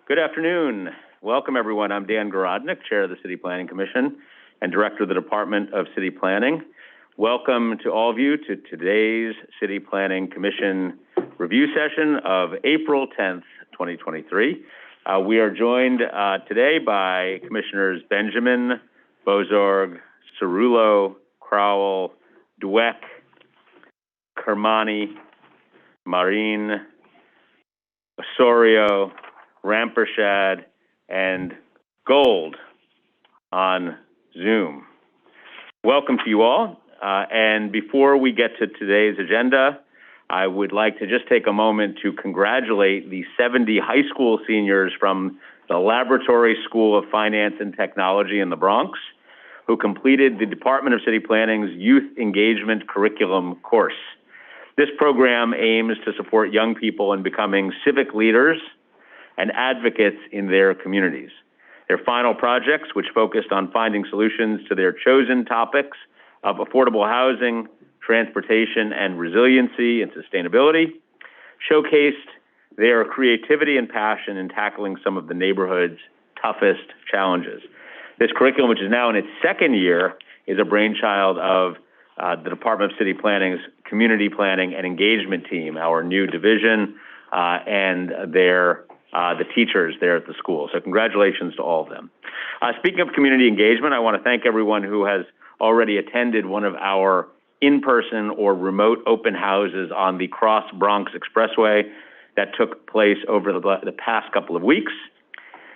Good afternoon. Welcome, everyone. I'm Dan Garodnick, Chair of the City Planning Commission and Director of the Department of City Planning. Welcome to all of you to today's City Planning Commission Review Session of April 10th, 2023. We are joined today by Commissioners Benjamin, Bozorg, Cerullo, Crowell, Dweck, Kermani, Marin, Osorio, Rampersad, and Gold on Zoom. Welcome to you all. And before we get to today's agenda, I would like to just take a moment to congratulate the 70 high school seniors from the Laboratory School of Finance and Technology in the Bronx, who completed the Department of City Planning's Youth Engagement Curriculum course. This program aims to support young people in becoming civic leaders and advocates in their communities. Their final projects, which focused on finding solutions to their chosen topics of affordable housing, transportation, and resiliency and sustainability, showcased their creativity and passion in tackling some of the neighborhood's toughest challenges. This curriculum, which is now in its second year, is a brainchild of the Department of City Planning's Community Planning and Engagement team, our new division, and the teachers there at the school. So congratulations to all of them. Speaking of community engagement, I want to thank everyone who has already attended one of our in-person or remote open houses on the Cross Bronx Expressway that took place over the past couple of weeks.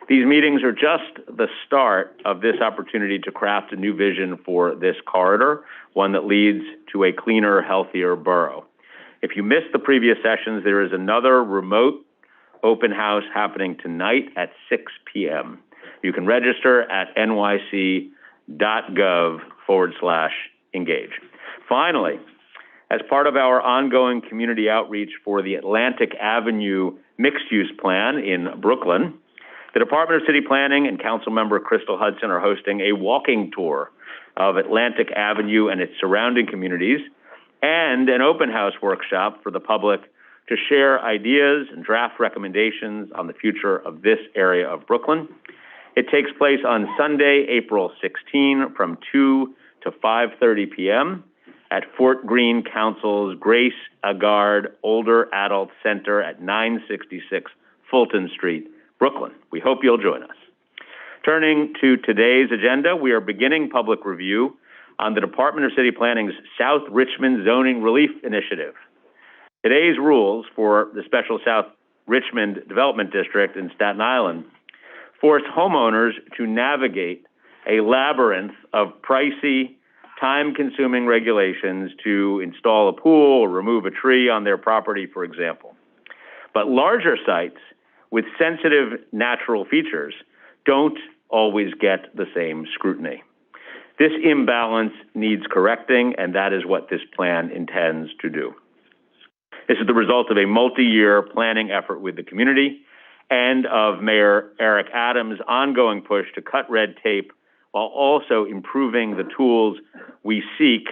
These meetings are just the start of this opportunity to craft a new vision for this corridor, one that leads to a cleaner, healthier borough. If you missed the previous sessions, there is another remote open house happening tonight at 6 p.m. You can register at nyc.gov/engage. Finally, as part of our ongoing community outreach for the Atlantic Avenue mixed-use plan in Brooklyn, the Department of City Planning and Councilmember Crystal Hudson are hosting a walking tour of Atlantic Avenue and its surrounding communities and an open house workshop for the public to share ideas and draft recommendations on the future of this area of Brooklyn. It takes place on Sunday, April 16 from 2 to 5:30 p.m. at Fort Greene Council's Grace Agard Older Adult Center at 966 Fulton Street, Brooklyn. We hope you'll join us. Turning to today's agenda, we are beginning public review on the Department of City Planning's South Richmond Zoning Relief Initiative. Today's rules for the Special South Richmond Development District in Staten Island force homeowners to navigate a labyrinth of pricey, time-consuming regulations to install a pool or remove a tree on their property, for example. But larger sites with sensitive natural features don't always get the same scrutiny. This imbalance needs correcting, and that is what this plan intends to do. This is the result of a multi-year planning effort with the community and of Mayor Eric Adams' ongoing push to cut red tape while also improving the tools we seek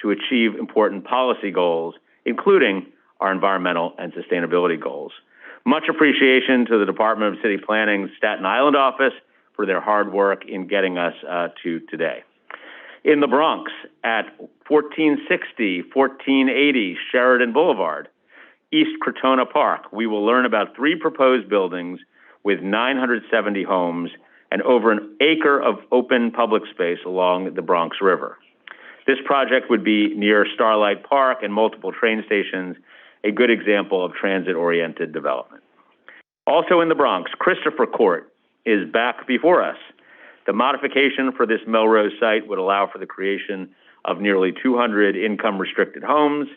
to achieve important policy goals, including our environmental and sustainability goals. Much appreciation to the Department of City Planning's Staten Island office for their hard work in getting us to today. In the Bronx, at 1460, 1480 Sheridan Boulevard, East Crotona Park, we will learn about 3 proposed buildings with 970 homes and over an acre of open public space along the Bronx River. This project would be near Starlight Park and multiple train stations, a good example of transit-oriented development. Also in the Bronx, Christopher Court is back before us. The modification for this Melrose site would allow for the creation of nearly 200 income-restricted homes,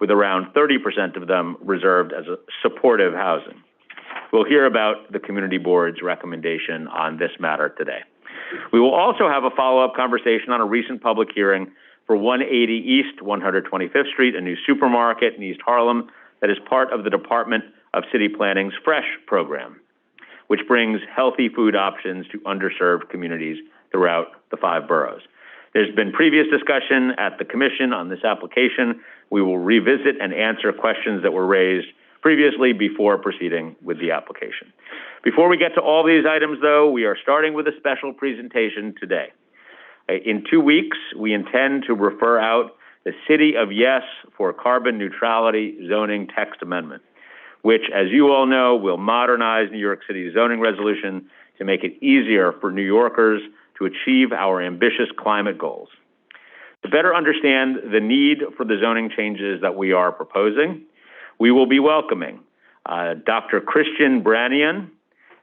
with around 30% of them reserved as a supportive housing. We'll hear about the community board's recommendation on this matter today. We will also have a follow-up conversation on a recent public hearing for 180 East 125th Street, a new supermarket in East Harlem that is part of the Department of City Planning's Fresh program, which brings healthy food options to underserved communities throughout the 5 boroughs. There's been previous discussion at the Commission on this application. We will revisit and answer questions that were raised previously before proceeding with the application. Before we get to all these items, though, we are starting with a special presentation today. In 2 weeks, we intend to refer out the City of Yes for Carbon Neutrality Zoning Text Amendment, which, as you all know, will modernize New York City's zoning resolution to make it easier for New Yorkers to achieve our ambitious climate goals. To better understand the need for the zoning changes that we are proposing, we will be welcoming Dr. Christian Branian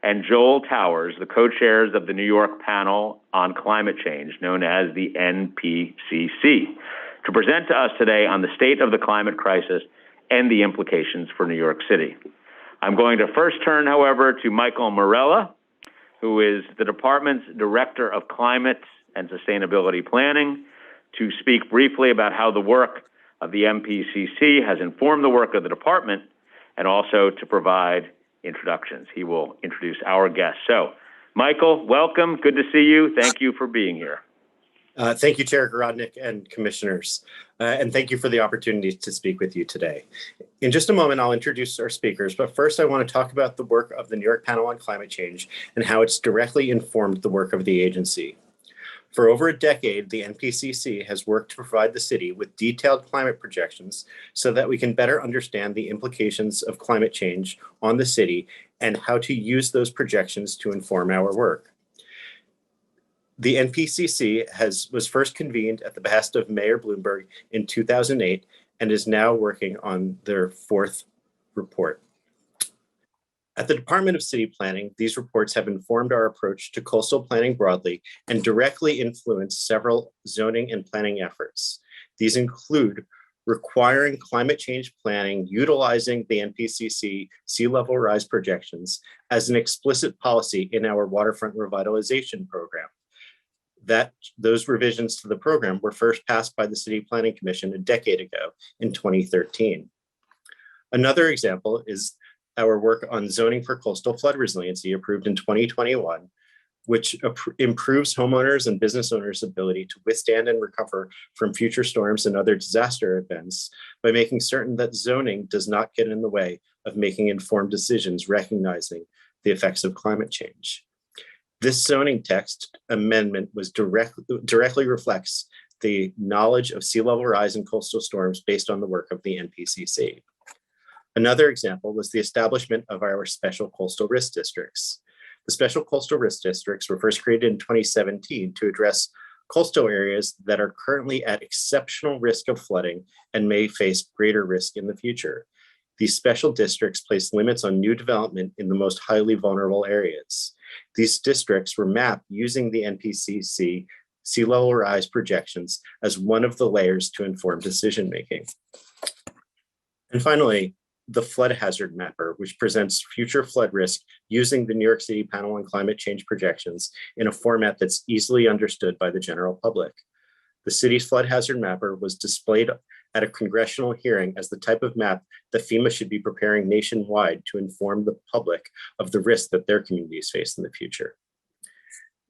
and Joel Towers, the co-chairs of the New York Panel on Climate Change, known as the NPCC, to present to us today on the state of the climate crisis and the implications for New York City. I'm going to first turn, however, to Michael Morella, who is the department's Director of Climate and Sustainability Planning, to speak briefly about how the work of the NPCC has informed the work of the department, and also to provide introductions. He will introduce our guests. So, Michael, welcome. Good to see you. Thank you for being here. Thank you, Chair Gorodnick and commissioners, and thank you for the opportunity to speak with you today. In just a moment, I'll introduce our speakers, but first I want to talk about the work of the New York Panel on Climate Change and how it's directly informed the work of the agency. For over a decade, the NPCC has worked to provide the city with detailed climate projections so that we can better understand the implications of climate change on the city and how to use those projections to inform our work. The NPCC was first convened at the behest of Mayor Bloomberg in 2008 and is now working on their fourth report. At the Department of City Planning, these reports have informed our approach to coastal planning broadly and directly influenced several zoning and planning efforts. These include requiring climate change planning utilizing the NPCC sea level rise projections as an explicit policy in our waterfront revitalization program. Those revisions to the program were first passed by the City Planning Commission a decade ago in 2013. Another example is our work on zoning for coastal flood resiliency approved in 2021, which improves homeowners and business owners' ability to withstand and recover from future storms and other disaster events by making certain that zoning does not get in the way of making informed decisions recognizing the effects of climate change. This zoning text amendment was directly reflects the knowledge of sea level rise and coastal storms based on the work of the NPCC. Another example was the establishment of our special coastal risk districts. The special coastal risk districts were first created in 2017 to address coastal areas that are currently at exceptional risk of flooding and may face greater risk in the future. These special districts place limits on new development in the most highly vulnerable areas. These districts were mapped using the NPCC sea level rise projections as one of the layers to inform decision making. And finally, the flood hazard mapper, which presents future flood risk using the New York City Panel on Climate Change projections in a format that's easily understood by the general public. The city's flood hazard mapper was displayed at a congressional hearing as the type of map that FEMA should be preparing nationwide to inform the public of the risks that their communities face in the future.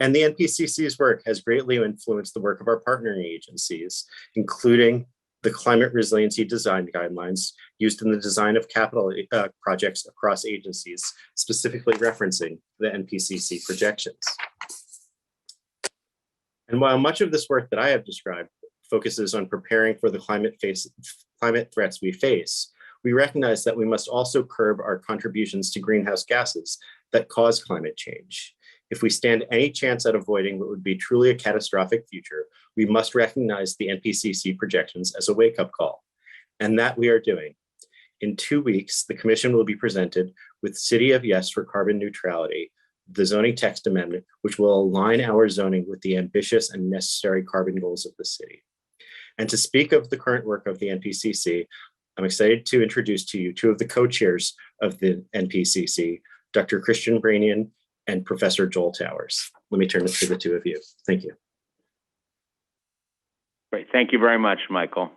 And the NPCC's work has greatly influenced the work of our partnering agencies, including the climate resiliency design guidelines used in the design of capital projects across agencies, specifically referencing the NPCC projections. And while much of this work that I have described focuses on preparing for the climate threats we face, we recognize that we must also curb our contributions to greenhouse gases that cause climate change. If we stand any chance at avoiding what would be truly a catastrophic future, we must recognize the NPCC projections as a wake-up call, and that we are doing. In 2 weeks, the Commission will be presented with City of Yes for Carbon Neutrality, the zoning text amendment, which will align our zoning with the ambitious and necessary carbon goals of the city. And to speak of the current work of the NPCC, I'm excited to introduce to you two of the co-chairs of the NPCC, Dr. Christian Branian and Professor Joel Towers. Let me turn it to the two of you. Thank you. Great. Thank you very much, Michael.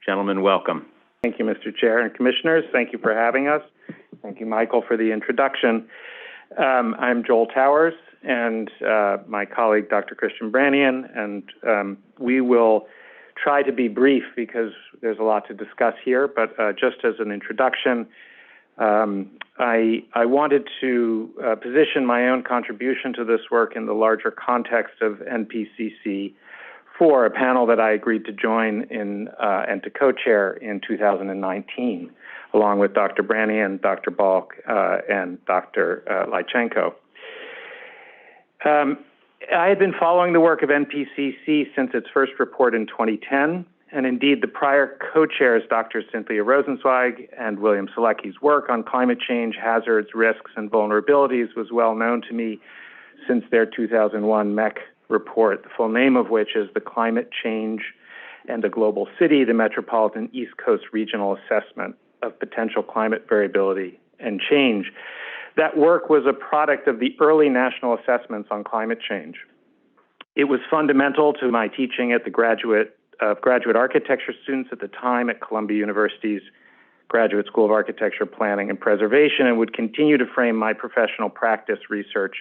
Gentlemen, welcome. Thank you, Mr. Chair and Commissioners. Thank you for having us. Thank you, Michael, for the introduction. I'm Joel Towers and my colleague, Dr. Christian Branian, and we will try to be brief because there's a lot to discuss here, but just as an introduction, I wanted to position my own contribution to this work in the larger context of NPCC for a panel that I agreed to join in and to co-chair in 2019, along with Dr. Branian, Dr. Balk, and Dr. Lychenko. I had been following the work of NPCC since its first report in 2010, and indeed the prior co-chairs, Dr. Cynthia Rosenzweig and William Selecki's work on climate change, hazards, risks, and vulnerabilities was well known to me since their 2001 MEC report, the full name of which is The Climate Change and a Global City, the Metropolitan East Coast Regional Assessment of Potential Climate Variability and Change. That work was a product of the early national assessments on climate change. It was fundamental to my teaching at the graduate architecture students at the time at Columbia University's Graduate School of Architecture, Planning, and Preservation, and would continue to frame my professional practice, research,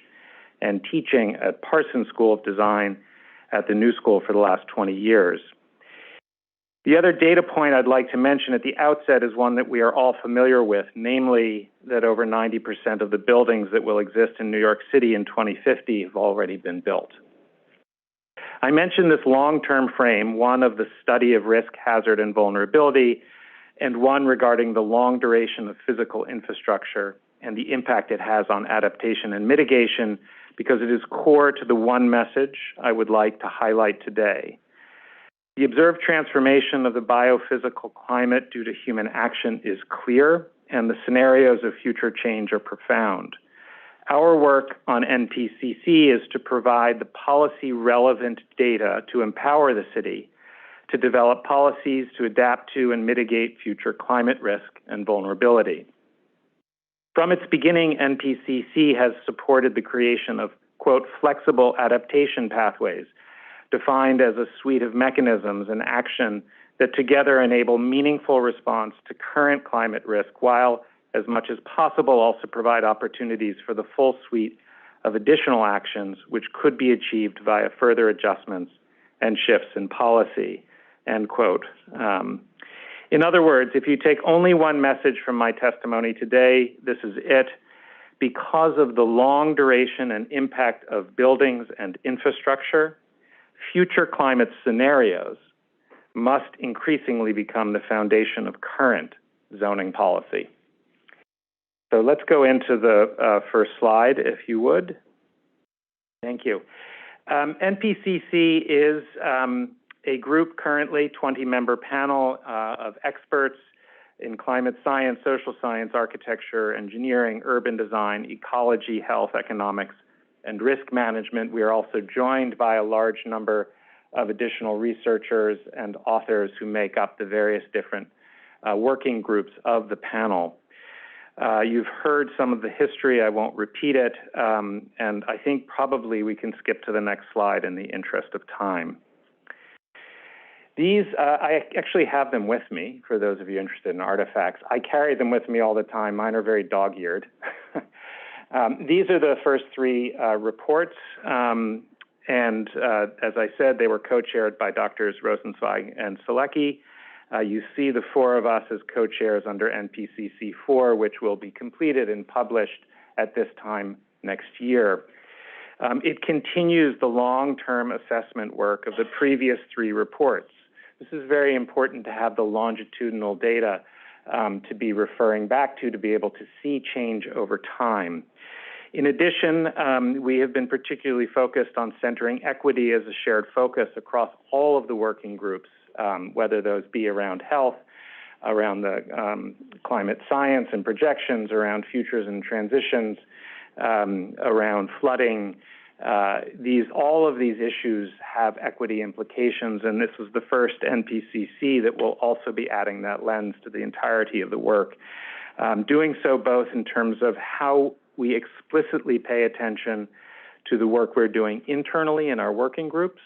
and teaching at Parsons School of Design at the New School for the last 20 years. The other data point I'd like to mention at the outset is one that we are all familiar with, namely that over 90% of the buildings that will exist in New York City in 2050 have already been built. I mentioned this long-term frame, one of the study of risk, hazard, and vulnerability, and one regarding the long duration of physical infrastructure and the impact it has on adaptation and mitigation, because it is core to the one message I would like to highlight today. The observed transformation of the biophysical climate due to human action is clear, and the scenarios of future change are profound. Our work on NPCC is to provide the policy-relevant data to empower the city to develop policies to adapt to and mitigate future climate risk and vulnerability. From its beginning, NPCC has supported the creation of, quote, flexible adaptation pathways, defined as a suite of mechanisms and action that together enable meaningful response to current climate risk, while, as much as possible, also provide opportunities for the full suite of additional actions which could be achieved via further adjustments and shifts in policy, end quote. In other words, if you take only one message from my testimony today, this is it. Because of the long duration and impact of buildings and infrastructure, future climate scenarios must increasingly become the foundation of current zoning policy. So let's go into the first slide, if you would. Thank you. NPCC is a group currently, 20-member panel of experts in climate science, social science, architecture, engineering, urban design, ecology, health, economics, and risk management. We are also joined by a large number of additional researchers and authors who make up the various different working groups of the panel. You've heard some of the history. I won't repeat it, and I think probably we can skip to the next slide in the interest of time. These, I actually have them with me, for those of you interested in artifacts. I carry them with me all the time. Mine are very dog-eared. These are the first three reports, and as I said, they were co-chaired by Drs. Rosenzweig and Selecki. You see the four of us as co-chairs under NPCC 4, which will be completed and published at this time next year. It continues the long-term assessment work of the previous three reports. This is very important to have the longitudinal data to be referring back to be able to see change over time. In addition, we have been particularly focused on centering equity as a shared focus across all of the working groups, whether those be around health, around the climate science and projections, around futures and transitions, around flooding. All of these issues have equity implications, and this was the first NPCC that will also be adding that lens to the entirety of the work. Doing so both in terms of how we explicitly pay attention to the work we're doing internally in our working groups,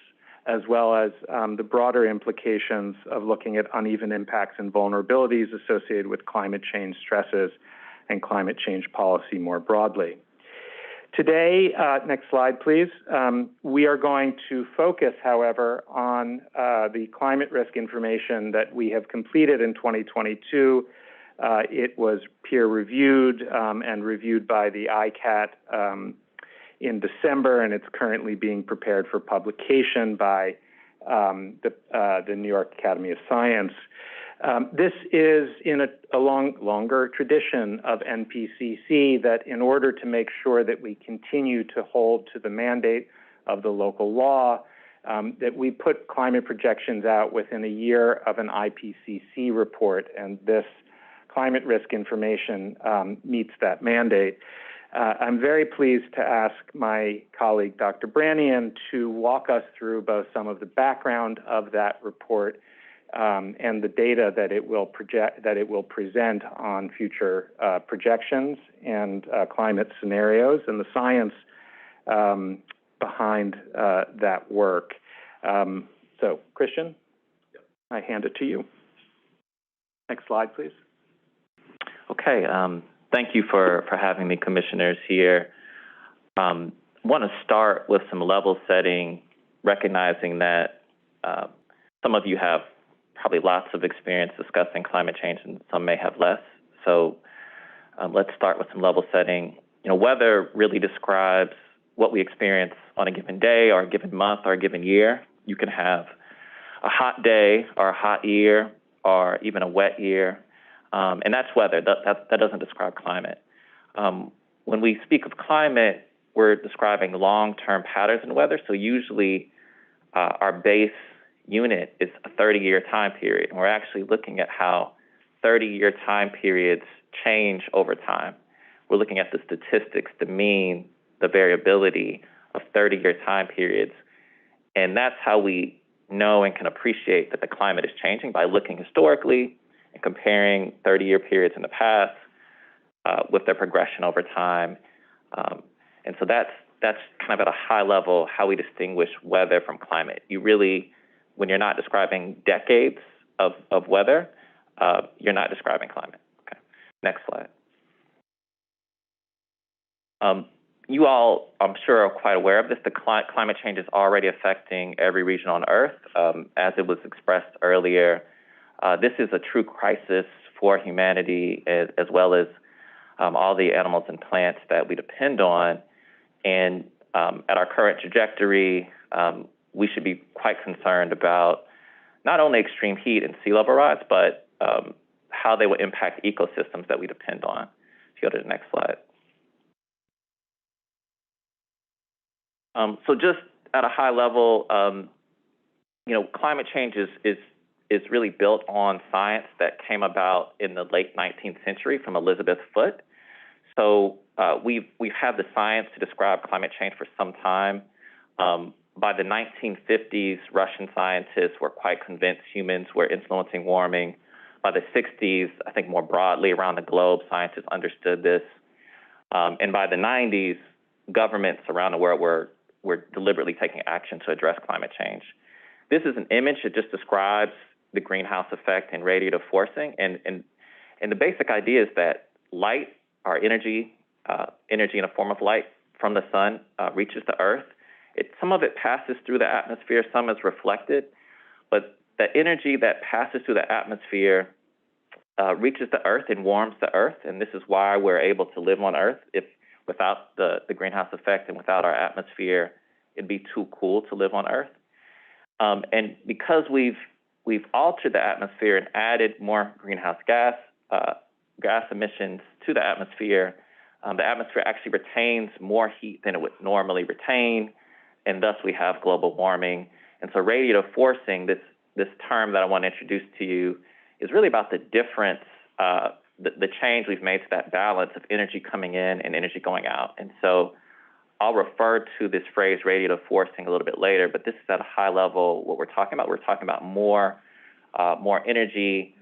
as well as the broader implications of looking at uneven impacts and vulnerabilities associated with climate change stresses and climate change policy more broadly. Today, next slide, please. We are going to focus, however, on the climate risk information that we have completed in 2022, It was peer-reviewed and reviewed by the ICAT in December, and it's currently being prepared for publication by the New York Academy of Science. This is in a longer tradition of NPCC that in order to make sure that we continue to hold to the mandate of the local law, that we put climate projections out within a year of an IPCC report, and this climate risk information meets that mandate. I'm very pleased to ask my colleague, Dr. Branian, to walk us through both some of the background of that report and the data that it will present on future projections and climate scenarios and the science behind that work. So, Christian, I hand it to you. Next slide, please. Okay. Thank you for having me, commissioners, here. I want to start with some level setting, recognizing that some of you have probably lots of experience discussing climate change and some may have less. So let's start with some level setting. Weather really describes what we experience on a given day or a given month or a given year. You can have a hot day or a hot year or even a wet year. And that's weather. That doesn't describe climate. When we speak of climate, we're describing long-term patterns in weather. So usually our base unit is a 30-year time period. And we're actually looking at how 30-year time periods change over time. We're looking at the statistics, the mean, the variability of 30-year time periods. And that's how we know and can appreciate that the climate is changing, by looking historically and comparing 30-year periods in the past with their progression over time. And so that's kind of at a high level how we distinguish weather from climate. You really, when you're not describing decades of weather, you're not describing climate. Okay, next slide. You all, I'm sure, are quite aware of this. The climate change is already affecting every region on Earth. As it was expressed earlier, this is a true crisis for humanity, as well as all the animals and plants that we depend on. And at our current trajectory, we should be quite concerned about not only extreme heat and sea level rise, but how they will impact ecosystems that we depend on. If you go to the next slide. So just at a high level, climate change is really built on science that came about in the late 19th century from Elizabeth Foote. So we've had the science to describe climate change for some time. By the 1950s, Russian scientists were quite convinced humans were influencing warming. By the 60s, I think more broadly around the globe, scientists understood this. And by the 90s, governments around the world were deliberately taking action to address climate change. This is an image that just describes the greenhouse effect and radiative forcing. And the basic idea is that light, our energy in a form of light from the sun, reaches the Earth. Some of it passes through the atmosphere, some is reflected, but the energy that passes through the atmosphere reaches the Earth and warms the Earth. And this is why we're able to live on Earth. If without the greenhouse effect and without our atmosphere, it'd be too cool to live on Earth. And because we've altered the atmosphere and added more greenhouse gas emissions to the atmosphere actually retains more heat than it would normally retain, and thus we have global warming. And so radiative forcing, this term that I want to introduce to you, is really about the difference, the change we've made to that balance of energy coming in and energy going out. And so I'll refer to this phrase radiative forcing a little bit later, but this is at a high level what we're talking about. We're talking about more energy,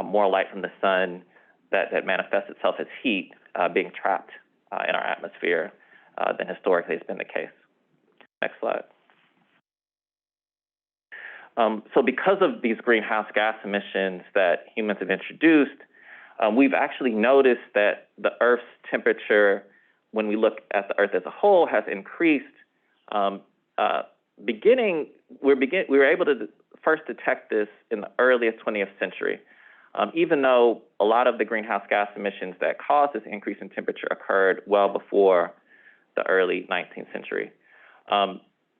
more light from the sun that manifests itself as heat being trapped in our atmosphere than historically has been the case. Next slide. So because of these greenhouse gas emissions that humans have introduced, we've actually noticed that the Earth's temperature, when we look at the Earth as a whole, has increased. We were able to first detect this in the earliest 20th century. even though a lot of the greenhouse gas emissions that caused this increase in temperature occurred well before the early 19th century.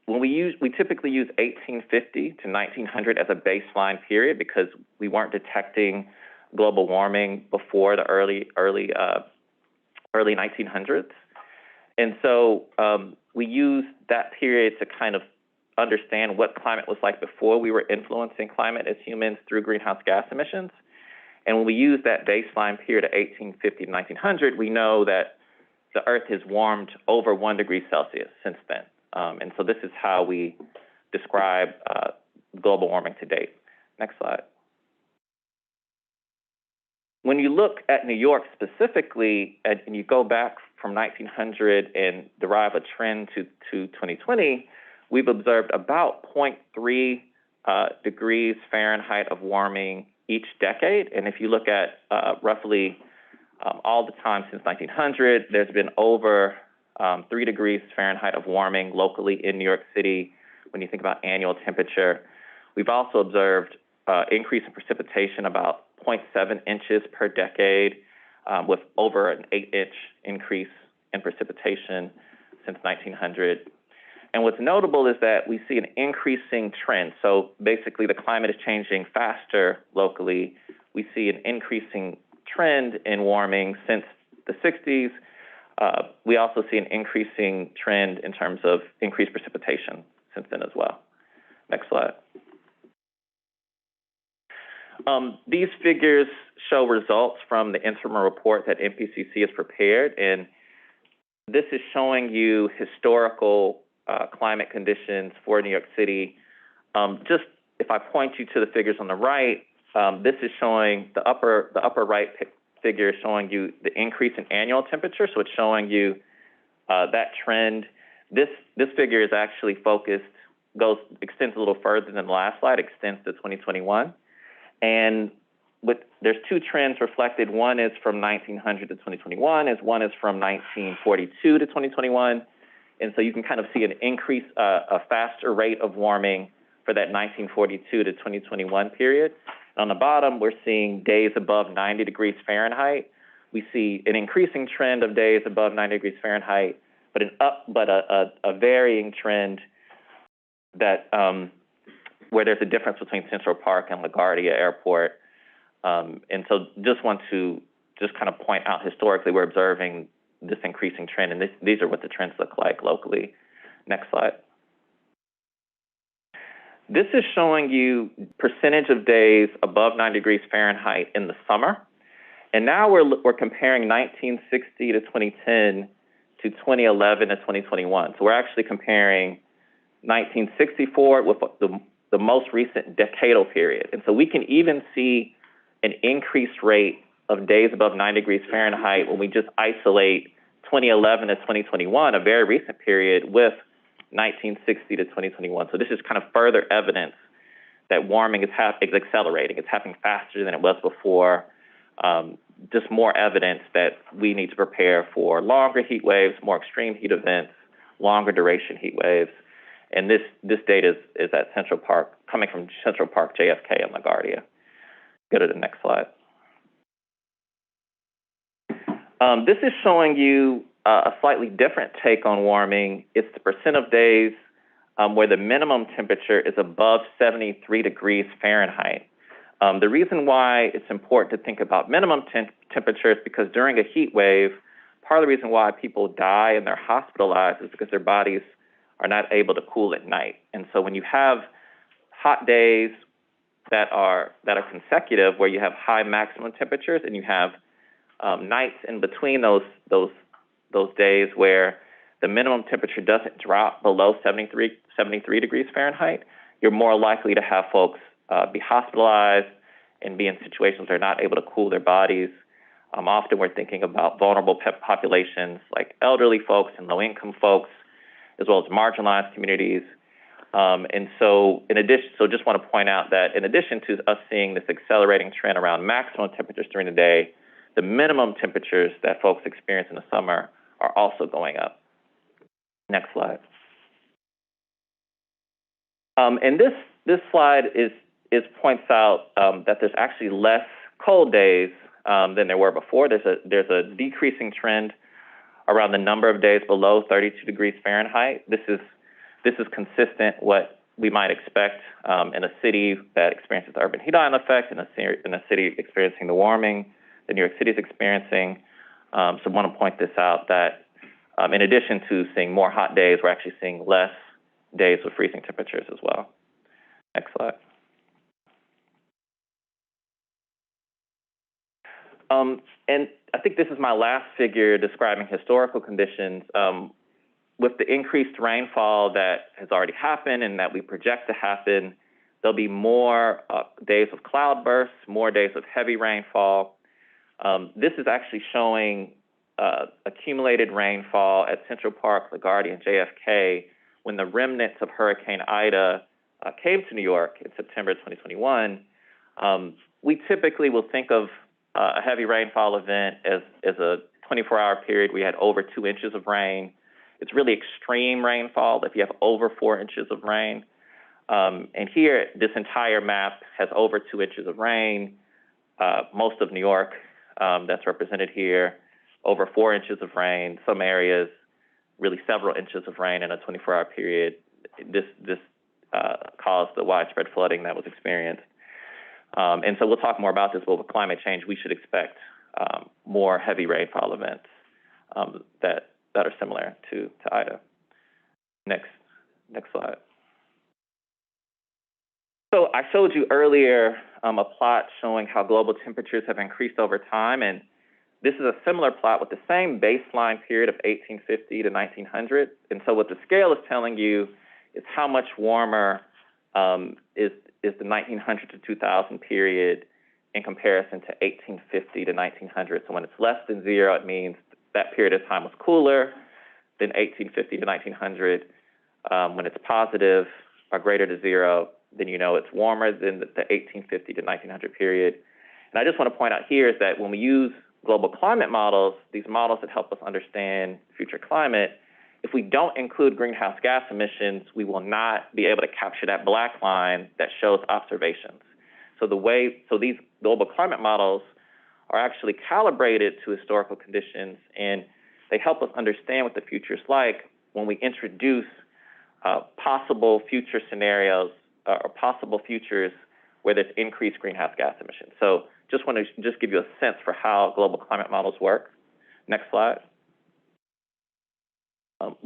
We typically use 1850 to 1900 as a baseline period because we weren't detecting global warming before the early 1900s. And so we use that period to kind of understand what climate was like before we were influencing climate as humans through greenhouse gas emissions. And when we use that baseline period of 1850 to 1900, we know that the Earth has warmed over 1 degree Celsius since then. And so this is how we describe global warming to date. Next slide. When you look at New York specifically, and you go back from 1900 and derive a trend to 2020, we've observed about 0.3 degrees Fahrenheit of warming each decade. And if you look at roughly all the time since 1900, there's been over 3 degrees Fahrenheit of warming locally in New York City when you think about annual temperature. We've also observed increase in precipitation about 0.7 inches per decade, with over an 8-inch increase in precipitation since 1900. And what's notable is that we see an increasing trend. So basically the climate is changing faster locally. We see an increasing trend in warming since the 60s. We also see an increasing trend in terms of increased precipitation since then as well. Next slide. These figures show results from the interim report that MPCC has prepared, and this is showing you historical climate conditions for New York City. Just if I point you to the figures on the right, this is showing the upper right figure is showing you the increase in annual temperature, so it's showing you that trend. This figure is actually extends a little further than the last slide, extends to 2021. And there's 2 trends reflected. One is from 1900 to 2021, one is from 1942 to 2021. And so you can kind of see an increase, a faster rate of warming for that 1942 to 2021 period. On the bottom, we're seeing days above 90 degrees Fahrenheit. We see an increasing trend of days above 90 degrees Fahrenheit, but a varying trend that where there's a difference between Central Park and LaGuardia Airport. And so just want to kind of point out historically we're observing this increasing trend, and these are what the trends look like locally. Next slide. This is showing you percentage of days above 90 degrees Fahrenheit in the summer. And now we're comparing 1960 to 2010 to 2011 to 2021. So we're actually comparing 1964 with the most recent decadal period. And so we can even see an increased rate of days above 90 degrees Fahrenheit when we just isolate 2011 to 2021, a very recent period, with 1960 to 2021. So this is kind of further evidence that warming is accelerating. It's happening faster than it was before. Just more evidence that we need to prepare for longer heat waves, more extreme heat events, longer duration heat waves. And this data is at Central Park, coming from Central Park, JFK, and LaGuardia. Go to the next slide. This is showing you a slightly different take on warming. It's the percent of days where the minimum temperature is above 73 degrees Fahrenheit. The reason why it's important to think about minimum temperature is because during a heat wave, part of the reason why people die and they're hospitalized is because their bodies are not able to cool at night. And so when you have hot days that are consecutive, where you have high maximum temperatures, and you have nights in between those days where the minimum temperature doesn't drop below 73 degrees Fahrenheit, you're more likely to have folks be hospitalized and be in situations where they're not able to cool their bodies. Often we're thinking about vulnerable populations like elderly folks and low-income folks, as well as marginalized communities. And so just want to point out that in addition to us seeing this accelerating trend around maximum temperatures during the day, the minimum temperatures that folks experience in the summer are also going up. Next slide. And this slide points out that there's actually less cold days than there were before. There's a decreasing trend around the number of days below 32 degrees Fahrenheit. This is consistent what we might expect in a city that experiences the urban heat island effect, in a city experiencing the warming that New York City is experiencing. So I want to point this out that in addition to seeing more hot days, we're actually seeing less days with freezing temperatures as well. Next slide. And I think this is my last figure describing historical conditions. With the increased rainfall that has already happened and that we project to happen, there'll be more days of cloudbursts, more days of heavy rainfall. This is actually showing accumulated rainfall at Central Park, LaGuardia, and JFK when the remnants of Hurricane Ida came to New York in September 2021. We typically will think of a heavy rainfall event as a 24-hour period. We had over 2 inches of rain. It's really extreme rainfall if you have over 4 inches of rain. And here, this entire map has over 2 inches of rain. Most of New York, that's represented here, over 4 inches of rain. Some areas, really several inches of rain in a 24-hour period. This caused the widespread flooding that was experienced. And so we'll talk more about this, but with climate change, we should expect more heavy rainfall events that are similar to Ida. Next slide. So I showed you earlier a plot showing how global temperatures have increased over time, and this is a similar plot with the same baseline period of 1850 to 1900. And so what the scale is telling you is how much warmer is the 1900 to 2000 period in comparison to 1850 to 1900. So when it's less than 0, it means that period of time was cooler than 1850 to 1900. When it's positive or greater to 0, then you know it's warmer than the 1850 to 1900 period. And I just want to point out here is that when we use global climate models, these models that help us understand future climate, if we don't include greenhouse gas emissions, we will not be able to capture that black line that shows observations. So these global climate models are actually calibrated to historical conditions, and they help us understand what the future is like when we introduce possible future scenarios or possible futures where there's increased greenhouse gas emissions. So just want to give you a sense for how global climate models work. Next slide.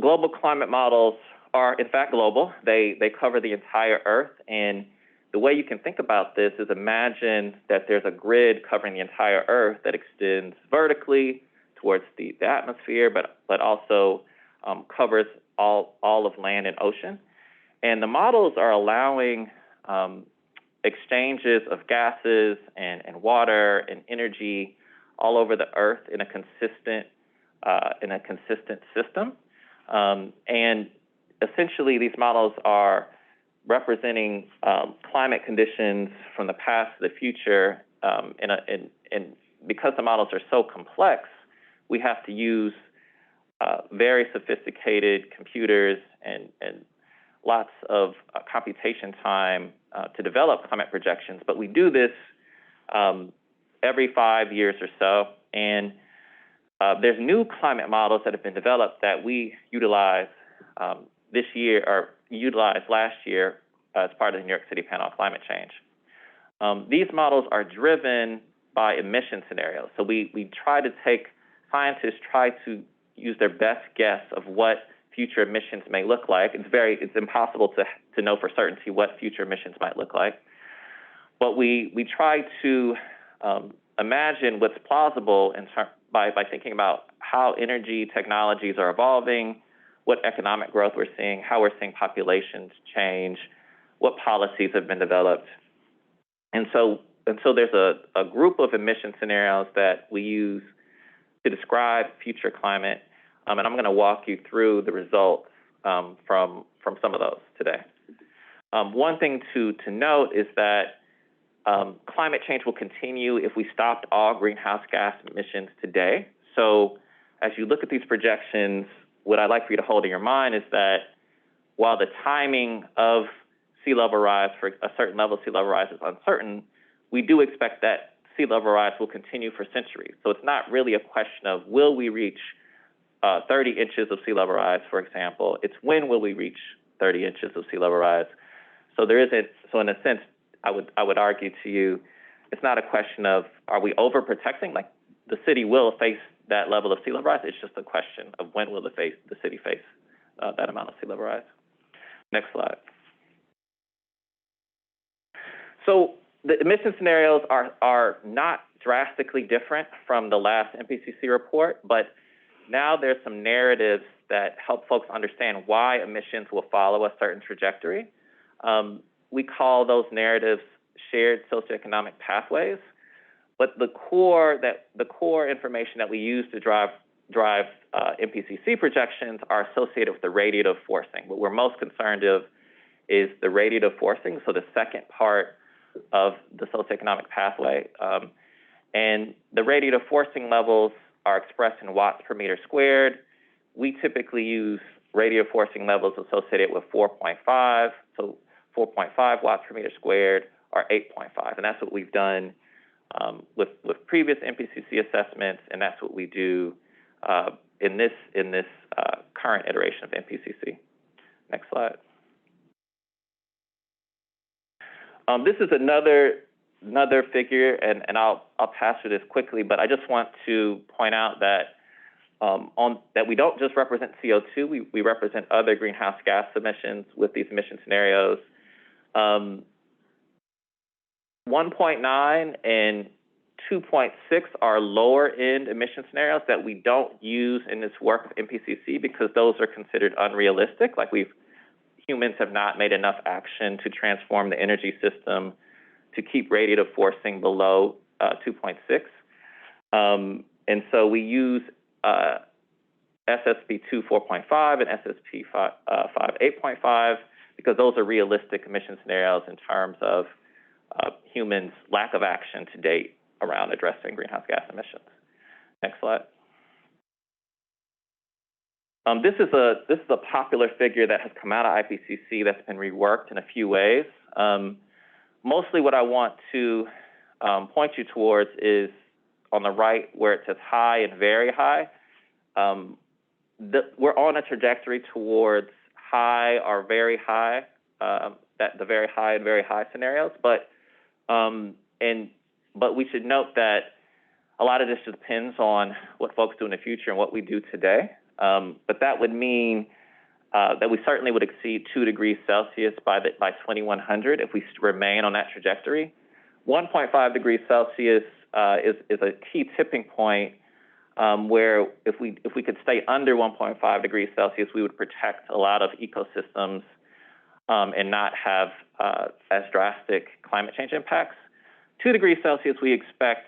Global climate models are, in fact, global. They cover the entire Earth, and the way you can think about this is imagine that there's a grid covering the entire Earth that extends vertically towards the atmosphere, but also covers all of land and ocean. And the models are allowing exchanges of gases and water and energy all over the Earth in a consistent system. And essentially, these models are representing climate conditions from the past to the future. And because the models are so complex, we have to use very sophisticated computers and lots of computation time to develop climate projections. But we do this every 5 years or so. And there's new climate models that have been developed that we utilize this year or utilized last year as part of the New York City Panel on Climate Change. These models are driven by emission scenarios. So scientists try to use their best guess of what future emissions may look like. It's impossible to know for certainty what future emissions might look like. But we try to imagine what's plausible by thinking about how energy technologies are evolving, what economic growth we're seeing, how we're seeing populations change, what policies have been developed. And so there's a group of emission scenarios that we use to describe future climate, and I'm going to walk you through the results from some of those today. One thing to note is that climate change will continue if we stopped all greenhouse gas emissions today. So as you look at these projections, what I'd like for you to hold in your mind is that while the timing of sea level rise for a certain level of sea level rise is uncertain, we do expect that sea level rise will continue for centuries. So it's not really a question of will we reach 30 inches of sea level rise, for example. It's when will we reach 30 inches of sea level rise. So there isn't. So in a sense, I would argue to you, it's not a question of are we overprotecting? Like the city will face that level of sea level rise. It's just a question of when will the city face that amount of sea level rise. Next slide. So the emission scenarios are not drastically different from the last MPCC report, but now there's some narratives that help folks understand why emissions will follow a certain trajectory. We call those narratives shared socioeconomic pathways, but the core information that we use to drive MPCC projections are associated with the radiative forcing. What we're most concerned of is the radiative forcing, so the second part of the socioeconomic pathway. And the radiative forcing levels are expressed in watts per meter squared. We typically use radiative forcing levels associated with 4.5, so 4.5 watts per meter squared or 8.5, and that's what we've done with previous MPCC assessments, and that's what we do in this current iteration of MPCC. Next slide. This is another figure, and I'll pass through this quickly, but I just want to point out that that we don't just represent CO2, we represent other greenhouse gas emissions with these emission scenarios. 1.9 and 2.6 are lower end emission scenarios that we don't use in this work of MPCC because those are considered unrealistic. Like humans have not made enough action to transform the energy system to keep radiative forcing below 2.6. And so we use SSP 2 4.5 and SSP 5 8.5 because those are realistic emission scenarios in terms of humans' lack of action to date around addressing greenhouse gas emissions. Next slide. This is a popular figure that has come out of IPCC that's been reworked in a few ways. Mostly what I want to point you towards is on the right where it says high and very high. We're on a trajectory towards high or very high, the very high and very high scenarios, but we should note that a lot of this depends on what folks do in the future and what we do today. But that would mean that we certainly would exceed 2 degrees Celsius by 2100 if we remain on that trajectory. 1.5 degrees Celsius is a key tipping point where if we could stay under 1.5 degrees Celsius, we would protect a lot of ecosystems and not have as drastic climate change impacts. 2 degrees Celsius, we expect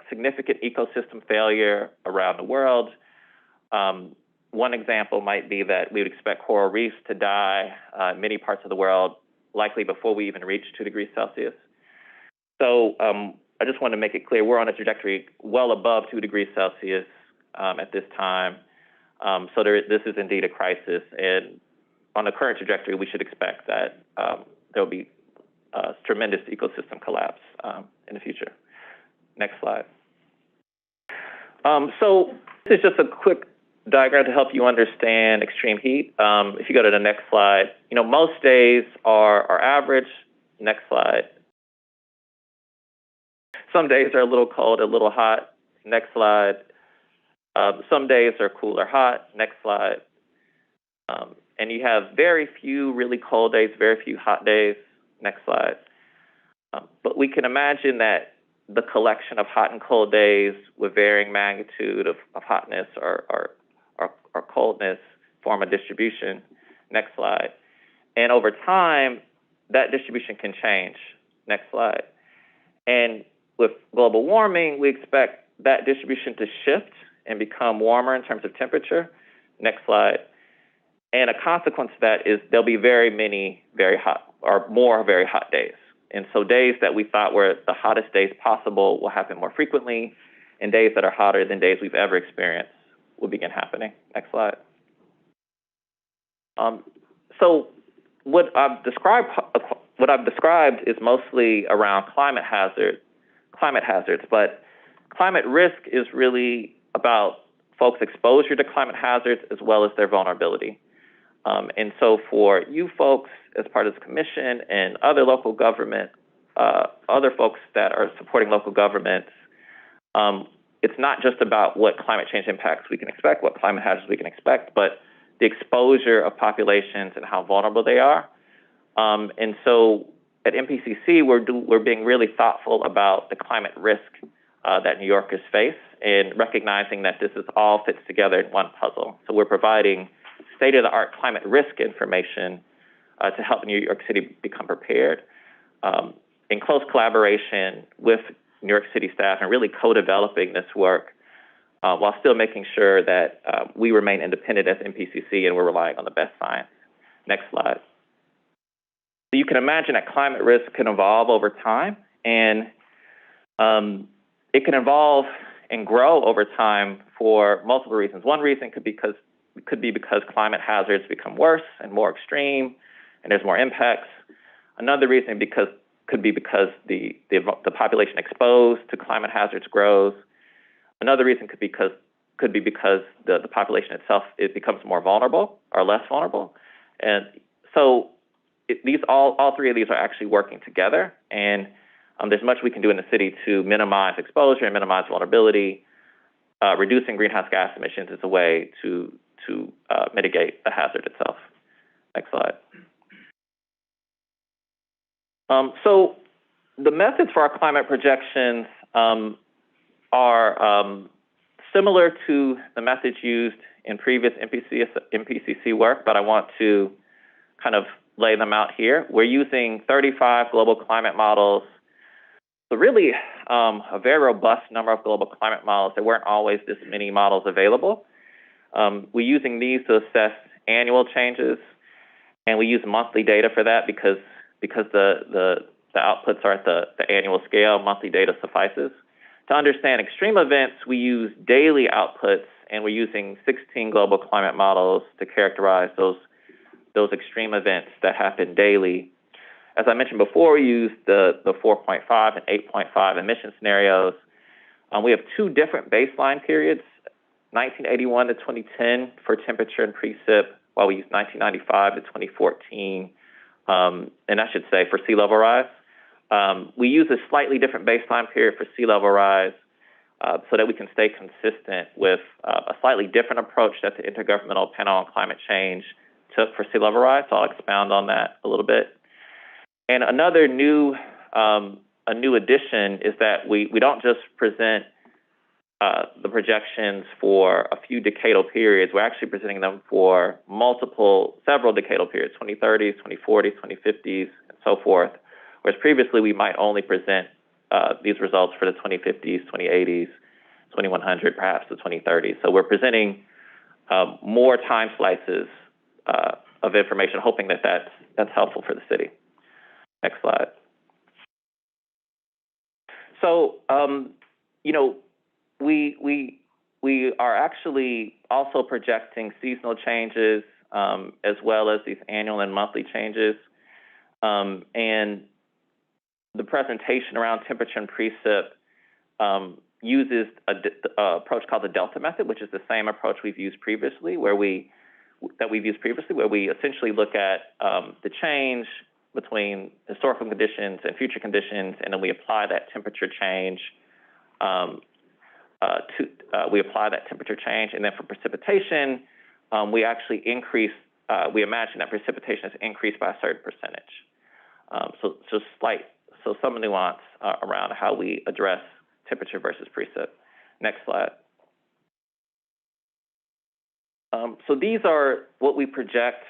significant ecosystem failure around the world. One example might be that we would expect coral reefs to die in many parts of the world, likely before we even reach 2 degrees Celsius. So I just want to make it clear, we're on a trajectory well above 2 degrees Celsius at this time. So this is indeed a crisis. And on the current trajectory, we should expect that there will be tremendous ecosystem collapse in the future. Next slide. So this is just a quick diagram to help you understand extreme heat. If you go to the next slide, most days are average. Next slide. Some days are a little cold, a little hot. Next slide. Some days are cool or hot. Next slide. And you have very few really cold days, very few hot days. Next slide. But we can imagine that the collection of hot and cold days with varying magnitude of hotness or coldness form a distribution. Next slide. And over time, that distribution can change. Next slide. And with global warming, we expect that distribution to shift and become warmer in terms of temperature. Next slide. And a consequence of that is there'll be very many very hot or more very hot days. And so days that we thought were the hottest days possible will happen more frequently, and days that are hotter than days we've ever experienced will begin happening. Next slide. So what I've described is mostly around climate hazard. climate hazards, but climate risk is really about folks' exposure to climate hazards as well as their vulnerability. And so for you folks as part of the commission and other local government, other folks that are supporting local governments, it's not just about what climate change impacts we can expect, what climate hazards we can expect, but the exposure of populations and how vulnerable they are. And so at MPCC, we're being really thoughtful about the climate risk that New Yorkers face and recognizing that this is all fits together in one puzzle. So we're providing state-of-the-art climate risk information to help New York City become prepared in close collaboration with New York City staff and really co-developing this work while still making sure that we remain independent as MPCC and we're relying on the best science. Next slide. So you can imagine that climate risk can evolve over time, and it can evolve and grow over time for multiple reasons. One reason could be because climate hazards become worse and more extreme, and there's more impacts. Another reason could be because the population exposed to climate hazards grows. Another reason could be because the population itself becomes more vulnerable or less vulnerable, and so all three of these are actually working together. And there's much we can do in the city to minimize exposure and minimize vulnerability. Reducing greenhouse gas emissions is a way to mitigate the hazard itself. Next slide. So the methods for our climate projections are similar to the methods used in previous MPCC work, but I want to kind of lay them out here. We're using 35 global climate models. So really a very robust number of global climate models. There weren't always this many models available. We're using these to assess annual changes, and we use monthly data for that because the outputs are at the annual scale. Monthly data suffices. To understand extreme events, we use daily outputs, and we're using 16 global climate models to characterize those extreme events that happen daily. As I mentioned before, we use the 4.5 and 8.5 emission scenarios. We have two different baseline periods, 1981 to 2010 for temperature and precip, while we use 1995 to 2014, and I should say for sea level rise. We use a slightly different baseline period for sea level rise so that we can stay consistent with a slightly different approach that the Intergovernmental Panel on Climate Change took for sea level rise. So I'll expound on that a little bit. And another new addition is that we don't just present the projections for a few decadal periods. We're actually presenting them for several decadal periods, 2030s, 2040s, 2050s, and so forth. Whereas previously we might only present these results for the 2050s, 2080s, 2100, perhaps the 2030s. So we're presenting more time slices of information, hoping that that's helpful for the city. Next slide. So, we are actually also projecting seasonal changes as well as these annual and monthly changes. And the presentation around temperature and precip uses an approach called the delta method, which is the same approach we've used previously, where we essentially look at the change between historical conditions and future conditions, and then we apply that temperature change and then for precipitation, we actually increase. We imagine that precipitation is increased by a certain percentage. So some nuance around how we address temperature versus precip. Next slide. So these are what we project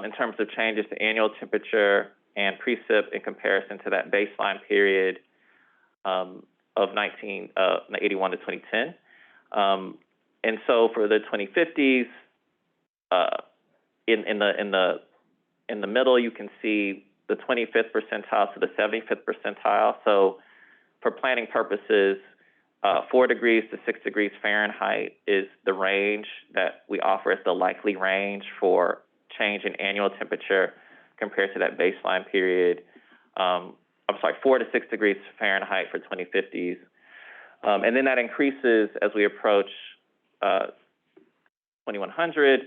in terms of changes to annual temperature and precip in comparison to that baseline period of 1981 to 2010. And so for the 2050s, in the middle, you can see the 25th percentile to the 75th percentile. So for planning purposes, 4 degrees to 6 degrees Fahrenheit is the range that we offer as the likely range for change in annual temperature compared to that baseline period. 4 to 6 degrees Fahrenheit for 2050s. And then that increases as we approach 2100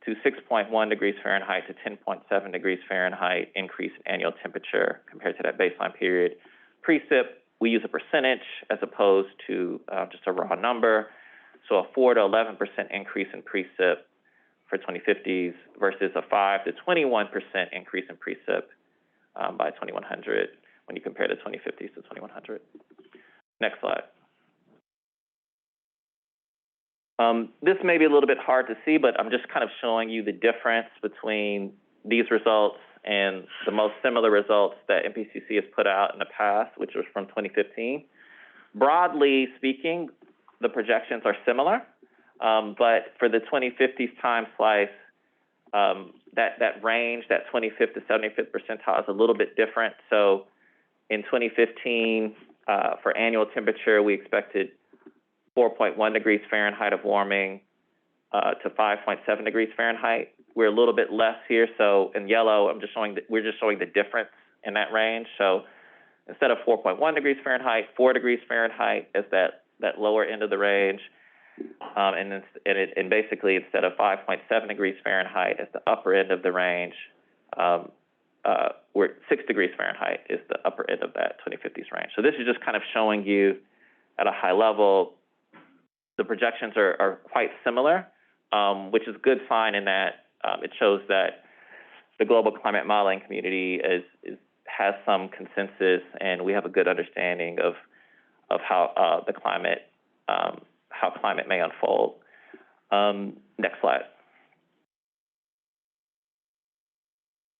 to 6.1 degrees Fahrenheit to 10.7 degrees Fahrenheit increase in annual temperature compared to that baseline period. Precip, we use a percentage as opposed to just a raw number. So a 4 to 11% increase in precip for 2050s versus a 5 to 21% increase in precip by 2100 when you compare the 2050s to 2100. Next slide. This may be a little bit hard to see, but I'm just kind of showing you the difference between these results and the most similar results that MPCC has put out in the past, which was from 2015. Broadly speaking, the projections are similar, but for the 2050s time slice, that range, that 25th to 75th percentile is a little bit different. So in 2015, for annual temperature, we expected 4.1 degrees Fahrenheit of warming to 5.7 degrees Fahrenheit. We're a little bit less here. So in yellow, we're just showing the difference in that range. So instead of 4.1 degrees Fahrenheit, 4 degrees Fahrenheit is that lower end of the range. And basically, instead of 5.7 degrees Fahrenheit as the upper end of the range, we're 6 degrees Fahrenheit is the upper end of that 2050s range. So this is just kind of showing you at a high level, the projections are quite similar, which is a good sign in that it shows that the global climate modeling community has some consensus, and we have a good understanding of how how climate may unfold. Next slide.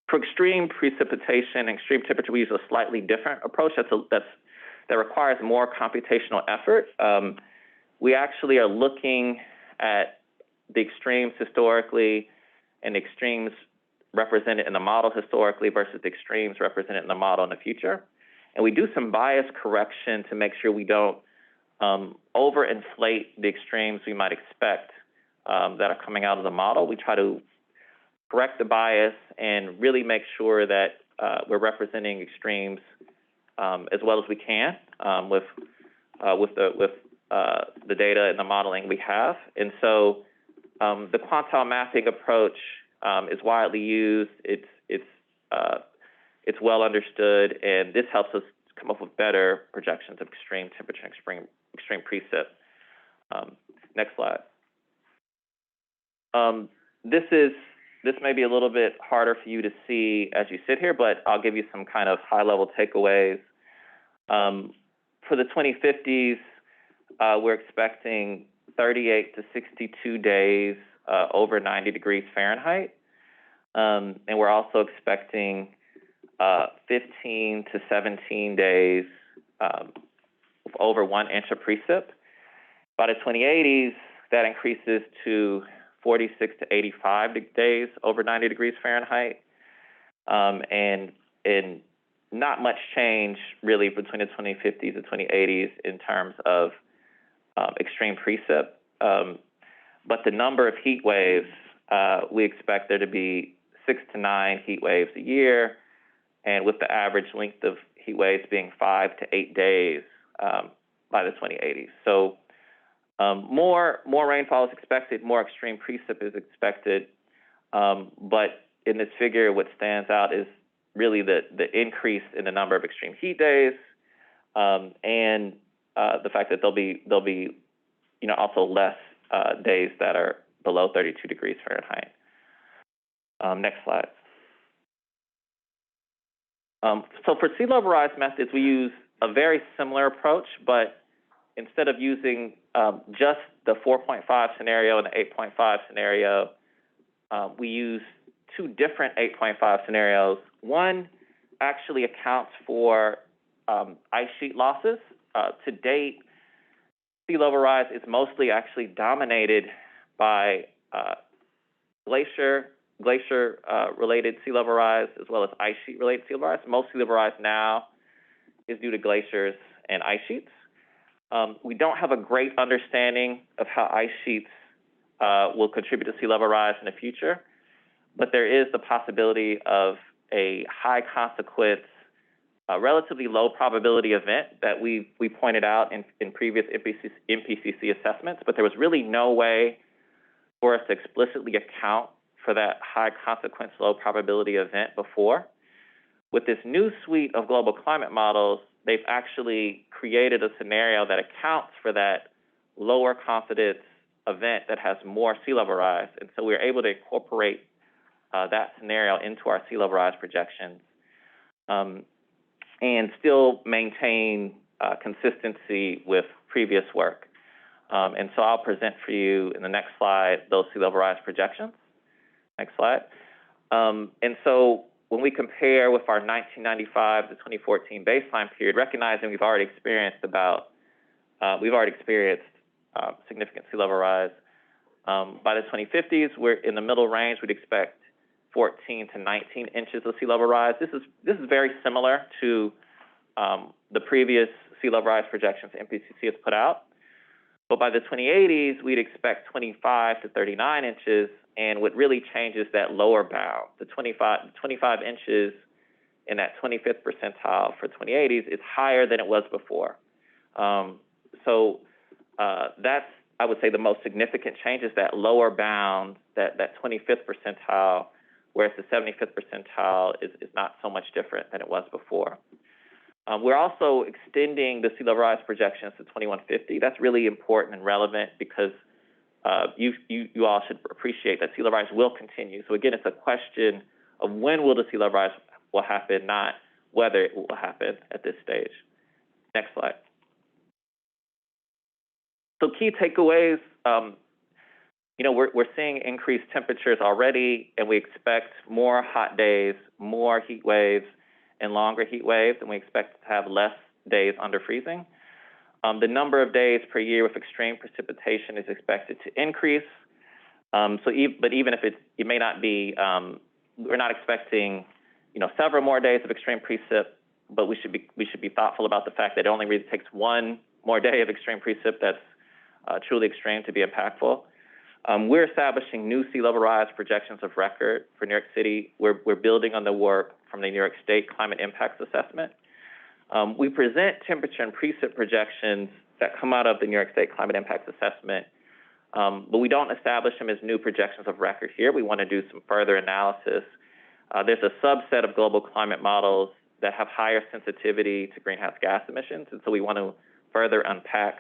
For extreme precipitation and extreme temperature, we use a slightly different approach that requires more computational effort. We actually are looking at the extremes historically and the extremes represented in the model historically versus the extremes represented in the model in the future. And we do some bias correction to make sure we don't overinflate the extremes we might expect that are coming out of the model. We try to correct the bias and really make sure that we're representing extremes as well as we can with the data and the modeling we have. And so the quantile mapping approach is widely used. It's well understood, and this helps us come up with better projections of extreme temperature and extreme precip. Next slide. This may be a little bit harder for you to see as you sit here, but I'll give you some kind of high-level takeaways. For the 2050s, we're expecting 38 to 62 days over 90 degrees Fahrenheit. And we're also expecting 15 to 17 days with over 1 inch of precip. By the 2080s, that increases to 46 to 85 days over 90 degrees Fahrenheit. And not much change really between the 2050s and 2080s in terms of extreme precip. But the number of heat waves, we expect there to be 6 to 9 heat waves a year, and with the average length of heat waves being 5 to 8 days by the 2080s. So more rainfall is expected, more extreme precip is expected, but in this figure, what stands out is really the increase in the number of extreme heat days, and the fact that there'll be also less days that are below 32 degrees Fahrenheit. Next slide. So for sea level rise methods, we use a very similar approach, but instead of using just the 4.5 scenario and the 8.5 scenario, we use 2 different 8.5 scenarios. One actually accounts for ice sheet losses. To date, sea level rise is mostly actually dominated by glacier-related sea level rise as well as ice sheet-related sea level rise. Most sea level rise now is due to glaciers and ice sheets. We don't have a great understanding of how ice sheets will contribute to sea level rise in the future, but there is the possibility of a high consequence relatively low probability event that we pointed out in previous MPCC assessments, but there was really no way for us to explicitly account for that high consequence, low probability event before. With this new suite of global climate models, they've actually created a scenario that accounts for that lower confidence event that has more sea level rise. And so we're able to incorporate that scenario into our sea level rise projections and still maintain consistency with previous work. And so I'll present for you in the next slide those sea level rise projections. Next slide. And so when we compare with our 1995 to 2014 baseline period, recognizing we've already experienced significant sea level rise, by the 2050s, we're in the middle range. We'd expect 14 to 19 inches of sea level rise. This is very similar to the previous sea level rise projections MPCC has put out. But by the 2080s, we'd expect 25 to 39 inches, and what really changes that lower bound, the 25 inches in that 25th percentile for 2080s is higher than it was before. That's, I would say, the most significant change is that lower bound, that 25th percentile, whereas the 75th percentile is not so much different than it was before. We're also extending the sea level rise projections to 2150. That's really important and relevant because you all should appreciate that sea level rise will continue. So again, it's a question of when will the sea level rise will happen, not whether it will happen at this stage. Next slide. So key takeaways, we're seeing increased temperatures already, and we expect more hot days, more heat waves, and longer heat waves, and we expect to have less days under freezing. The number of days per year with extreme precipitation is expected to increase. But even if it may not be, we're not expecting, several more days of extreme precip, but we should be thoughtful about the fact that it only really takes one more day of extreme precip that's truly extreme to be impactful. We're establishing new sea level rise projections of record for New York City. We're building on the work from the New York State Climate Impacts Assessment. We present temperature and precip projections that come out of the New York State Climate Impacts Assessment, but we don't establish them as new projections of record here. We want to do some further analysis. There's a subset of global climate models that have higher sensitivity to greenhouse gas emissions, and so we want to further unpack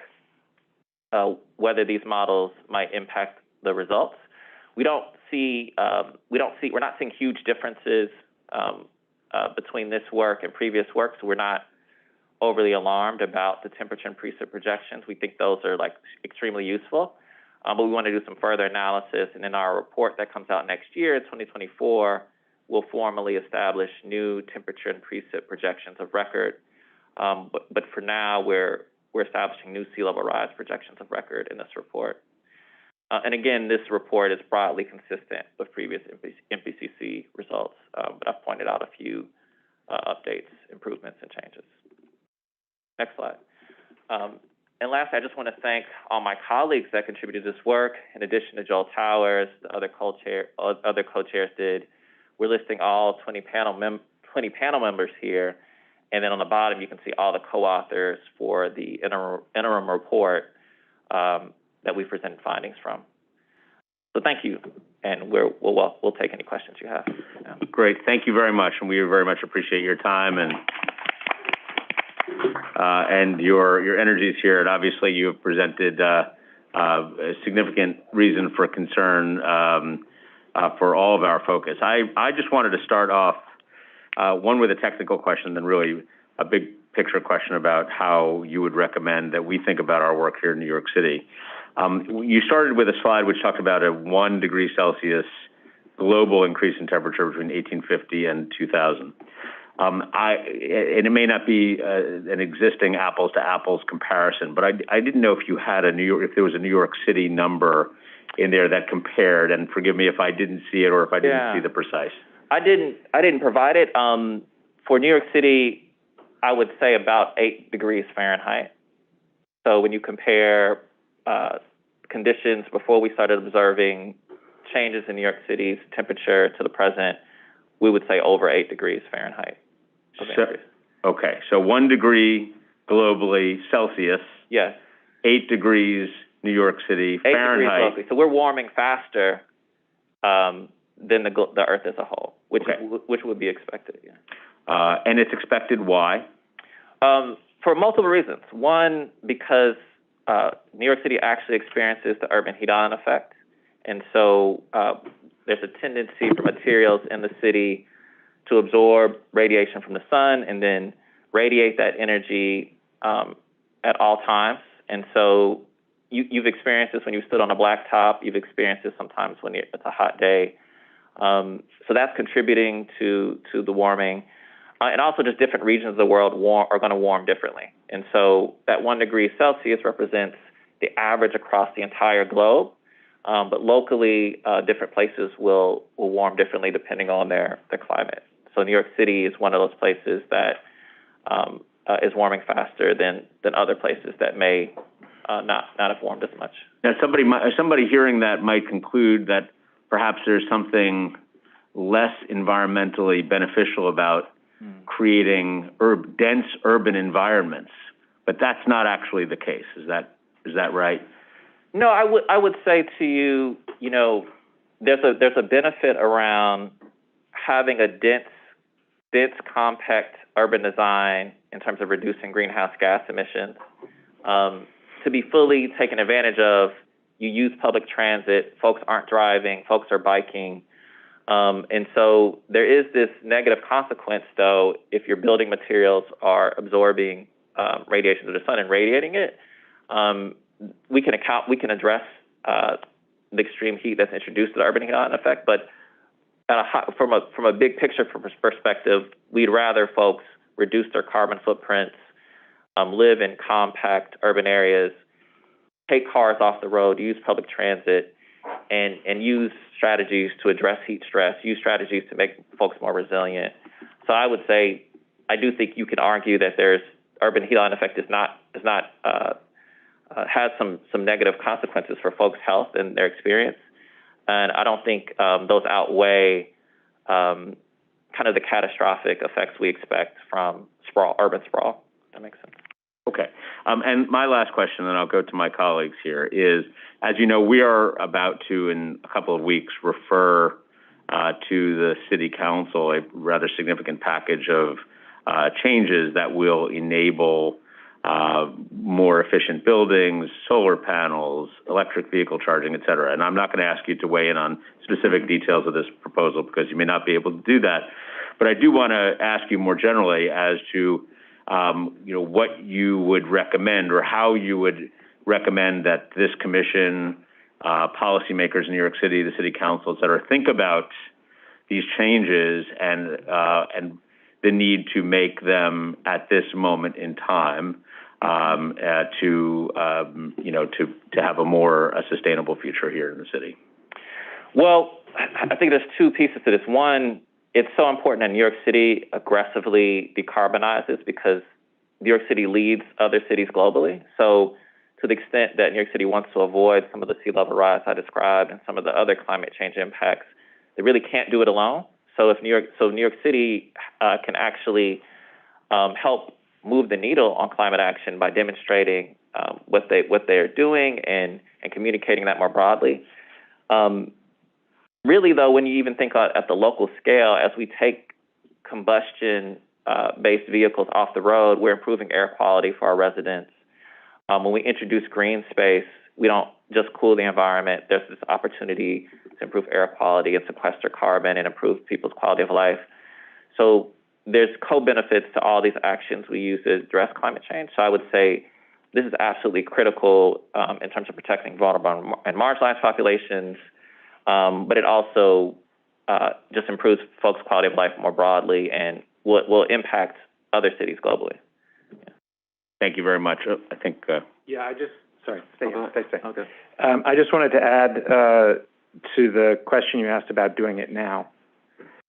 whether these models might impact the results. We're not seeing huge differences between this work and previous work, so we're not overly alarmed about the temperature and precip projections. We think those are extremely useful, but we want to do some further analysis, and in our report that comes out next year, 2024, we'll formally establish new temperature and precip projections of record. But for now, we're establishing new sea level rise projections of record in this report. And again, this report is broadly consistent with previous MPCC results, but I've pointed out a few updates, improvements, and changes. Next slide. And lastly, I just want to thank all my colleagues that contributed to this work. In addition to Joel Towers, the other co-chairs did. We're listing all 20 panel members here. And then on the bottom, you can see all the co-authors for the interim report that we present findings from. So thank you, and we'll take any questions you have. Yeah. Great, thank you very much, and we very much appreciate your time and your energies here. And obviously, you have presented a significant reason for concern for all of our focus. I just wanted to start off one with a technical question, then really a big picture question about how you would recommend that we think about our work here in New York City. You started with a slide which talked about a 1 degree Celsius global increase in temperature between 1850 and 2000. And it may not be an existing apples to apples comparison, but I didn't know if you had if there was a New York City number in there that compared, and forgive me if I didn't see it or if I didn't see the precise. I didn't provide it. For New York City, I would say about 8 degrees Fahrenheit. So when you compare conditions before we started observing changes in New York City's temperature to the present, we would say over 8 degrees Fahrenheit. Okay, so 1 degree globally Celsius, Yes. 8 degrees New York City 8 Fahrenheit. degrees locally. So we're warming faster than the Earth as a whole, which would be expected. Yeah. And it's expected why? For multiple reasons. One, because New York City actually experiences the urban heat island effect, and so there's a tendency for materials in the city to absorb radiation from the sun and then radiate that energy at all times. And so you've experienced this when you stood on a blacktop. You've experienced this sometimes when it's a hot day. So that's contributing to the warming. And also just different regions of the world are going to warm differently. And so that 1 degree Celsius represents the average across the entire globe. But locally, different places will warm differently depending on their climate. So New York City is one of those places that is warming faster than other places that may not have warmed as much. Now, somebody hearing that might conclude that perhaps there's something less environmentally beneficial about creating dense urban environments, but that's not actually the case. Is that right? No, I would say to you, there's a benefit around having a dense, compact urban design in terms of reducing greenhouse gas emissions. To be fully taken advantage of, you use public transit, folks aren't driving, folks are biking. And so there is this negative consequence, though, if your building materials are absorbing radiation to the sun and radiating it. We can address the extreme heat that's introduced to the urban heat island effect, but from a big picture perspective, we'd rather folks reduce their carbon footprints, live in compact urban areas, take cars off the road, use public transit, and use strategies to address heat stress, use strategies to make folks more resilient. So I would say, I do think you can argue that there's urban heat island effect has some negative consequences for folks' health and their experience. And I don't think those outweigh kind of the catastrophic effects we expect from urban sprawl. If that makes sense. Okay. And my last question, and I'll go to my colleagues here, is, as you know, we are about to, in a couple of weeks, refer to the City Council a rather significant package of changes that will enable more efficient buildings, solar panels, electric vehicle charging, et cetera. And I'm not going to ask you to weigh in on specific details of this proposal because you may not be able to do that. But I do want to ask you more generally as to what you would recommend or how you would recommend that this commission, policymakers in New York City, the City Council, et cetera, think about these changes and the need to make them at this moment in time to have a more sustainable future here in the city. Well, I think there's two pieces to this. One, it's so important that New York City aggressively decarbonizes because New York City leads other cities globally. So to the extent that New York City wants to avoid some of the sea level rise I described and some of the other climate change impacts, they really can't do it alone. So New York City can actually help move the needle on climate action by demonstrating what they're doing and communicating that more broadly. Really, though, when you even think at the local scale, as we take combustion-based vehicles off the road, we're improving air quality for our residents. When we introduce green space, we don't just cool the environment. There's this opportunity to improve air quality and sequester carbon and improve people's quality of life. So there's co-benefits to all these actions we use to address climate change. So I would say this is absolutely critical in terms of protecting vulnerable and marginalized populations, but it also just improves folks' quality of life more broadly and will impact other cities globally. Yeah. Thank you very much. I think. Stay. Okay. I just wanted to add to the question you asked about doing it now.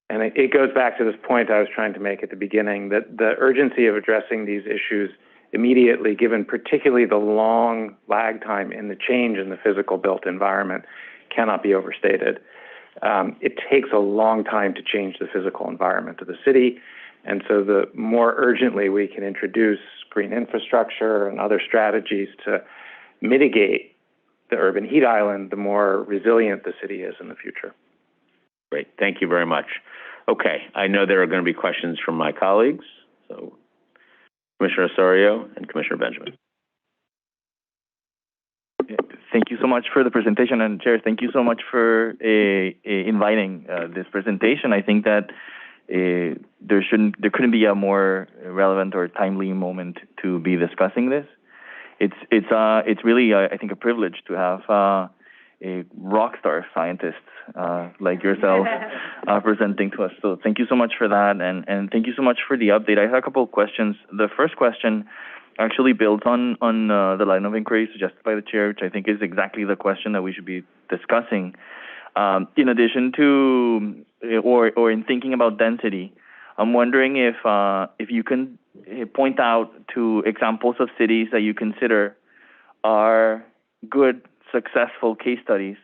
And it goes back to this point I was trying to make at the beginning, that the urgency of addressing these issues immediately, given particularly the long lag time in the change in the physical built environment, cannot be overstated. It takes a long time to change the physical environment of the city, And so the more urgently we can introduce green infrastructure and other strategies to mitigate the urban heat island, the more resilient the city is in the future. Great. Thank you very much. Okay. I know there are going to be questions from my colleagues. So Commissioner Osorio and Commissioner Benjamin. Thank you so much for the presentation, and Chair, thank you so much for inviting this presentation. I think that there couldn't be a more relevant or timely moment to be discussing this. It's really I think a privilege to have a rock star scientist like yourself presenting to us. So thank you so much for that, and thank you so much for the update. I have a couple of questions. The first question actually builds on the line of inquiry suggested by the chair, which I think is exactly the question that we should be discussing. In addition to, or in thinking about density, I'm wondering if you can point out to examples of cities that you consider are good, successful case studies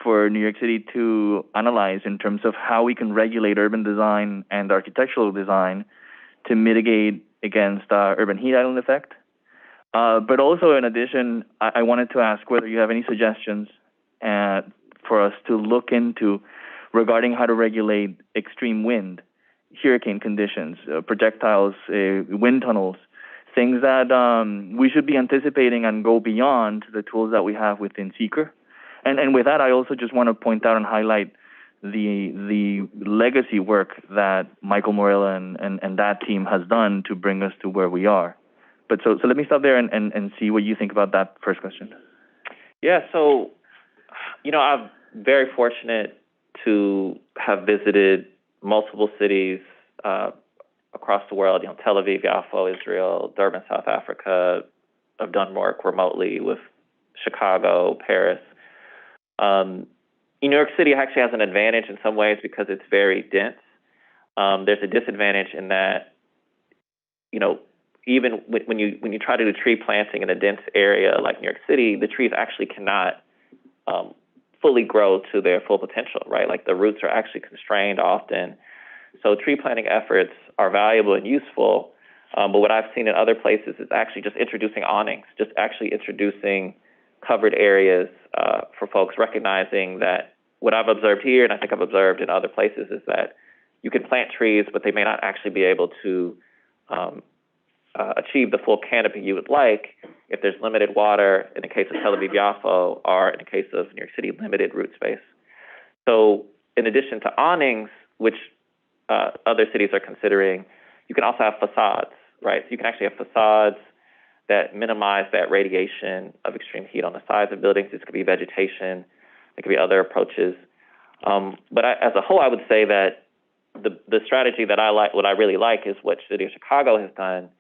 for New York City to analyze in terms of how we can regulate urban design and architectural design to mitigate against urban heat island effect. But also, in addition, I wanted to ask whether you have any suggestions for us to look into regarding how to regulate extreme wind, hurricane conditions, projectiles, wind tunnels, things that we should be anticipating and go beyond the tools that we have within SECR. And with that, I also just want to point out and highlight the legacy work that Michael Morella and that team has done to bring us to where we are. But so let me stop there and see what you think about that first question. Yeah, so, I'm very fortunate to have visited multiple cities across the world, Tel Aviv, Yaffo, Israel, Durban, South Africa. I've done work remotely with Chicago, Paris. New York City actually has an advantage in some ways because it's very dense. There's a disadvantage in that, even when you try to do tree planting in a dense area like New York City, the trees actually cannot fully grow to their full potential, right? Like the roots are actually constrained often. So tree planting efforts are valuable and useful, but what I've seen in other places is actually just introducing awnings, just actually introducing covered areas for folks, recognizing that what I've observed here, and I think I've observed in other places, is that you can plant trees, but they may not actually be able to achieve the full canopy you would like if there's limited water, in the case of Tel Aviv-Yaffo, or in the case of New York City, limited root space. So in addition to awnings, which other cities are considering, you can also have facades, right? So you can actually have facades that minimize that radiation of extreme heat on the sides of buildings. This could be vegetation. There could be other approaches. But as a whole, I would say that the strategy that I like, what I really like, is what City of Chicago has done,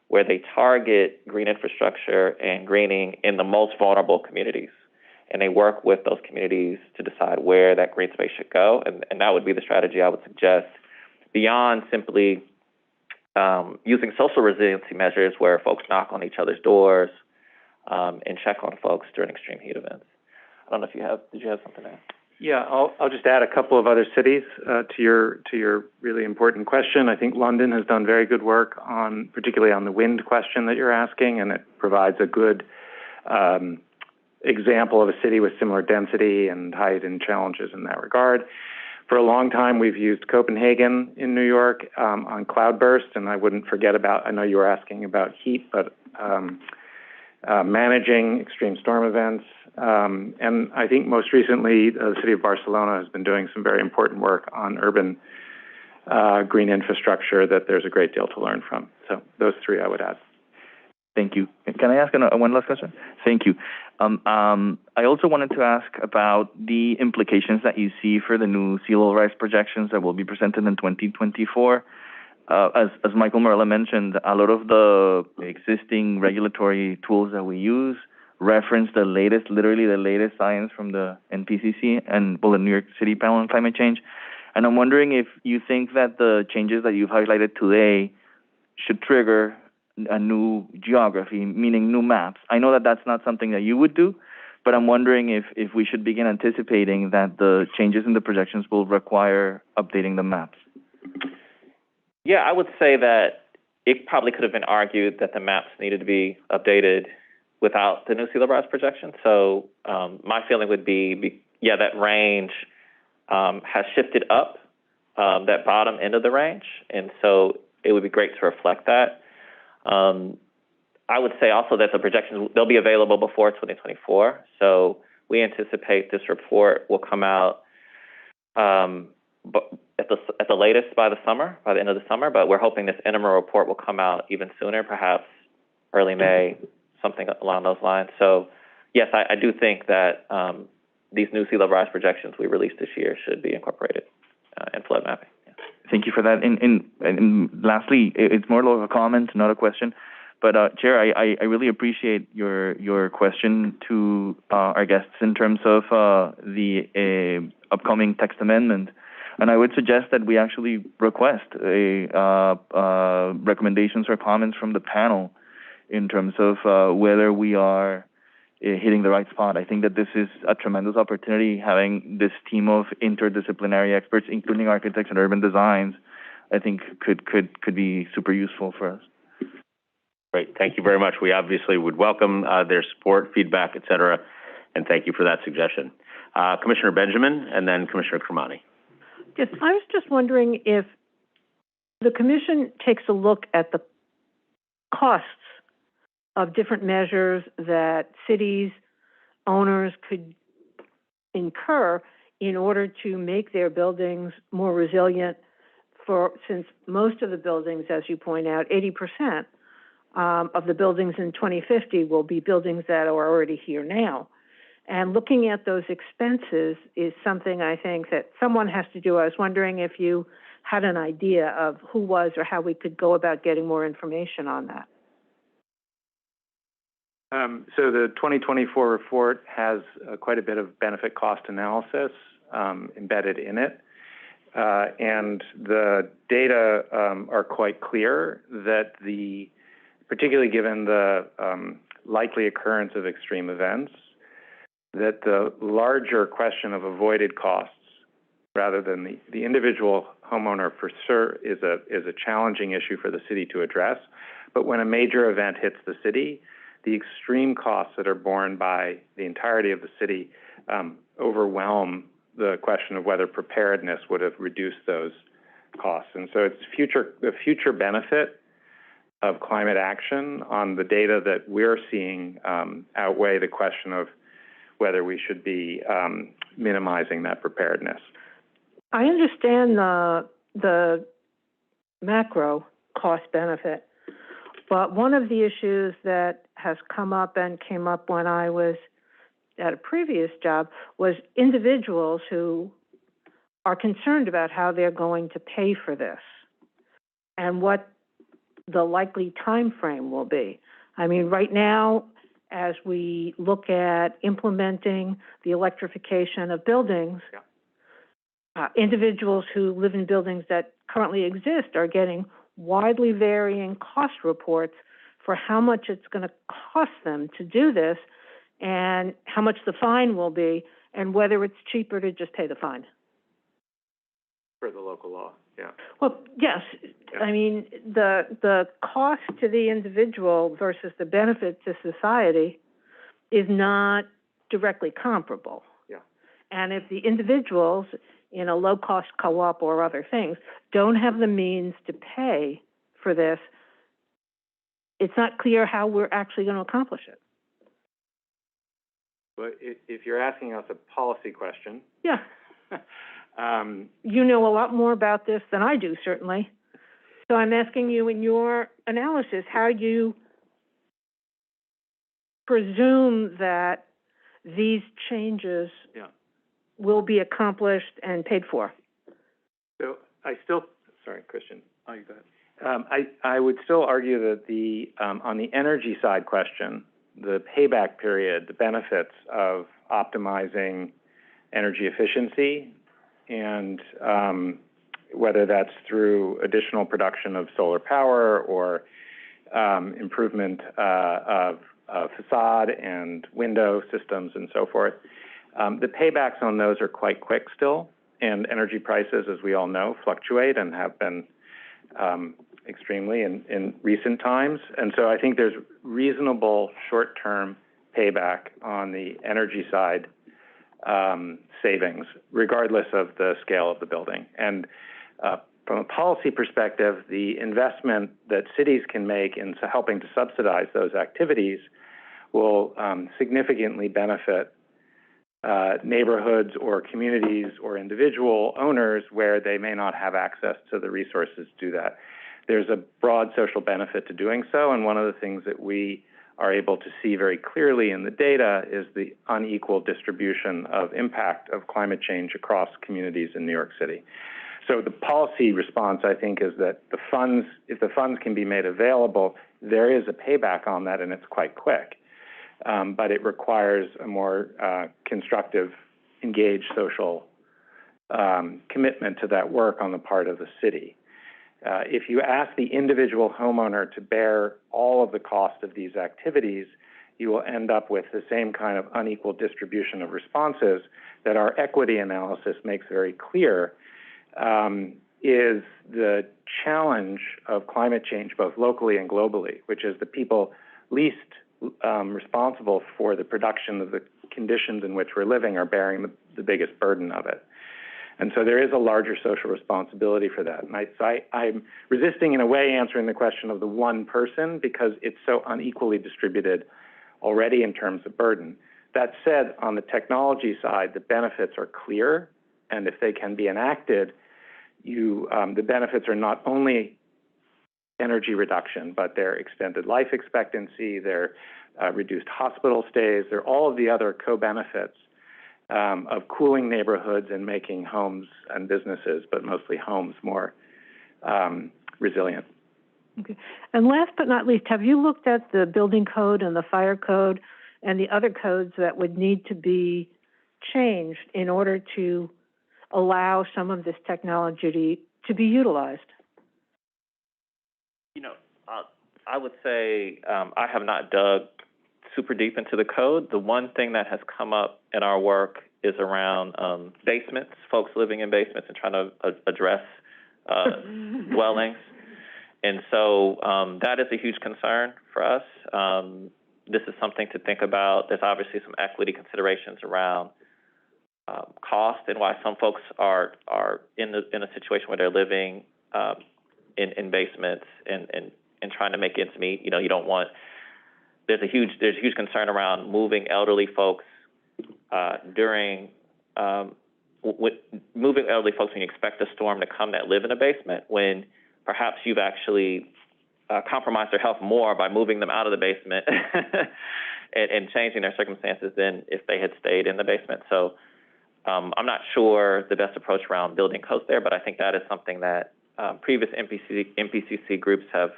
where they target green infrastructure and greening in the most vulnerable communities. And they work with those communities to decide where that green space should go. And that would be the strategy I would suggest, beyond simply using social resiliency measures where folks knock on each other's doors and check on folks during extreme heat events. I don't know if did you have something to add? Yeah, I'll just add a couple of other cities to your really important question. I think London has done very good work particularly on the wind question that you're asking, and it provides a good example of a city with similar density and height and challenges in that regard. For a long time, we've used Copenhagen in New York on cloudburst, and I wouldn't forget I know you were asking about heat, but managing extreme storm events. And I think most recently, the city of Barcelona has been doing some very important work on urban green infrastructure that there's a great deal to learn from. So those three I would add. Thank you. Can I ask one last question? Thank you. I also wanted to ask about the implications that you see for the new sea level rise projections that will be presented in 2024. As Michael Morella mentioned, a lot of the existing regulatory tools that we use reference literally the latest science from the NPCC and the New York City panel on climate change. And I'm wondering if you think that the changes that you've highlighted today should trigger a new geography, meaning new maps. I know that that's not something that you would do, but I'm wondering if we should begin anticipating that the changes in the projections will require updating the maps. Yeah, I would say that it probably could have been argued that the maps needed to be updated without the new sea level rise projection. So my feeling would be, yeah, that range has shifted up, that bottom end of the range, and so it would be great to reflect that. I would say also that the projections, they'll be available before 2024. So we anticipate this report will come out at the latest by the end of the summer, but we're hoping this interim report will come out even sooner, perhaps early May, something along those lines. So yes, I do think that these new sea level rise projections we released this year should be incorporated in flood mapping. Yeah. Thank you for that. And lastly, it's more of a comment, not a question. But Chair, I really appreciate your question to our guests in terms of the upcoming text amendment, and I would suggest that we actually request recommendations or comments from the panel in terms of whether we are hitting the right spot. I think that this is a tremendous opportunity, having this team of interdisciplinary experts, including architects and urban designs. I think could be super useful for us. Great. Thank you very much. We obviously would welcome their support, feedback, et cetera, and thank you for that suggestion. Commissioner Benjamin and then Commissioner Kermani. Yes, I was just wondering if the Commission takes a look at the costs of different measures that cities, owners could incur in order to make their buildings more resilient, since most of the buildings, as you point out, 80% of the buildings in 2050 will be buildings that are already here now. And looking at those expenses is something I think that someone has to do. I was wondering if you had an idea of who was or how we could go about getting more information on that. So the 2024 report has quite a bit of benefit cost analysis embedded in it. And the data are quite clear that particularly given the likely occurrence of extreme events, that the larger question of avoided costs rather than the individual homeowner for sure is a challenging issue for the city to address. But when a major event hits the city, the extreme costs that are borne by the entirety of the city overwhelm the question of whether preparedness would have reduced those costs. And so it's the future benefit of climate action on the data that we're seeing outweigh the question of whether we should be minimizing that preparedness. I understand the macro cost benefit, but one of the issues that has come up and came up when I was at a previous job was individuals who are concerned about how they're going to pay for this and what the likely time frame will be. I mean, right now, as we look at implementing the electrification of buildings, individuals who live in buildings that currently exist are getting widely varying cost reports for how much it's going to cost them to do this and how much the fine will be and whether it's cheaper to just pay the fine. For the local law, yeah. Well, yes. Yeah. I mean, the cost to the individual versus the benefit to society is not directly comparable. Yeah. And if the individuals in a low-cost co-op or other things don't have the means to pay for this, it's not clear how we're actually going to accomplish it. But if you're asking us a policy question, yeah. You know a lot more about this than I do, certainly. So I'm asking you in your analysis how you presume that these changes will be accomplished and paid for. So sorry, Christian. Oh, you go ahead. I would still argue that on the energy side question, the payback period, the benefits of optimizing energy efficiency, and whether that's through additional production of solar power or improvement of facade and window systems and so forth, the paybacks on those are quite quick still, and energy prices, as we all know, fluctuate and have been extremely in recent times. And so I think there's reasonable short-term payback on the energy side savings, regardless of the scale of the building. And from a policy perspective, the investment that cities can make in helping to subsidize those activities will significantly benefit neighborhoods or communities or individual owners where they may not have access to the resources to do that. There's a broad social benefit to doing so, and one of the things that we are able to see very clearly in the data is the unequal distribution of impact of climate change across communities in New York City. So the policy response, I think, is that the funds, if the funds can be made available, there is a payback on that, and it's quite quick. But it requires a more constructive, engaged social commitment to that work on the part of the city. If you ask the individual homeowner to bear all of the cost of these activities, you will end up with the same kind of unequal distribution of responses that our equity analysis makes very clear is the challenge of climate change both locally and globally, which is the people least responsible for the production of the conditions in which we're living are bearing the biggest burden of it. And so there is a larger social responsibility for that. And I'm resisting, in a way, answering the question of the one person because it's so unequally distributed already in terms of burden. That said, on the technology side, the benefits are clear, and if they can be enacted, the benefits are not only energy reduction, but their extended life expectancy, their reduced hospital stays, they're all of the other co-benefits of cooling neighborhoods and making homes and businesses, but mostly homes, more resilient. Okay. And last but not least, have you looked at the building code and the fire code and the other codes that would need to be changed in order to allow some of this technology to be utilized? You know, I would say I have not dug super deep into the code. The one thing that has come up in our work is around basements, folks living in basements and trying to address dwellings. And so that is a huge concern for us. This is something to think about. There's obviously some equity considerations around cost and why some folks are in a situation where they're living in basements and trying to make ends meet. You know, you don't want. There's a huge concern around moving elderly folks moving elderly folks when you expect a storm to come that live in a basement, when perhaps you've actually compromised their health more by moving them out of the basement and changing their circumstances than if they had stayed in the basement. So I'm not sure the best approach around building codes there, but I think that is something that previous MPCC groups have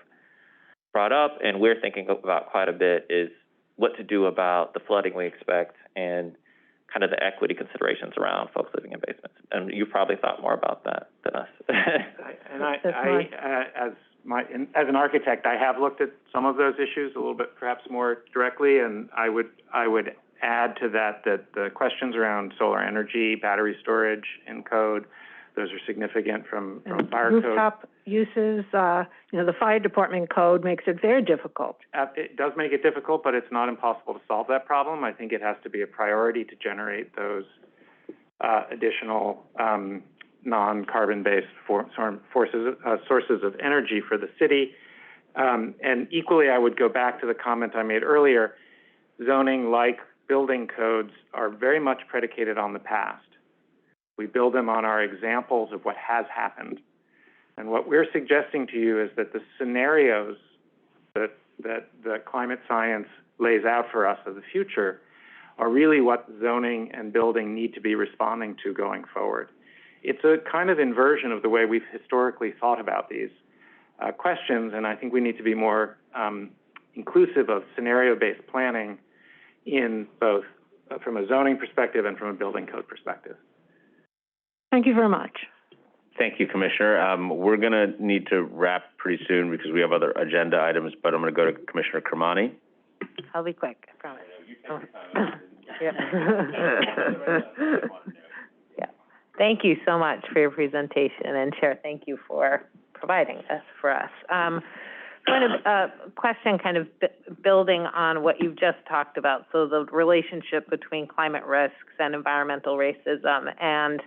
brought up, and we're thinking about quite a bit, is what to do about the flooding we expect and kind of the equity considerations around folks living in basements. And you've probably thought more about that than us. As an architect, I have looked at some of those issues a little bit, perhaps more directly, and I would add to that the questions around solar energy, battery storage in code, those are significant from fire code. Rooftop uses, the fire department code makes it very difficult. It does make it difficult, but it's not impossible to solve that problem. I think it has to be a priority to generate those additional non-carbon-based sources of energy for the city. And equally, I would go back to the comment I made earlier. Zoning, like building codes, are very much predicated on the past. We build them on our examples of what has happened. And what we're suggesting to you is that the scenarios that the climate science lays out for us of the future are really what zoning and building need to be responding to going forward. It's a kind of inversion of the way we've historically thought about these questions, and I think we need to be more inclusive of scenario-based planning in both from a zoning perspective and from a building code perspective. Thank you very much. Thank you, Commissioner. We're going to need to wrap pretty soon because we have other agenda items, but I'm going to go to Commissioner Kermani. I'll be quick, I promise. Yeah. Thank you so much for your presentation, and Chair, thank you for providing this for us. Kind of a question kind of building on what you've just talked about, so the relationship between climate risks and environmental racism, and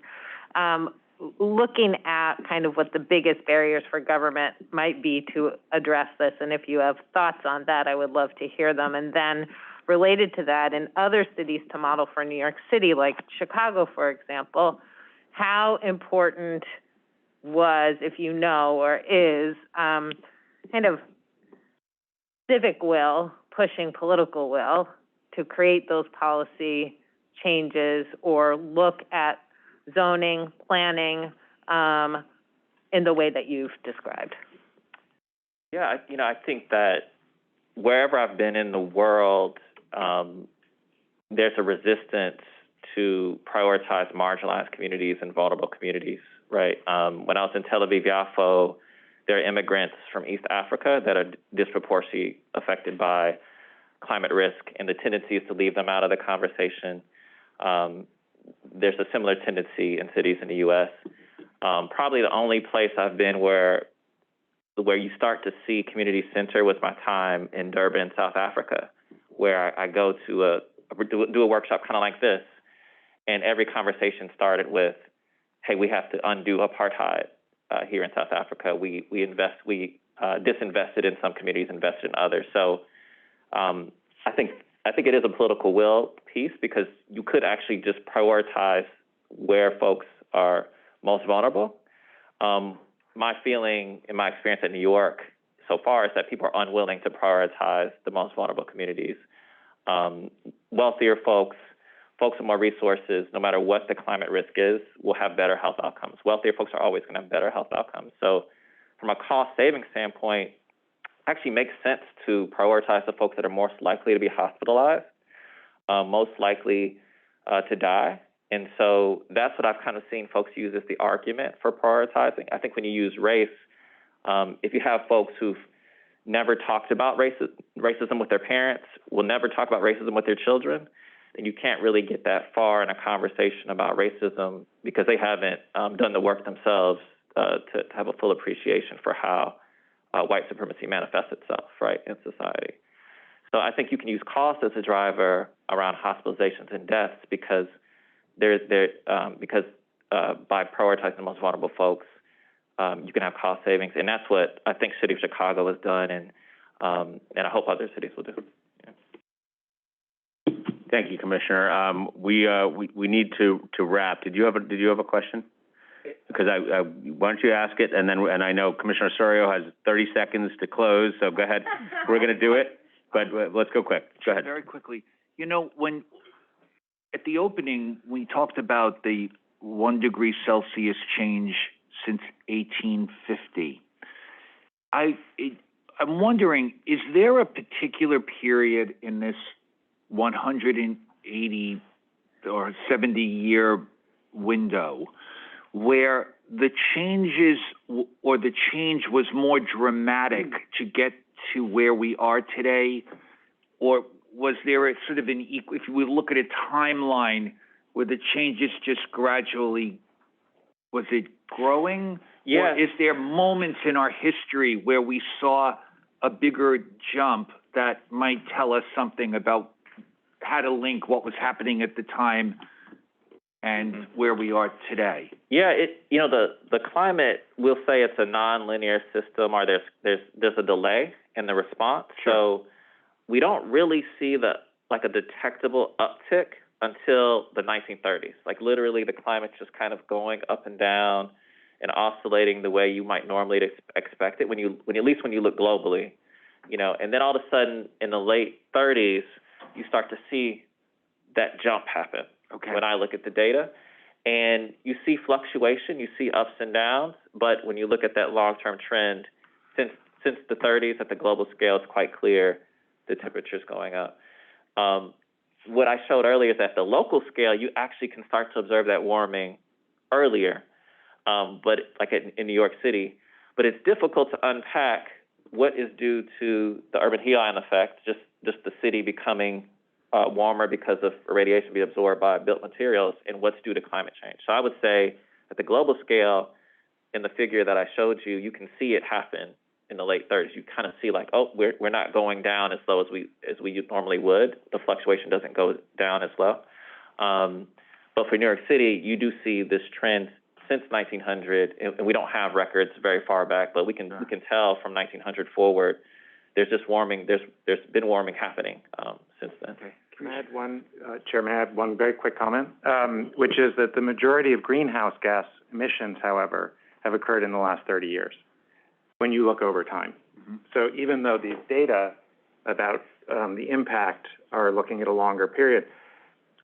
looking at kind of what the biggest barriers for government might be to address this, and if you have thoughts on that, I would love to hear them. And then related to that, in other cities to model for New York City, like Chicago, for example, how important was, if you know, or is, kind of civic will, pushing political will to create those policy changes or look at zoning, planning in the way that you've described? Yeah, I think that wherever I've been in the world, there's a resistance to prioritize marginalized communities and vulnerable communities, right? When I was in Tel Aviv-Yafo, there are immigrants from East Africa that are disproportionately affected by climate risk, and the tendency is to leave them out of the conversation. There's a similar tendency in cities in the U.S. Probably the only place I've been where you start to see community center was my time in Durban, South Africa, where I go to do a workshop kind of like this, and every conversation started with, "Hey, we have to undo apartheid here in South Africa. We disinvested in some communities, invested in others." So I think it is a political will piece, because you could actually just prioritize where folks are most vulnerable. My feeling in my experience in New York so far is that people are unwilling to prioritize the most vulnerable communities. Wealthier folks with more resources, no matter what the climate risk is, will have better health outcomes. Wealthier folks are always going to have better health outcomes. So from a cost-saving standpoint, it actually makes sense to prioritize the folks that are most likely to be hospitalized, most likely to die. And so that's what I've kind of seen folks use as the argument for prioritizing. I think when you use race, if you have folks who've never talked about racism with their parents, will never talk about racism with their children, then you can't really get that far in a conversation about racism, because they haven't done the work themselves to have a full appreciation for how white supremacy manifests itself, right, in society. So I think you can use cost as a driver around hospitalizations and deaths, because by prioritizing the most vulnerable folks, you can have cost savings, and that's what I think City of Chicago has done, and I hope other cities will do. Yeah. Thank you, Commissioner. We need to wrap. Did you have a question? Because why don't you ask it, and I know Commissioner Osorio has 30 seconds to close, so go ahead. We're going to do it, but let's go quick. Go ahead. Very quickly. You know, when at the opening we talked about the 1 degree Celsius change since 1850. I'm wondering, is there a particular period in this 180 or 70-year window where the changes or the change was more dramatic to get to where we are today? Or was there a sort of an equal, if we look at a timeline where the changes just gradually, was it growing? Yeah. Or is there moments in our history where we saw a bigger jump that might tell us something about how to link what was happening at the time and where we are today? Yeah, the climate, we'll say it's a nonlinear system, or there's a delay in the response. Sure. So we don't really see a detectable uptick until the 1930s. Like literally, the climate's just kind of going up and down and oscillating the way you might normally expect it when you look globally, And then all of a sudden, in the late 30s, you start to see that jump happen. Okay. When I look at the data, and you see fluctuation, you see ups and downs, but when you look at that long-term trend, since the 30s at the global scale, it's quite clear the temperature's going up. What I showed earlier is at the local scale, you actually can start to observe that warming earlier, but like in New York City. But it's difficult to unpack what is due to the urban heat island effect, just the city becoming warmer because of radiation being absorbed by built materials, and what's due to climate change. So I would say at the global scale, in the figure that I showed you, you can see it happen in the late 30s. You kind of see like, oh, we're not going down as low as we normally would. The fluctuation doesn't go down as low. But for New York City, you do see this trend since 1900, and we don't have records very far back, but we can tell from 1900 forward, there's just warming. There's been warming happening since then. Okay. Can I add one, Chair, may I add one very quick comment, which is that the majority of greenhouse gas emissions, however, have occurred in the last 30 years when you look over time. Mm-hmm. So even though these data about the impact are looking at a longer period,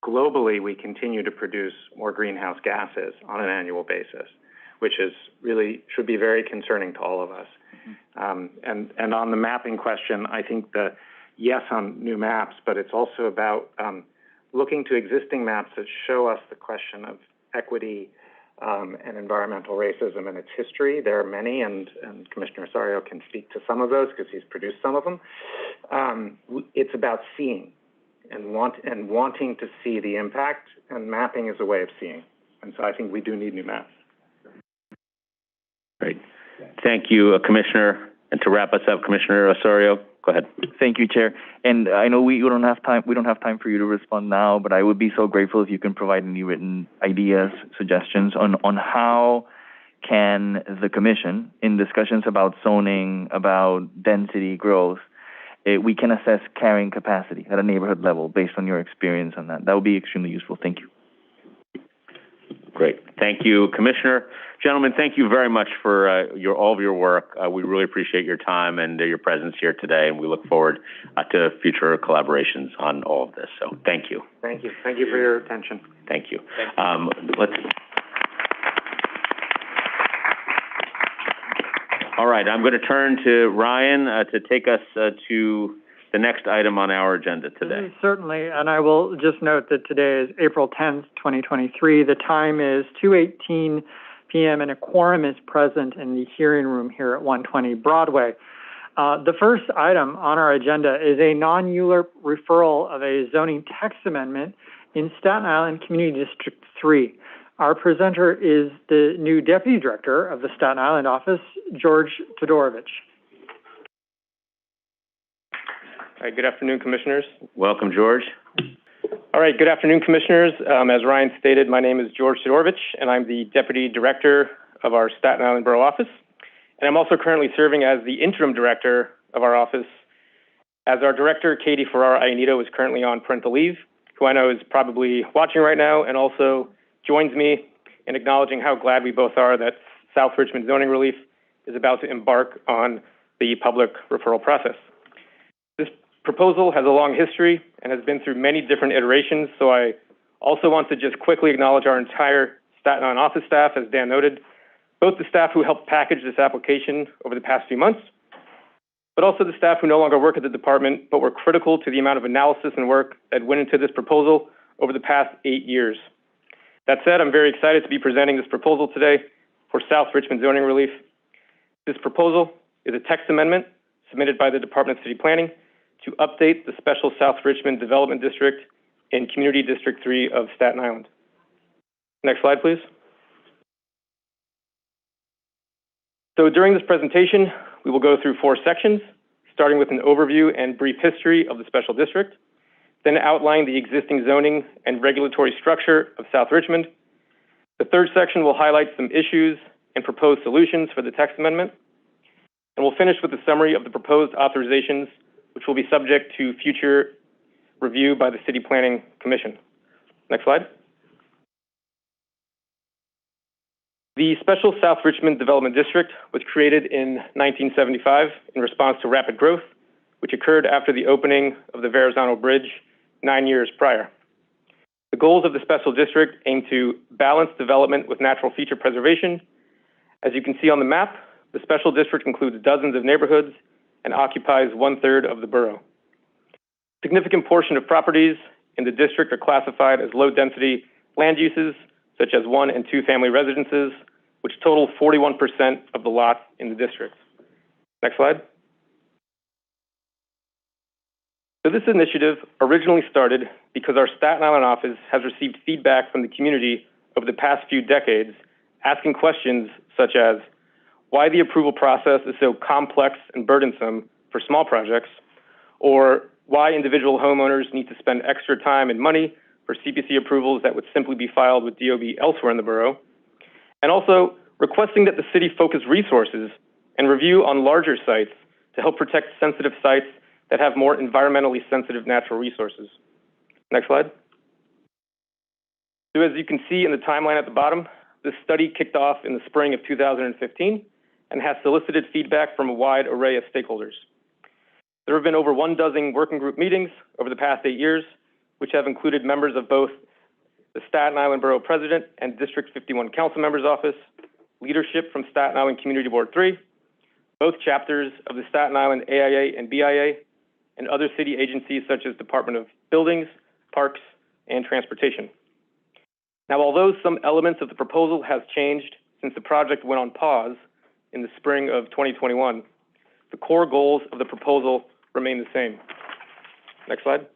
globally we continue to produce more greenhouse gases on an annual basis, which is really should be very concerning to all of us. Mm-hmm. And on the mapping question, I think the yes on new maps, but it's also about looking to existing maps that show us the question of equity and environmental racism and its history. There are many, and Commissioner Osorio can speak to some of those because he's produced some of them. It's about seeing and wanting to see the impact, and mapping is a way of seeing. And so I think we do need new maps. Great. Thank you, Commissioner. And to wrap us up, Commissioner Osorio, go ahead. Thank you, Chair. And I know we don't have time. We don't have time for you to respond now, but I would be so grateful if you can provide any written ideas, suggestions on how can the Commission, in discussions about zoning, about density growth, we can assess carrying capacity at a neighborhood level based on your experience on that. That would be extremely useful. Thank you. Great. Thank you, Commissioner. Gentlemen, thank you very much for all of your work. We really appreciate your time and your presence here today, and we look forward to future collaborations on all of this. So thank you. Thank you. Thank you for your attention. Thank you. All right, I'm going to turn to Ryan to take us to the next item on our agenda today. Certainly, and I will just note that today is April 10th, 2023. The time is 2:18 p.m. and a quorum is present in the hearing room here at 120 Broadway. The first item on our agenda is a non-ULURP referral of a zoning text amendment in Staten Island Community District 3. Our presenter is the new Deputy Director of the Staten Island office, George Todorovich. All right, good afternoon, Commissioners. Welcome, George. All right, good afternoon, Commissioners. As Ryan stated, my name is George Todorovich, and I'm the Deputy Director of our Staten Island Borough office. And I'm also currently serving as the Interim Director of our office, as our Director, Katie Ferrara-Ianito, is currently on parental leave, who I know is probably watching right now, and also joins me in acknowledging how glad we both are that South Richmond Zoning Relief is about to embark on the public referral process. This proposal has a long history and has been through many different iterations, so I also want to just quickly acknowledge our entire Staten Island office staff, as Dan noted, both the staff who helped package this application over the past few months, but also the staff who no longer work at the department, but were critical to the amount of analysis and work that went into this proposal over the past 8 years. That said, I'm very excited to be presenting this proposal today for South Richmond Zoning Relief. This proposal is a text amendment submitted by the Department of City Planning to update the Special South Richmond Development District in Community District 3 of Staten Island. Next slide, please. So during this presentation, we will go through 4 sections, starting with an overview and brief history of the special district, then outline the existing zoning and regulatory structure of South Richmond. The third section will highlight some issues and proposed solutions for the text amendment, and we'll finish with a summary of the proposed authorizations, which will be subject to future review by the City Planning Commission. Next slide. The Special South Richmond Development District was created in 1975 in response to rapid growth, which occurred after the opening of the Verrazano Bridge 9 years prior. The goals of the Special District aim to balance development with natural feature preservation. As you can see on the map, the Special District includes dozens of neighborhoods and occupies 1/3 of the borough. A significant portion of properties in the district are classified as low-density land uses, such as 1- and 2-family residences, which total 41% of the lots in the district. Next slide. So this initiative originally started because our Staten Island office has received feedback from the community over the past few decades, asking questions such as why the approval process is so complex and burdensome for small projects, or why individual homeowners need to spend extra time and money for CPC approvals that would simply be filed with DOB elsewhere in the borough, and also requesting that the city focus resources and review on larger sites to help protect sensitive sites that have more environmentally sensitive natural resources. Next slide. So as you can see in the timeline at the bottom, this study kicked off in the spring of 2015 and has solicited feedback from a wide array of stakeholders. There have been over 12 working group meetings over the past 8 years, which have included members of both the Staten Island Borough President and District 51 Council Member's Office, leadership from Staten Island Community Board 3, both chapters of the Staten Island AIA and BIA, and other city agencies such as Department of Buildings, Parks, and Transportation. Now, although some elements of the proposal has changed since the project went on pause in the spring of 2021, the core goals of the proposal remain the same. Next slide.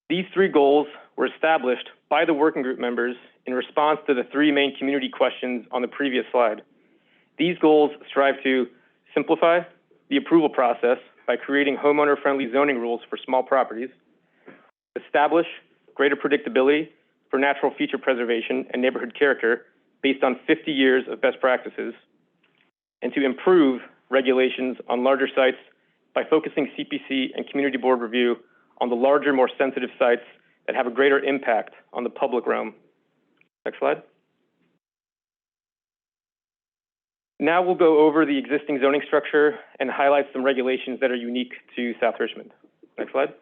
These three goals were established by the working group members in response to the three main community questions on the previous slide. These goals strive to simplify the approval process by creating homeowner-friendly zoning rules for small properties, establish greater predictability for natural feature preservation and neighborhood character based on 50 years of best practices, and to improve regulations on larger sites by focusing CPC and community board review on the larger, more sensitive sites that have a greater impact on the public realm. Next slide. Now we'll go over the existing zoning structure and highlight some regulations that are unique to South Richmond. Next slide.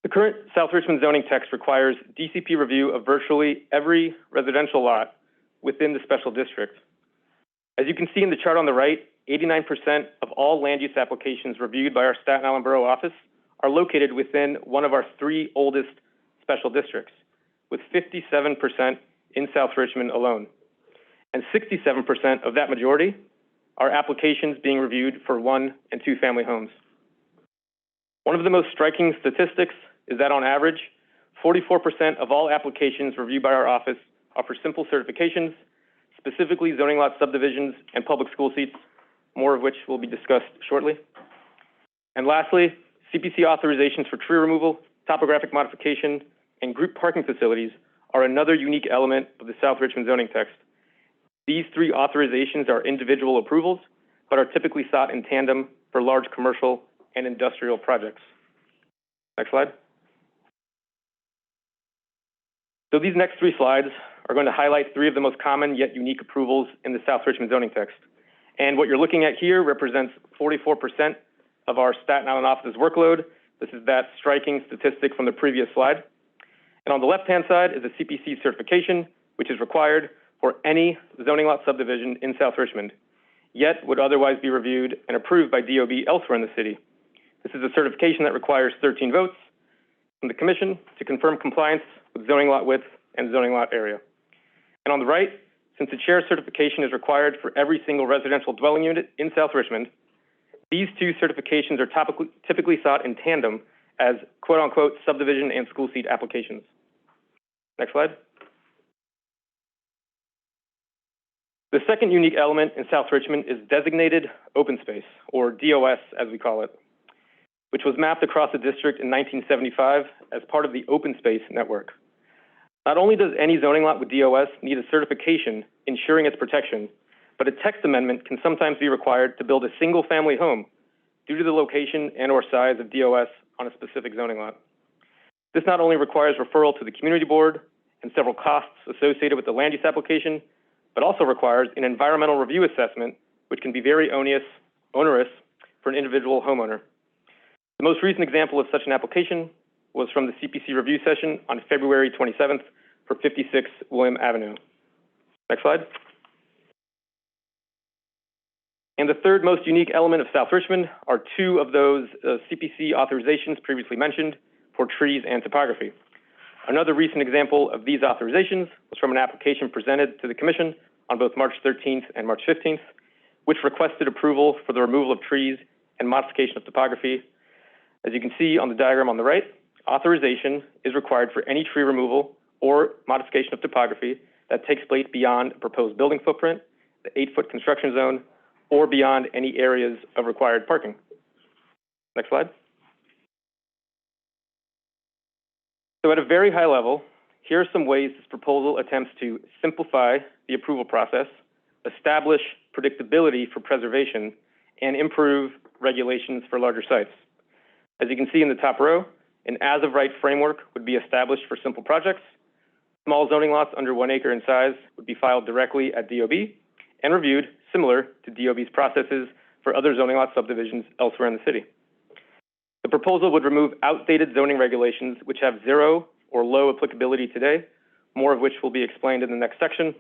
The current South Richmond zoning text requires DCP review of virtually every residential lot within the special district. As you can see in the chart on the right, 89% of all land use applications reviewed by our Staten Island Borough office are located within one of our three oldest special districts, with 57% in South Richmond alone. And 67% of that majority are applications being reviewed for 1- and 2-family homes. One of the most striking statistics is that on average, 44% of all applications reviewed by our office are for simple certifications, specifically zoning lot subdivisions and public school seats, more of which will be discussed shortly. And lastly, CPC authorizations for tree removal, topographic modification, and group parking facilities are another unique element of the South Richmond zoning text. These three authorizations are individual approvals, but are typically sought in tandem for large commercial and industrial projects. Next slide. So these next three slides are going to highlight three of the most common yet unique approvals in the South Richmond zoning text. And what you're looking at here represents 44% of our Staten Island office's workload. This is that striking statistic from the previous slide. And on the left-hand side is a CPC certification, which is required for any zoning lot subdivision in South Richmond, yet would otherwise be reviewed and approved by DOB elsewhere in the city. This is a certification that requires 13 votes from the commission to confirm compliance with zoning lot width and zoning lot area. And on the right, since the chair certification is required for every single residential dwelling unit in South Richmond, these two certifications are typically sought in tandem as quote-unquote subdivision and school seat applications. Next slide. The second unique element in South Richmond is designated open space, or DOS as we call it, which was mapped across the district in 1975 as part of the open space network. Not only does any zoning lot with DOS need a certification ensuring its protection, but a text amendment can sometimes be required to build a single-family home due to the location and/or size of DOS on a specific zoning lot. This not only requires referral to the community board and several costs associated with the land use application, but also requires an environmental review assessment, which can be very onerous for an individual homeowner. The most recent example of such an application was from the CPC Review Session on February 27th for 56 William Avenue. Next slide. And the third most unique element of South Richmond are two of those CPC authorizations previously mentioned for trees and topography. Another recent example of these authorizations was from an application presented to the Commission on both March 13th and March 15th, which requested approval for the removal of trees and modification of topography. As you can see on the diagram on the right, authorization is required for any tree removal or modification of topography that takes place beyond a proposed building footprint, the 8-foot construction zone, or beyond any areas of required parking. Next slide. So at a very high level, here are some ways this proposal attempts to simplify the approval process, establish predictability for preservation, and improve regulations for larger sites. As you can see in the top row, an as-of-right framework would be established for simple projects. Small zoning lots under 1 acre in size would be filed directly at DOB and reviewed similar to DOB's processes for other zoning lot subdivisions elsewhere in the city. The proposal would remove outdated zoning regulations which have zero or low applicability today, more of which will be explained in the next section.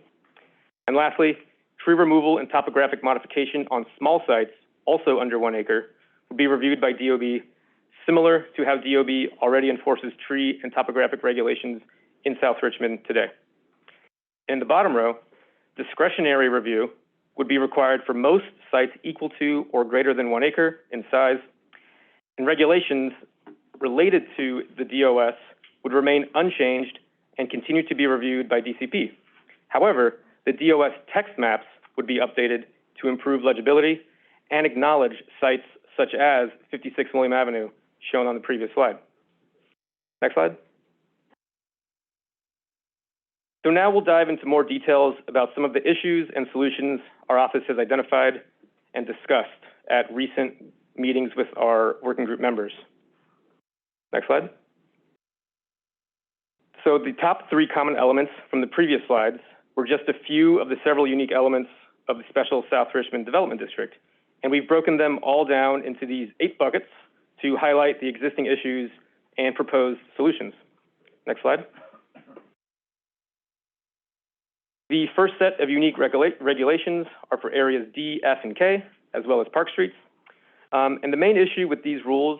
And lastly, tree removal and topographic modification on small sites, also under 1 acre, would be reviewed by DOB, similar to how DOB already enforces tree and topographic regulations in South Richmond today. In the bottom row, discretionary review would be required for most sites equal to or greater than 1 acre in size, and regulations related to the DOS would remain unchanged and continue to be reviewed by DCP. However, the DOS text maps would be updated to improve legibility and acknowledge sites such as 56 William Avenue, shown on the previous slide. Next slide. So now we'll dive into more details about some of the issues and solutions our office has identified and discussed at recent meetings with our working group members. Next slide. So the top 3 common elements from the previous slides were just a few of the several unique elements of the special South Richmond Development District. And we've broken them all down into these 8 buckets to highlight the existing issues and proposed solutions. Next slide. The first set of unique regulations are for areas D, F, and K, as well as Park Streets. And the main issue with these rules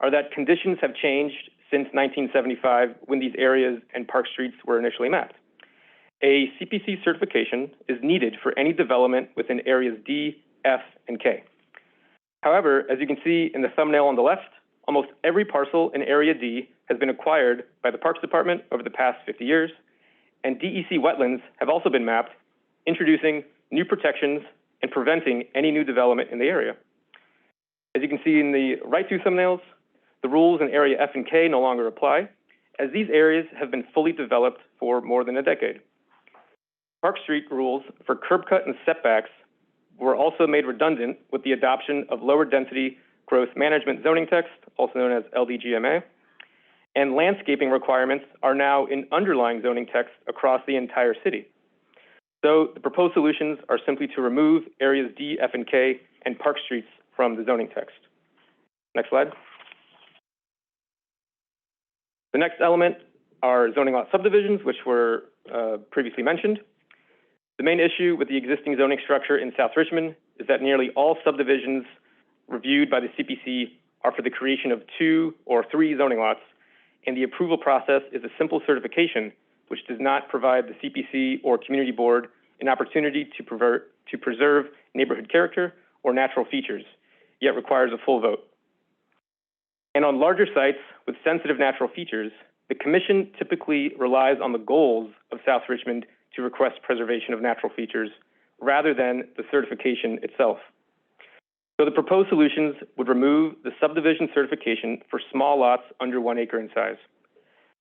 are that conditions have changed since 1975 when these areas and Park Streets were initially mapped. A CPC certification is needed for any development within areas D, F, and K. However, as you can see in the thumbnail on the left, almost every parcel in Area D has been acquired by the Parks Department over the past 50 years, and DEC wetlands have also been mapped, introducing new protections and preventing any new development in the area. As you can see in the right 2 thumbnails, the rules in Area F and K no longer apply, as these areas have been fully developed for more than a decade. Park Street rules for curb cut and setbacks were also made redundant with the adoption of lower density growth management zoning text, also known as LDGMA, and landscaping requirements are now in underlying zoning text across the entire city. So the proposed solutions are simply to remove areas D, F, and K and Park Streets from the zoning text. Next slide. The next element are zoning lot subdivisions, which were previously mentioned. The main issue with the existing zoning structure in South Richmond is that nearly all subdivisions reviewed by the CPC are for the creation of 2 or 3 zoning lots, and the approval process is a simple certification which does not provide the CPC or community board an opportunity to preserve neighborhood character or natural features, yet requires a full vote. And on larger sites with sensitive natural features, the commission typically relies on the goals of South Richmond to request preservation of natural features rather than the certification itself. So the proposed solutions would remove the subdivision certification for small lots under 1 acre in size.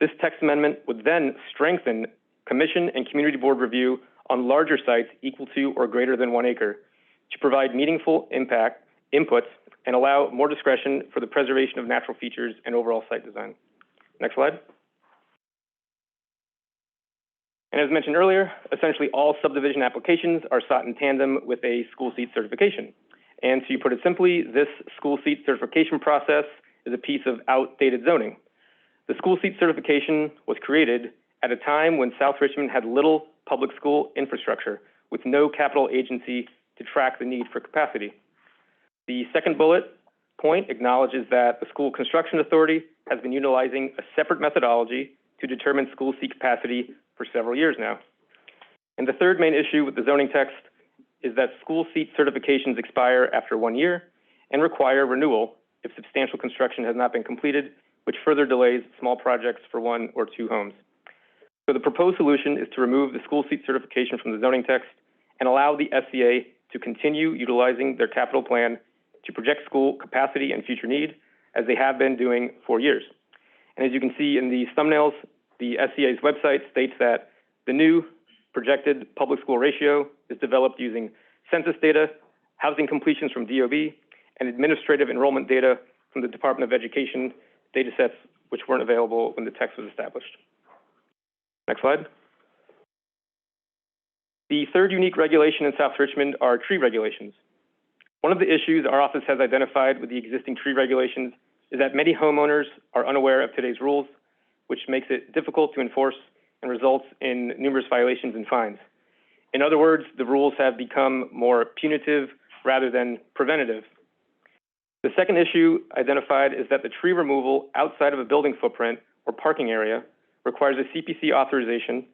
This text amendment would then strengthen commission and community board review on larger sites equal to or greater than 1 acre to provide meaningful inputs and allow more discretion for the preservation of natural features and overall site design. Next slide. And as mentioned earlier, essentially all subdivision applications are sought in tandem with a school seat certification. And to put it simply, this school seat certification process is a piece of outdated zoning. The school seat certification was created at a time when South Richmond had little public school infrastructure with no capital agency to track the need for capacity. The second bullet point acknowledges that the School Construction Authority has been utilizing a separate methodology to determine school seat capacity for several years now. And the third main issue with the zoning text is that school seat certifications expire after 1 year and require renewal if substantial construction has not been completed, which further delays small projects for 1 or 2 homes. So the proposed solution is to remove the school seat certification from the zoning text and allow the SCA to continue utilizing their capital plan to project school capacity and future need, as they have been doing for years. And as you can see in these thumbnails, the SCA's website states that the new projected public school ratio is developed using census data, housing completions from DOB, and administrative enrollment data from the Department of Education data sets, which weren't available when the text was established. Next slide. The third unique regulation in South Richmond are tree regulations. One of the issues our office has identified with the existing tree regulations is that many homeowners are unaware of today's rules, which makes it difficult to enforce and results in numerous violations and fines. In other words, the rules have become more punitive rather than preventative. The second issue identified is that the tree removal outside of a building footprint or parking area requires a CPC authorization,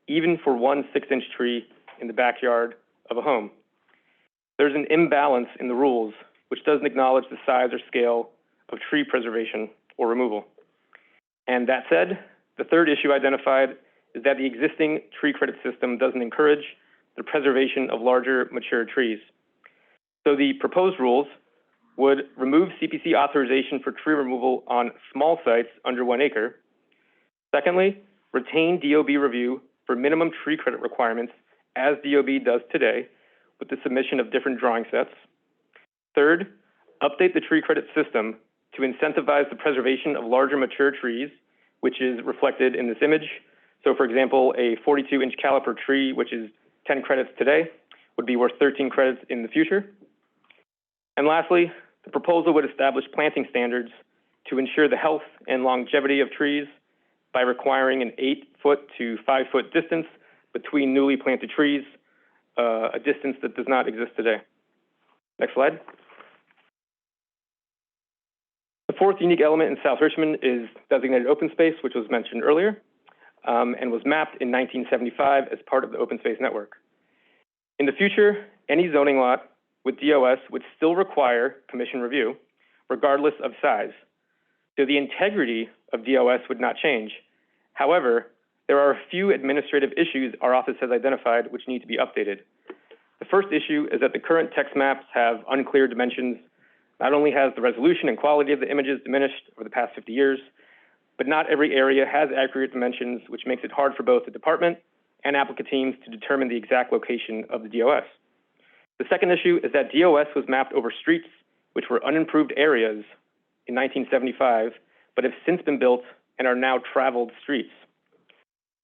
even for one 6-inch tree in the backyard of a home. There's an imbalance in the rules, which doesn't acknowledge the size or scale of tree preservation or removal. And that said, the third issue identified is that the existing tree credit system doesn't encourage the preservation of larger mature trees. So the proposed rules would remove CPC authorization for tree removal on small sites under 1 acre. Secondly, retain DOB review for minimum tree credit requirements as DOB does today with the submission of different drawing sets. Third, update the tree credit system to incentivize the preservation of larger mature trees, which is reflected in this image. So for example, a 42-inch caliper tree, which is 10 credits today, would be worth 13 credits in the future. And lastly, the proposal would establish planting standards to ensure the health and longevity of trees by requiring an 8-foot to 5-foot distance between newly planted trees, a distance that does not exist today. Next slide. The fourth unique element in South Richmond is designated open space, which was mentioned earlier, and was mapped in 1975 as part of the open space network. In the future, any zoning lot with DOS would still require commission review, regardless of size. So the integrity of DOS would not change. However, there are a few administrative issues our office has identified which need to be updated. The first issue is that the current text maps have unclear dimensions. Not only has the resolution and quality of the images diminished over the past 50 years, but not every area has accurate dimensions, which makes it hard for both the department and applicant teams to determine the exact location of the DOS. The second issue is that DOS was mapped over streets which were unimproved areas in 1975, but have since been built and are now traveled streets.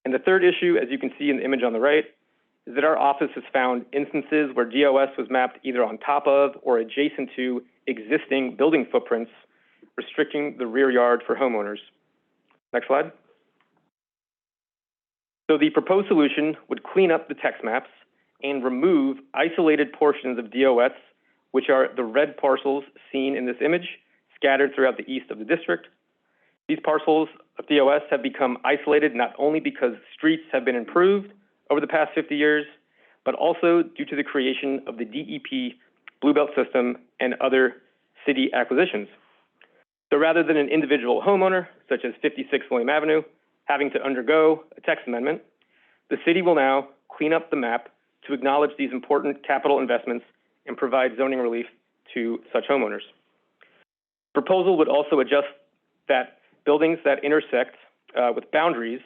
And the third issue, as you can see in the image on the right, is that our office has found instances where DOS was mapped either on top of or adjacent to existing building footprints, restricting the rear yard for homeowners. Next slide. So the proposed solution would clean up the text maps and remove isolated portions of DOS, which are the red parcels seen in this image, scattered throughout the east of the district. These parcels of DOS have become isolated not only because streets have been improved over the past 50 years, but also due to the creation of the DEP Blue Belt system and other city acquisitions. So rather than an individual homeowner, such as 56 William Avenue, having to undergo a text amendment, the city will now clean up the map to acknowledge these important capital investments and provide zoning relief to such homeowners. The proposal would also adjust that buildings that intersect with boundaries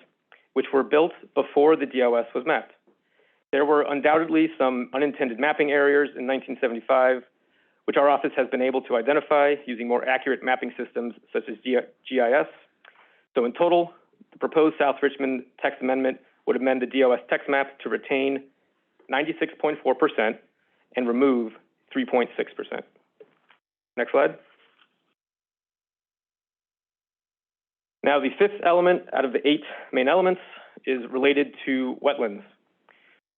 which were built before the DOS was mapped. There were undoubtedly some unintended mapping errors in 1975, which our office has been able to identify using more accurate mapping systems such as GIS. So in total, the proposed South Richmond text amendment would amend the DOS text map to retain 96.4% and remove 3.6%. Next slide. Now, the fifth element out of the 8 main elements is related to wetlands.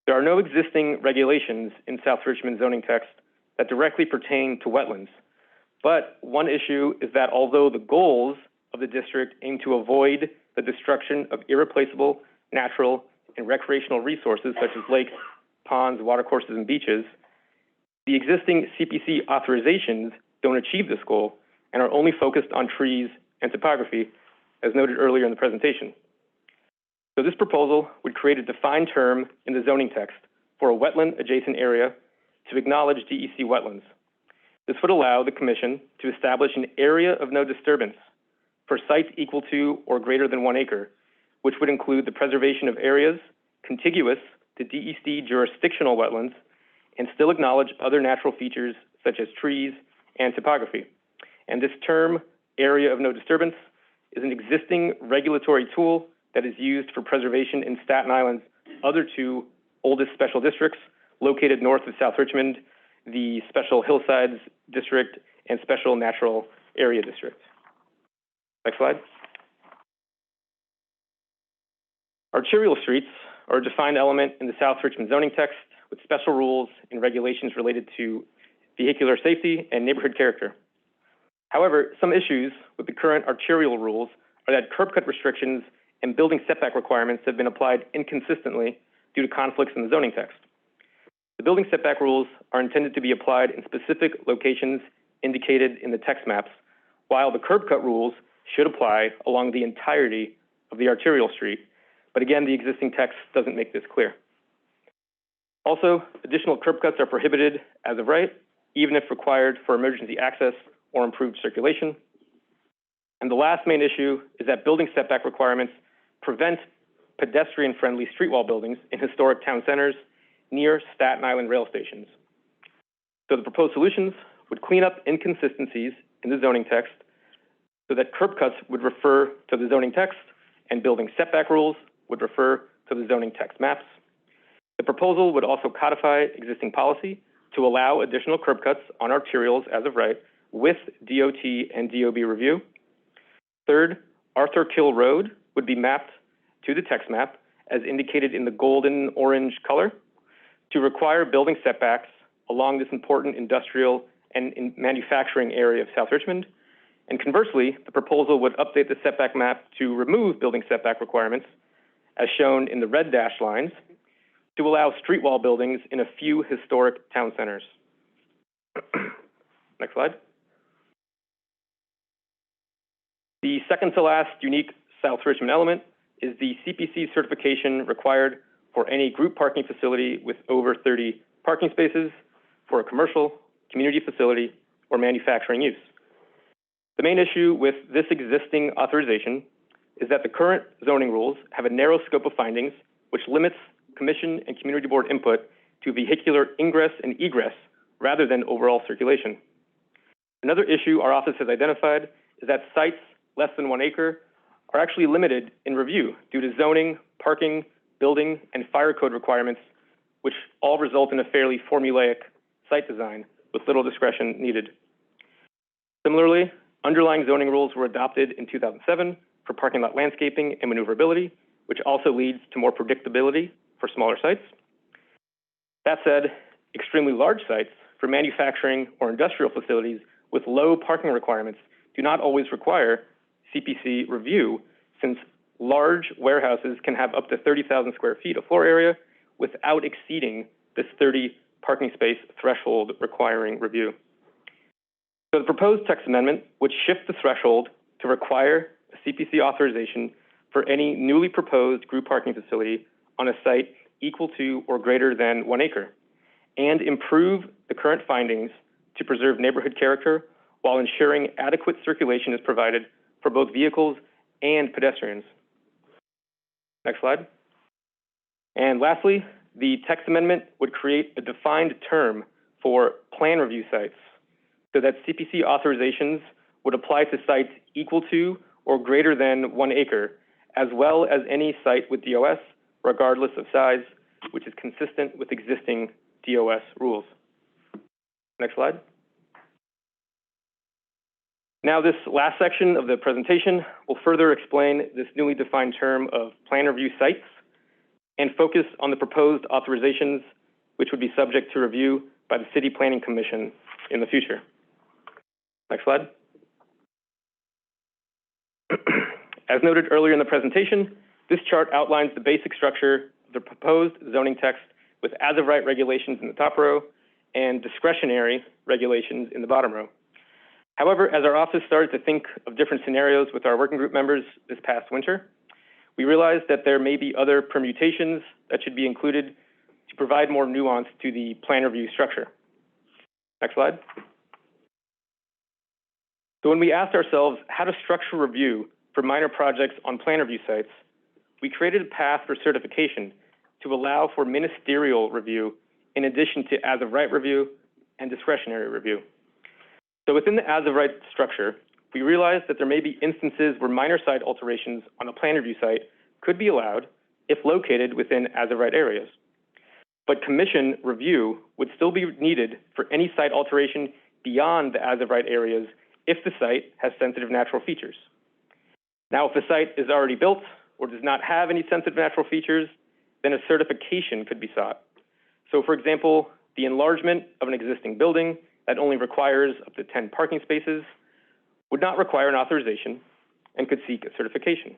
There are no existing regulations in South Richmond zoning text that directly pertain to wetlands. But one issue is that although the goals of the district aim to avoid the destruction of irreplaceable natural and recreational resources such as lakes, ponds, watercourses, and beaches, the existing CPC authorizations don't achieve this goal and are only focused on trees and topography, as noted earlier in the presentation. So this proposal would create a defined term in the zoning text for a wetland adjacent area to acknowledge DEC wetlands. This would allow the Commission to establish an area of no disturbance for sites equal to or greater than 1 acre, which would include the preservation of areas contiguous to DEC jurisdictional wetlands and still acknowledge other natural features such as trees and topography. And this term, area of no disturbance, is an existing regulatory tool that is used for preservation in Staten Island's other two oldest special districts located north of South Richmond, the Special Hillsides District and Special Natural Area District. Next slide. Arterial streets are a defined element in the South Richmond zoning text with special rules and regulations related to vehicular safety and neighborhood character. However, some issues with the current arterial rules are that curb cut restrictions and building setback requirements have been applied inconsistently due to conflicts in the zoning text. The building setback rules are intended to be applied in specific locations indicated in the text maps, while the curb cut rules should apply along the entirety of the arterial street. But again, the existing text doesn't make this clear. Also, additional curb cuts are prohibited as of right, even if required for emergency access or improved circulation. And the last main issue is that building setback requirements prevent pedestrian-friendly street wall buildings in historic town centers near Staten Island rail stations. So the proposed solutions would clean up inconsistencies in the zoning text so that curb cuts would refer to the zoning text and building setback rules would refer to the zoning text maps. The proposal would also codify existing policy to allow additional curb cuts on arterials as of right with DOT and DOB review. Third, Arthur Kill Road would be mapped to the text map as indicated in the golden orange color to require building setbacks along this important industrial and manufacturing area of South Richmond. And conversely, the proposal would update the setback map to remove building setback requirements as shown in the red dashed lines to allow street wall buildings in a few historic town centers. Next slide. The second to last unique South Richmond element is the CPC certification required for any group parking facility with over 30 parking spaces for a commercial, community facility, or manufacturing use. The main issue with this existing authorization is that the current zoning rules have a narrow scope of findings which limits Commission and Community Board input to vehicular ingress and egress rather than overall circulation. Another issue our office has identified is that sites less than 1 acre are actually limited in review due to zoning, parking, building, and fire code requirements, which all result in a fairly formulaic site design with little discretion needed. Similarly, underlying zoning rules were adopted in 2007 for parking lot landscaping and maneuverability, which also leads to more predictability for smaller sites. That said, extremely large sites for manufacturing or industrial facilities with low parking requirements do not always require CPC review, since large warehouses can have up to 30,000 square feet of floor area without exceeding this 30 parking space threshold requiring review. So the proposed text amendment would shift the threshold to require a CPC authorization for any newly proposed group parking facility on a site equal to or greater than 1 acre, and improve the current findings to preserve neighborhood character while ensuring adequate circulation is provided for both vehicles and pedestrians. Next slide. And lastly, the text amendment would create a defined term for plan review sites so that CPC authorizations would apply to sites equal to or greater than 1 acre, as well as any site with DOS, regardless of size, which is consistent with existing DOS rules. Next slide. Now, this last section of the presentation will further explain this newly defined term of plan review sites and focus on the proposed authorizations, which would be subject to review by the City Planning Commission in the future. Next slide. As noted earlier in the presentation, this chart outlines the basic structure of the proposed zoning text with as-of-right regulations in the top row and discretionary regulations in the bottom row. However, as our office started to think of different scenarios with our working group members this past winter, we realized that there may be other permutations that should be included to provide more nuance to the plan review structure. Next slide. So when we asked ourselves how to structure review for minor projects on plan review sites, we created a path for certification to allow for ministerial review in addition to as-of-right review and discretionary review. So within the as-of-right structure, we realized that there may be instances where minor site alterations on a plan review site could be allowed if located within as-of-right areas. But commission review would still be needed for any site alteration beyond the as-of-right areas if the site has sensitive natural features. Now, if the site is already built or does not have any sensitive natural features, then a certification could be sought. So, for example, the enlargement of an existing building that only requires up to 10 parking spaces would not require an authorization and could seek a certification,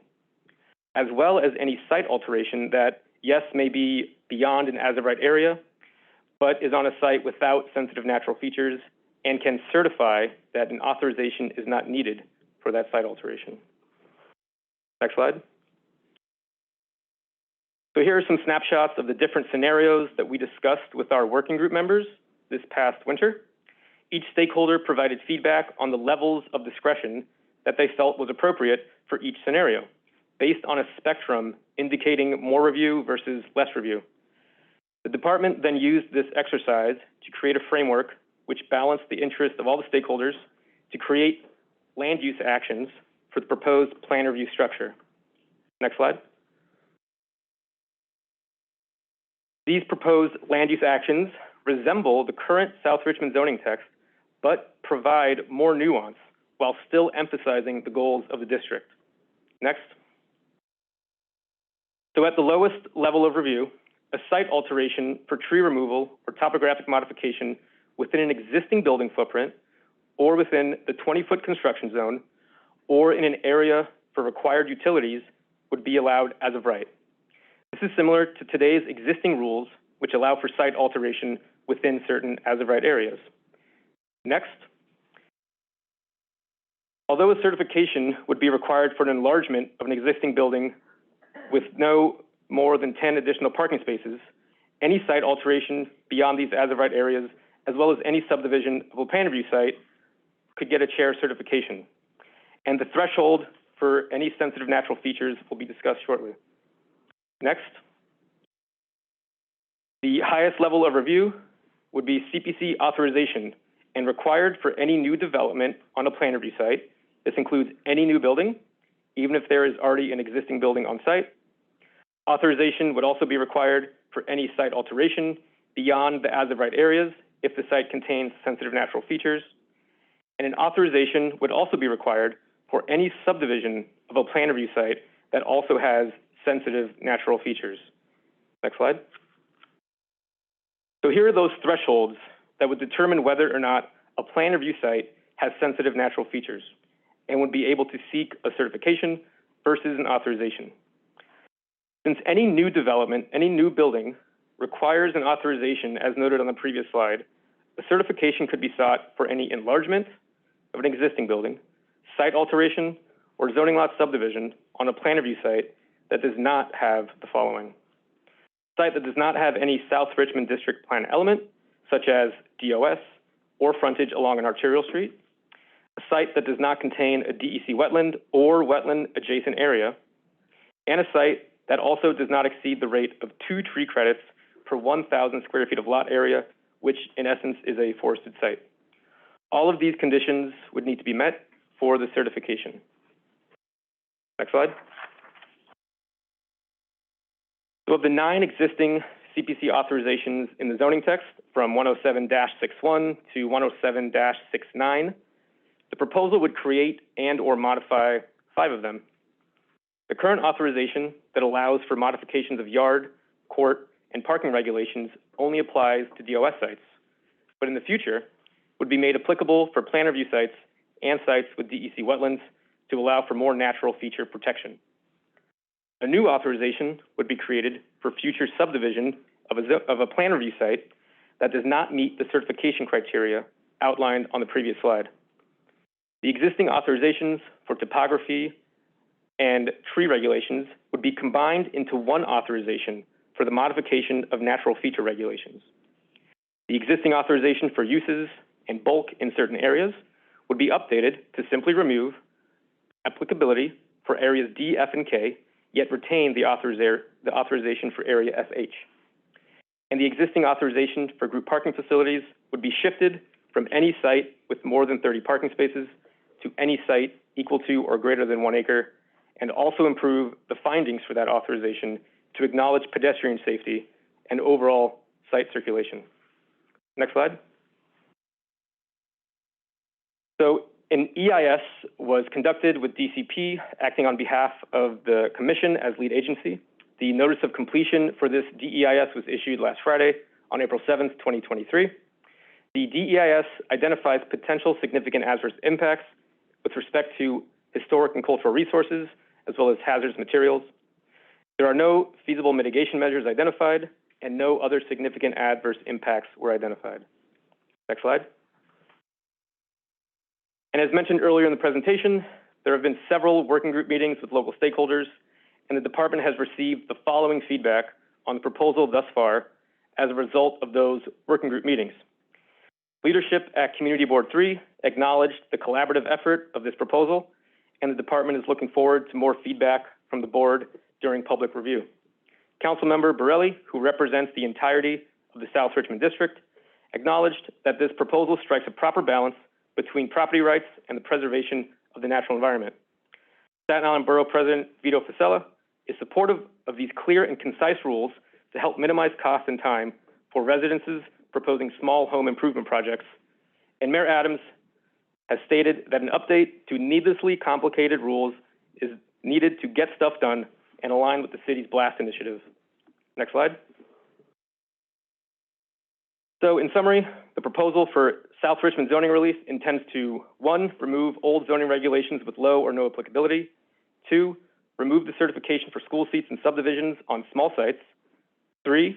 as well as any site alteration that, yes, may be beyond an as-of-right area, but is on a site without sensitive natural features and can certify that an authorization is not needed for that site alteration. Next slide. So here are some snapshots of the different scenarios that we discussed with our working group members this past winter. Each stakeholder provided feedback on the levels of discretion that they felt was appropriate for each scenario, based on a spectrum indicating more review versus less review. The department then used this exercise to create a framework which balanced the interests of all the stakeholders to create land use actions for the proposed plan review structure. Next slide. These proposed land use actions resemble the current South Richmond zoning text, but provide more nuance while still emphasizing the goals of the district. Next. So at the lowest level of review, a site alteration for tree removal or topographic modification within an existing building footprint or within the 20-foot construction zone or in an area for required utilities would be allowed as of right. This is similar to today's existing rules, which allow for site alteration within certain as-of-right areas. Next, although a certification would be required for an enlargement of an existing building with no more than 10 additional parking spaces, any site alteration beyond these as-of-right areas, as well as any subdivision of a plan review site, could get a chair certification. And the threshold for any sensitive natural features will be discussed shortly. Next, the highest level of review would be CPC authorization and required for any new development on a plan review site. This includes any new building, even if there is already an existing building on site. Authorization would also be required for any site alteration beyond the as-of-right areas if the site contains sensitive natural features. And an authorization would also be required for any subdivision of a plan review site that also has sensitive natural features. Next slide. So here are those thresholds that would determine whether or not a plan review site has sensitive natural features and would be able to seek a certification versus an authorization. Since any new development, any new building requires an authorization as noted on the previous slide, a certification could be sought for any enlargement of an existing building, site alteration, or zoning lot subdivision on a plan review site that does not have the following. Site that does not have any South Richmond District Plan element, such as DOS or frontage along an arterial street, a site that does not contain a DEC wetland or wetland adjacent area, and a site that also does not exceed the rate of 2 tree credits per 1,000 square feet of lot area, which in essence is a forested site. All of these conditions would need to be met for the certification. Next slide. So of the 9 existing CPC authorizations in the zoning text from 107-61 to 107-69, the proposal would create and or modify 5 of them. The current authorization that allows for modifications of yard, court, and parking regulations only applies to DOS sites, but in the future would be made applicable for plan review sites and sites with DEC wetlands to allow for more natural feature protection. A new authorization would be created for future subdivision of a plan review site that does not meet the certification criteria outlined on the previous slide. The existing authorizations for topography, and tree regulations would be combined into one authorization for the modification of natural feature regulations. The existing authorization for uses and bulk in certain areas would be updated to simply remove applicability for areas D, F, and K, yet retain the authorization for area FH. And the existing authorization for group parking facilities would be shifted from any site with more than 30 parking spaces to any site equal to or greater than 1 acre, and also improve the findings for that authorization to acknowledge pedestrian safety and overall site circulation. Next slide. So an EIS was conducted with DCP acting on behalf of the Commission as lead agency. The notice of completion for this DEIS was issued last Friday on April 7th, 2023. The DEIS identifies potential significant adverse impacts with respect to historic and cultural resources, as well as hazardous materials. There are no feasible mitigation measures identified, and no other significant adverse impacts were identified. Next slide. And as mentioned earlier in the presentation, there have been several working group meetings with local stakeholders, and the department has received the following feedback on the proposal thus far as a result of those working group meetings. Leadership at Community Board 3 acknowledged the collaborative effort of this proposal, and the department is looking forward to more feedback from the board during public review. Councilmember Borelli, who represents the entirety of the South Richmond District, acknowledged that this proposal strikes a proper balance between property rights and the preservation of the natural environment. Staten Island Borough President Vito Fasella is supportive of these clear and concise rules to help minimize cost and time for residences proposing small home improvement projects. And Mayor Adams has stated that an update to needlessly complicated rules is needed to get stuff done and align with the city's BLAST initiative. Next slide. So in summary, the proposal for South Richmond zoning relief intends to, 1, remove old zoning regulations with low or no applicability, 2, remove the certification for school seats and subdivisions on small sites, 3,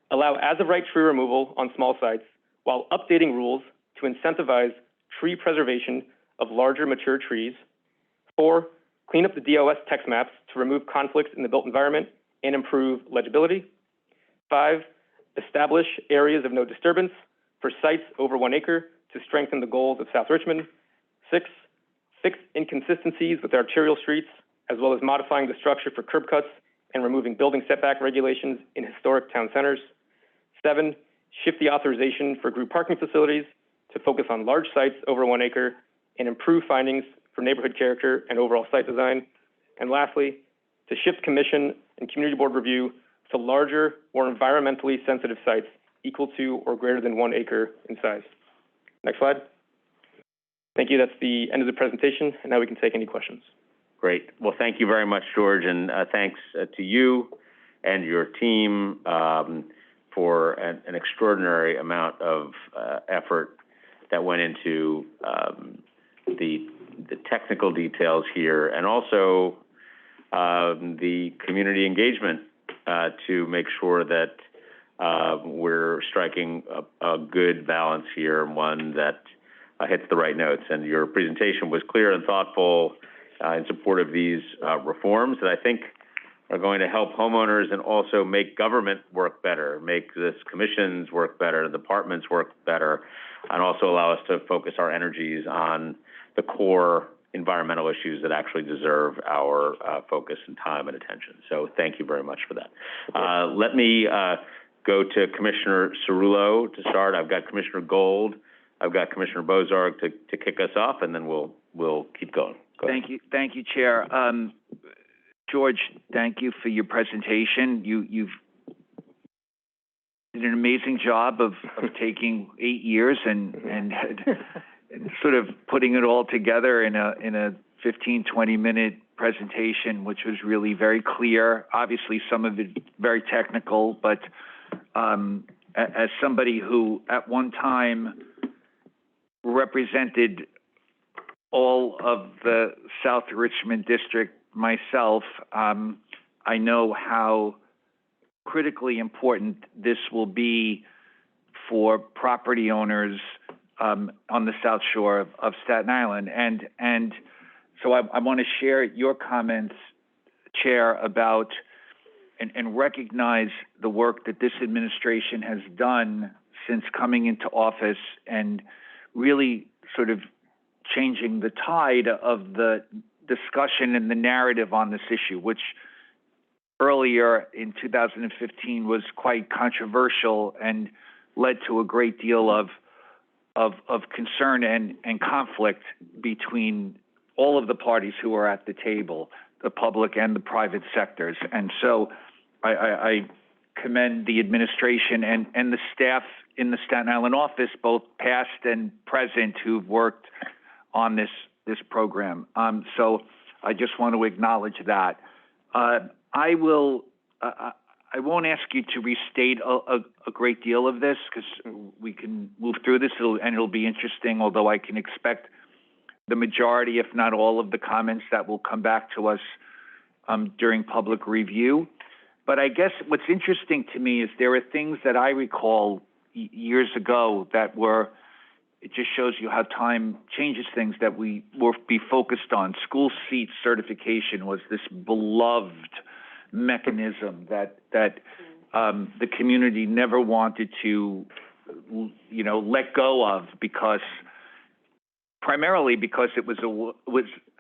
allow as-of-right tree removal on small sites while updating rules to incentivize tree preservation of larger mature trees, 4, clean up the DOS text maps to remove conflicts in the built environment and improve legibility, 5, establish areas of no disturbance for sites over 1 acre to strengthen the goals of South Richmond, 6, fix inconsistencies with arterial streets, as well as modifying the structure for curb cuts and removing building setback regulations in historic town centers, 7, shift the authorization for group parking facilities to focus on large sites over 1 acre and improve findings for neighborhood character and overall site design, and lastly, to shift commission and community board review to larger or environmentally sensitive sites equal to or greater than 1 acre in size. Next slide. Thank you. That's the end of the presentation, and now we can take any questions. Great. Well, thank you very much, George, and thanks to you and your team for an extraordinary amount of effort that went into the technical details here, and also the community engagement to make sure that we're striking a good balance here, one that hits the right notes. And your presentation was clear and thoughtful in support of these reforms that I think are going to help homeowners and also make government work better, make this commissions work better, departments work better, and also allow us to focus our energies on the core environmental issues that actually deserve our focus and time and attention. So thank you very much for that. Let me go to Commissioner Cerullo to start. I've got Commissioner Gold, I've got Commissioner Bozarg to kick us off, and then we'll keep going. Thank you, Chair. George, thank you for your presentation. You've did an amazing job of taking 8 years and sort of putting it all together in a 15, 20-minute presentation, which was really very clear. Obviously, some of it very technical, but as somebody who at one time represented all of the South Richmond District myself, I know how critically important this will be for property owners on the South Shore of Staten Island. And So I want to share your comments, Chair, about and recognize the work that this administration has done since coming into office and really sort of changing the tide of the discussion and the narrative on this issue, which earlier in 2015 was quite controversial and led to a great deal of concern and conflict between all of the parties who are at the table, the public and the private sectors. And so I commend the administration and the staff in the Staten Island office, both past and present, who've worked on this program. So I just want to acknowledge that. I won't ask you to restate a great deal of this because we can move through this and it'll be interesting, although I can expect the majority, if not all, of the comments that will come back to us during public review. But I guess what's interesting to me is there are things that I recall years ago that it just shows you how time changes things that we will be focused on. School seat certification was this beloved mechanism that the community never wanted to, let go of primarily because it was,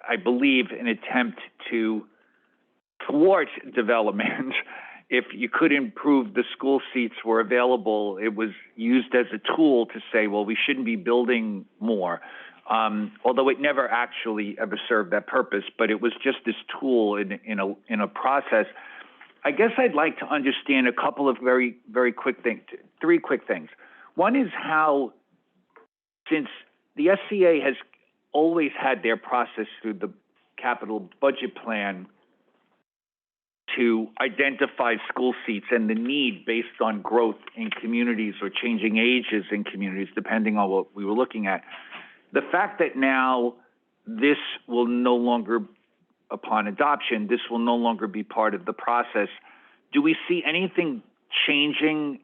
I believe, an attempt to thwart development. If you could improve the school seats were available, it was used as a tool to say, well, we shouldn't be building more. Although it never actually ever served that purpose, but it was just this tool in a process. I guess I'd like to understand a couple of very, very quick things, 3 quick things. One is how, since the SCA has always had their process through the capital budget plan to identify school seats and the need based on growth in communities or changing ages in communities, depending on what we were looking at. The fact that now this will no longer, upon adoption, this will no longer be part of the process, do we see anything changing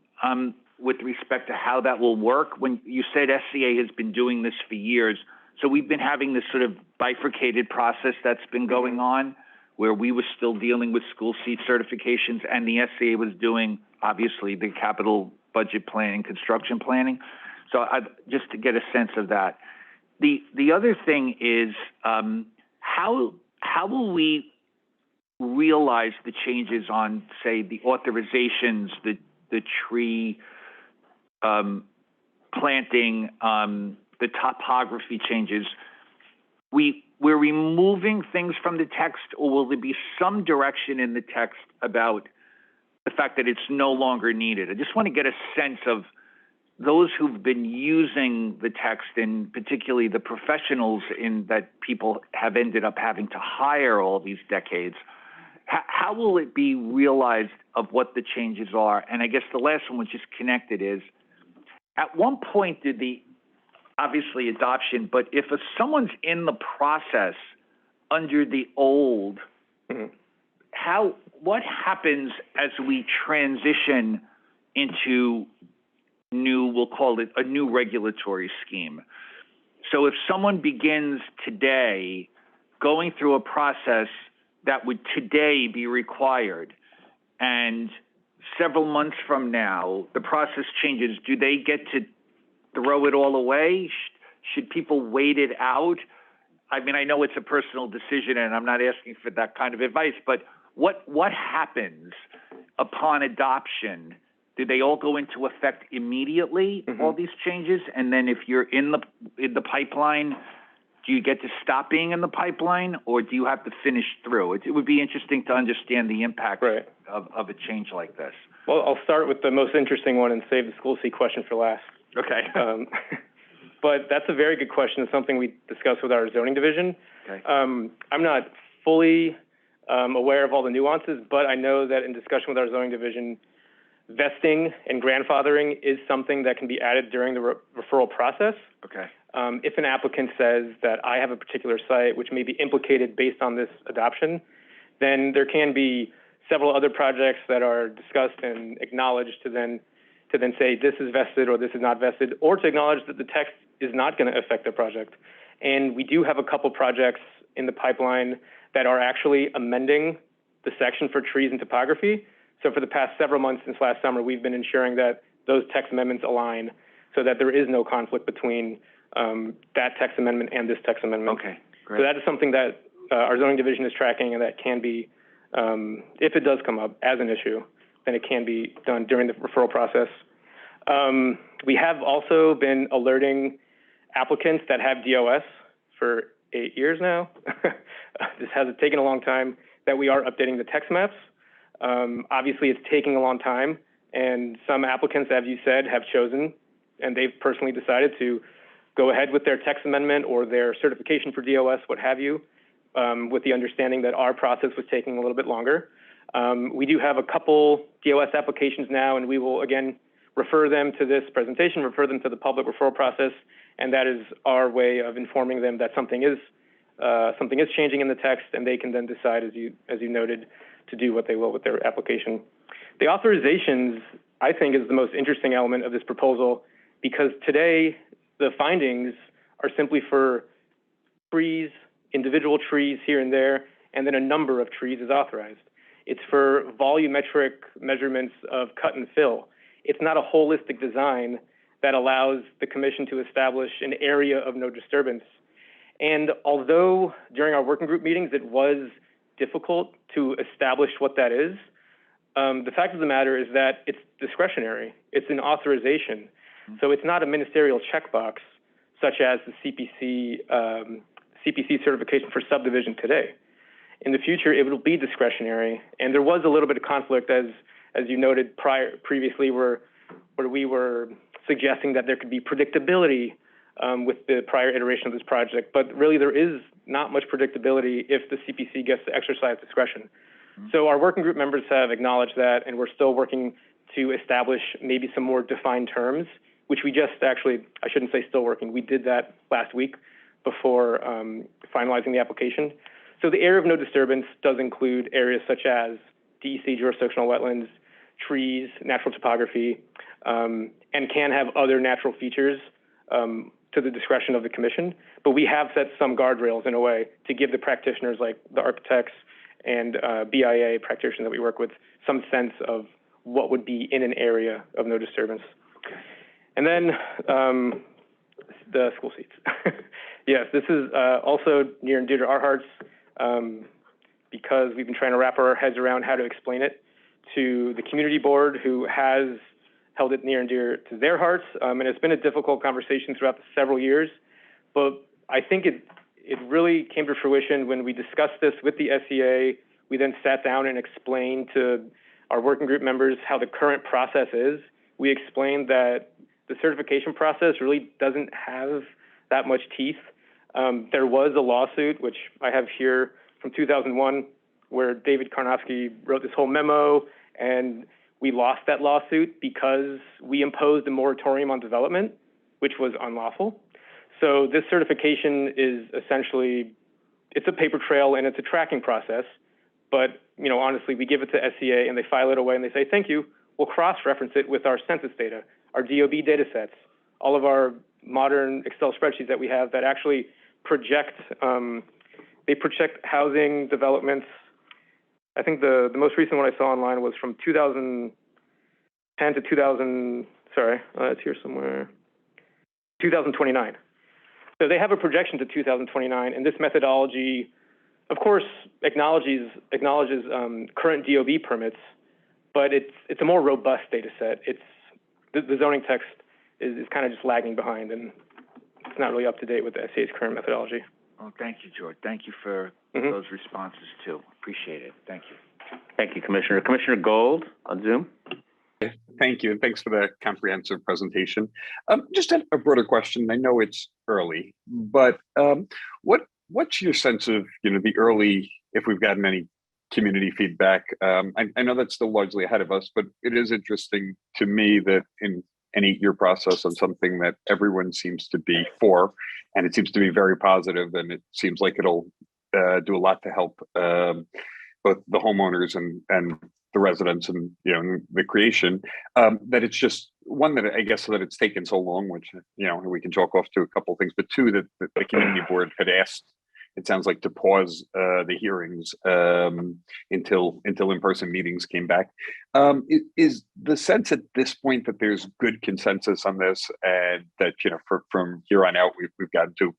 with respect to how that will work? When you said SCA has been doing this for years, so we've been having this sort of bifurcated process that's been going on, where we were still dealing with school seat certifications and the SCA was doing, obviously, the capital budget planning, construction planning. So just to get a sense of that. The other thing is how will we realize the changes on, say, the authorizations, the tree planting, the topography changes? We're removing things from the text, or will there be some direction in the text about the fact that it's no longer needed? I just want to get a sense of those who've been using the text, and particularly the professionals that people have ended up having to hire all these decades. How will it be realized of what the changes are? And I guess the last one, which is connected, is at one point did obviously adoption, but if someone's in the process under the old, what happens as we transition into we'll call it a new regulatory scheme? So if someone begins today going through a process that would today be required, and several months from now the process changes, do they get to throw it all away? Should people wait it out? I mean, I know it's a personal decision and I'm not asking for that kind of advice, but what happens upon adoption? Do they all go into effect immediately, all these changes? And then if you're in the pipeline, do you get to stop being in the pipeline, or do you have to finish through? It would be interesting to understand the impact of a change like this. Well, I'll start with the most interesting one and save the school seat question for last. Okay. But that's a very good question. It's something we discussed with our zoning division. Okay. I'm not fully aware of all the nuances, but I know that in discussion with our zoning division, vesting and grandfathering is something that can be added during the referral process. Okay. If an applicant says that I have a particular site which may be implicated based on this adoption, then there can be several other projects that are discussed and acknowledged to then say this is vested or this is not vested, or to acknowledge that the text is not going to affect the project. And we do have a couple projects in the pipeline that are actually amending the section for trees and topography. So for the past several months since last summer, we've been ensuring that those text amendments align so that there is no conflict between that text amendment and this text amendment. Okay, great. So that is something that our zoning division is tracking, and that can be, if it does come up as an issue, then it can be done during the referral process. We have also been alerting applicants that have DOS for 8 years now. This has taken a long time, that we are updating the text maps. Obviously, it's taking a long time, and some applicants, as you said, have chosen, and they've personally decided to go ahead with their text amendment or their certification for DOS, what have you, with the understanding that our process was taking a little bit longer. We do have a couple DOS applications now, and we will, again, refer them to this presentation, refer them to the public referral process, and that is our way of informing them that something is changing in the text, and they can then decide, as you noted, to do what they will with their application. The authorizations, I think, is the most interesting element of this proposal, because today the findings are simply for trees, individual trees here and there, and then a number of trees is authorized. It's for volumetric measurements of cut and fill. It's not a holistic design that allows the commission to establish an area of no disturbance. And although during our working group meetings it was difficult to establish what that is, the fact of the matter is that it's discretionary. It's an authorization. So it's not a ministerial checkbox, such as the CPC certification for subdivision today. In the future, it will be discretionary. And there was a little bit of conflict, as you noted previously, where we were suggesting that there could be predictability with the prior iteration of this project. But really, there is not much predictability if the CPC gets to exercise discretion. So our working group members have acknowledged that, and we're still working to establish maybe some more defined terms, which we just actually, I shouldn't say still working, we did that last week before finalizing the application. So the area of no disturbance does include areas such as DEC jurisdictional wetlands, trees, natural topography, and can have other natural features to the discretion of the commission. But we have set some guardrails in a way to give the practitioners, like the architects and BIA practitioners that we work with, some sense of what would be in an area of no disturbance. And then the school seats. Yes, this is also near and dear to our hearts because we've been trying to wrap our heads around how to explain it to the community board, who has held it near and dear to their hearts. And it's been a difficult conversation throughout the several years, but I think it really came to fruition when we discussed this with the SEA. We then sat down and explained to our working group members how the current process is. We explained that the certification process really doesn't have that much teeth. There was a lawsuit, which I have here from 2001, where David Karnofsky wrote this whole memo, and we lost that lawsuit because we imposed a moratorium on development, which was unlawful. So this certification is essentially, it's a paper trail and it's a tracking process. But, you know, honestly, we give it to SCA and they file it away and they say, thank you. We'll cross-reference it with our census data, our DOB data sets, all of our modern Excel spreadsheets that we have that actually project, they project housing developments. I think the most recent one I saw online was from 2010 to 2000, sorry, it's here somewhere, 2029. So they have a projection to 2029, and this methodology, of course, acknowledges current DOB permits, but it's a more robust data set. It's the zoning text is kind of just lagging behind, and it's not really up to date with the SCA's current methodology. Oh, thank you, George. Thank you for those responses too. Appreciate it. Thank you. Thank you, Commissioner. Commissioner Gold on Zoom. Thank you, and thanks for the comprehensive presentation. Just a broader question. I know it's early, but what's your sense of, you know, the early, if we've gotten any community feedback? I know that's still largely ahead of us, but it is interesting to me that in an 8-year process on something that everyone seems to be for, and it seems to be very positive, and it seems like it'll do a lot to help both the homeowners and the residents and, you know, the creation, that it's just one that I guess that it's taken so long, which, you know, we can chalk off to a couple of things, but two, that the community board had asked it sounds like, to pause the hearings until in-person meetings came back. Is the sense at this point that there's good consensus on this, and that, you know, from here on out, we've gotten to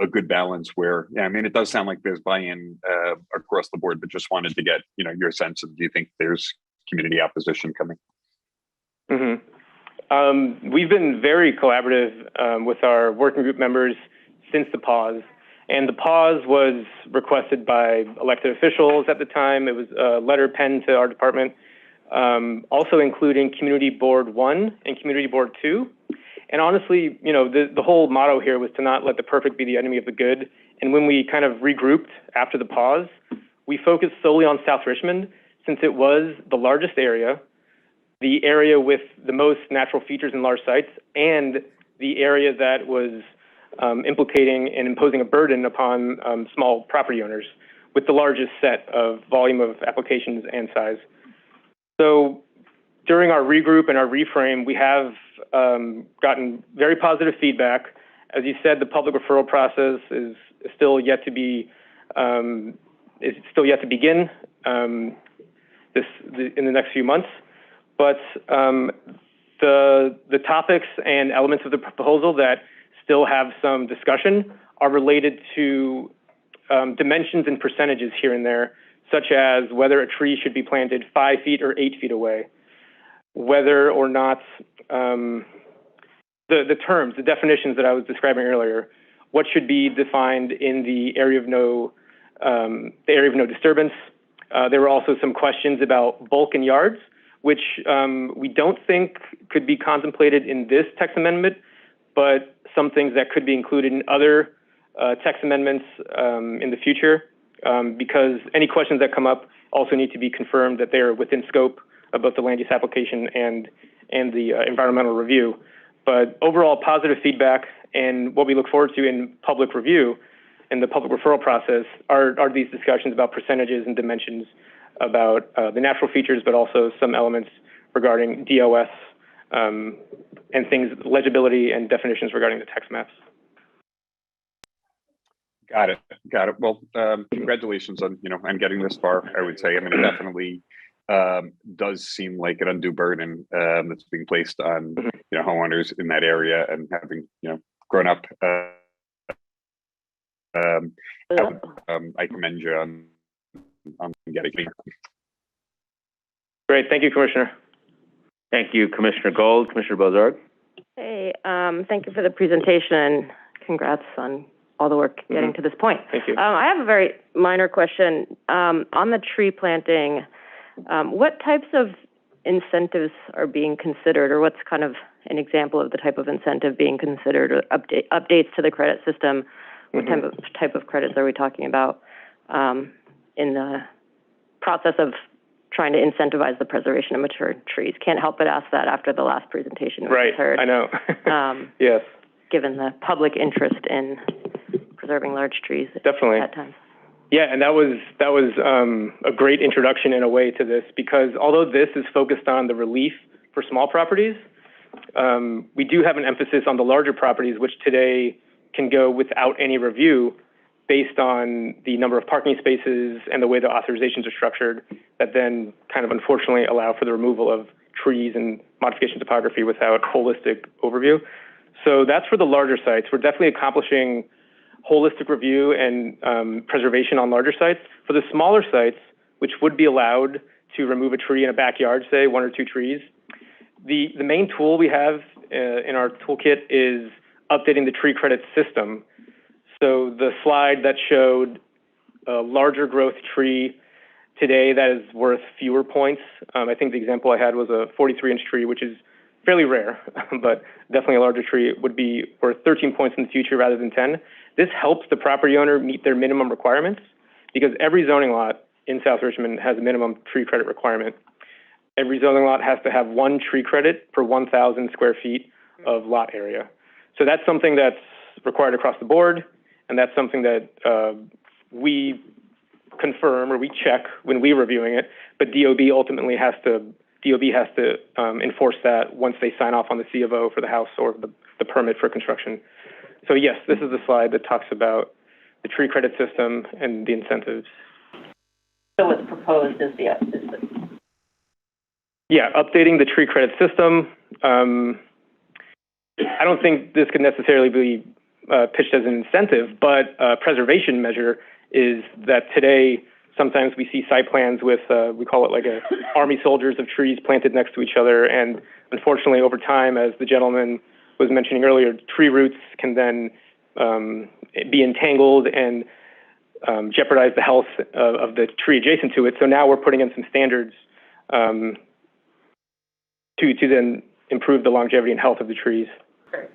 a good balance where, yeah, I mean, it does sound like there's buy-in across the board, but just wanted to get, you know, your sense of, do you think there's community opposition coming? We've been very collaborative with our working group members since the pause. And the pause was requested by elected officials at the time. It was a letter penned to our department, also including Community Board 1 and Community Board 2. And honestly, you know, the whole motto here was to not let the perfect be the enemy of the good. And when we kind of regrouped after the pause, we focused solely on South Richmond, since it was the largest area, the area with the most natural features and large sites, and the area that was implicating and imposing a burden upon small property owners with the largest set of volume of applications and size. So during our regroup and our reframe, we have gotten very positive feedback. As you said, the public referral process is still yet to be begin in the next few months. But the topics and elements of the proposal that still have some discussion are related to dimensions and percentages here and there, such as whether a tree should be planted 5 feet or 8 feet away, whether or not the terms, the definitions that I was describing earlier, what should be defined in the area of no disturbance. There were also some questions about bulk and yards, which we don't think could be contemplated in this text amendment, but some things that could be included in other text amendments in the future, because any questions that come up also need to be confirmed that they're within scope of both the land use application and the environmental review. But overall, positive feedback, and what we look forward to in public review and the public referral process are these discussions about percentages and dimensions, about the natural features, but also some elements regarding DOS and things, legibility and definitions regarding the text maps. Got it. Well, congratulations on, you know, on getting this far, I would say. I mean, it definitely does seem like an undue burden that's being placed on, you know, homeowners in that area, and having, you know, grown up. I commend you on getting here. Great, thank you, Commissioner. Thank you, Commissioner Gold. Commissioner Bozarg. Hey, thank you for the presentation. Congrats on all the work getting to this point. Thank you. I have a very minor question. On the tree planting, what types of incentives are being considered, or what's kind of an example of the type of incentive being considered, or updates to the credit system? What type of credits are we talking about in the process of trying to incentivize the preservation of mature trees? Can't help but ask that after the last presentation we heard. I know. Yes. Given the public interest in preserving large trees. Definitely. At times. Yeah, and that was a great introduction in a way to this, because although this is focused on the relief for small properties, we do have an emphasis on the larger properties, which today can go without any review based on the number of parking spaces and the way the authorizations are structured, that then kind of unfortunately allow for the removal of trees and modification topography without holistic overview. So that's for the larger sites. We're definitely accomplishing holistic review and preservation on larger sites. For the smaller sites, which would be allowed to remove a tree in a backyard, say 1 or 2 trees, the main tool we have in our toolkit is updating the tree credit system. So the slide that showed a larger growth tree today that is worth fewer points. I think the example I had was a 43-inch tree, which is fairly rare, but definitely a larger tree would be worth 13 points in the future rather than 10. This helps the property owner meet their minimum requirements, because every zoning lot in South Richmond has a minimum tree credit requirement. Every zoning lot has to have 1 tree credit per 1,000 square feet of lot area. So that's something that's required across the board, and that's something that we confirm or we check when we're reviewing it, but DOB ultimately has to enforce that once they sign off on the C of O for the house or the permit for construction. So yes, this is the slide that talks about the tree credit system and the incentives. So what's proposed is Yeah, updating the tree credit system. I don't think this could necessarily be pitched as an incentive, but a preservation measure is that today sometimes we see site plans with, we call it like army soldiers of trees planted next to each other. And unfortunately, over time, as the gentleman was mentioning earlier, tree roots can then be entangled and jeopardize the health of the tree adjacent to it. So now we're putting in some standards to then improve the longevity and health of the trees. Great.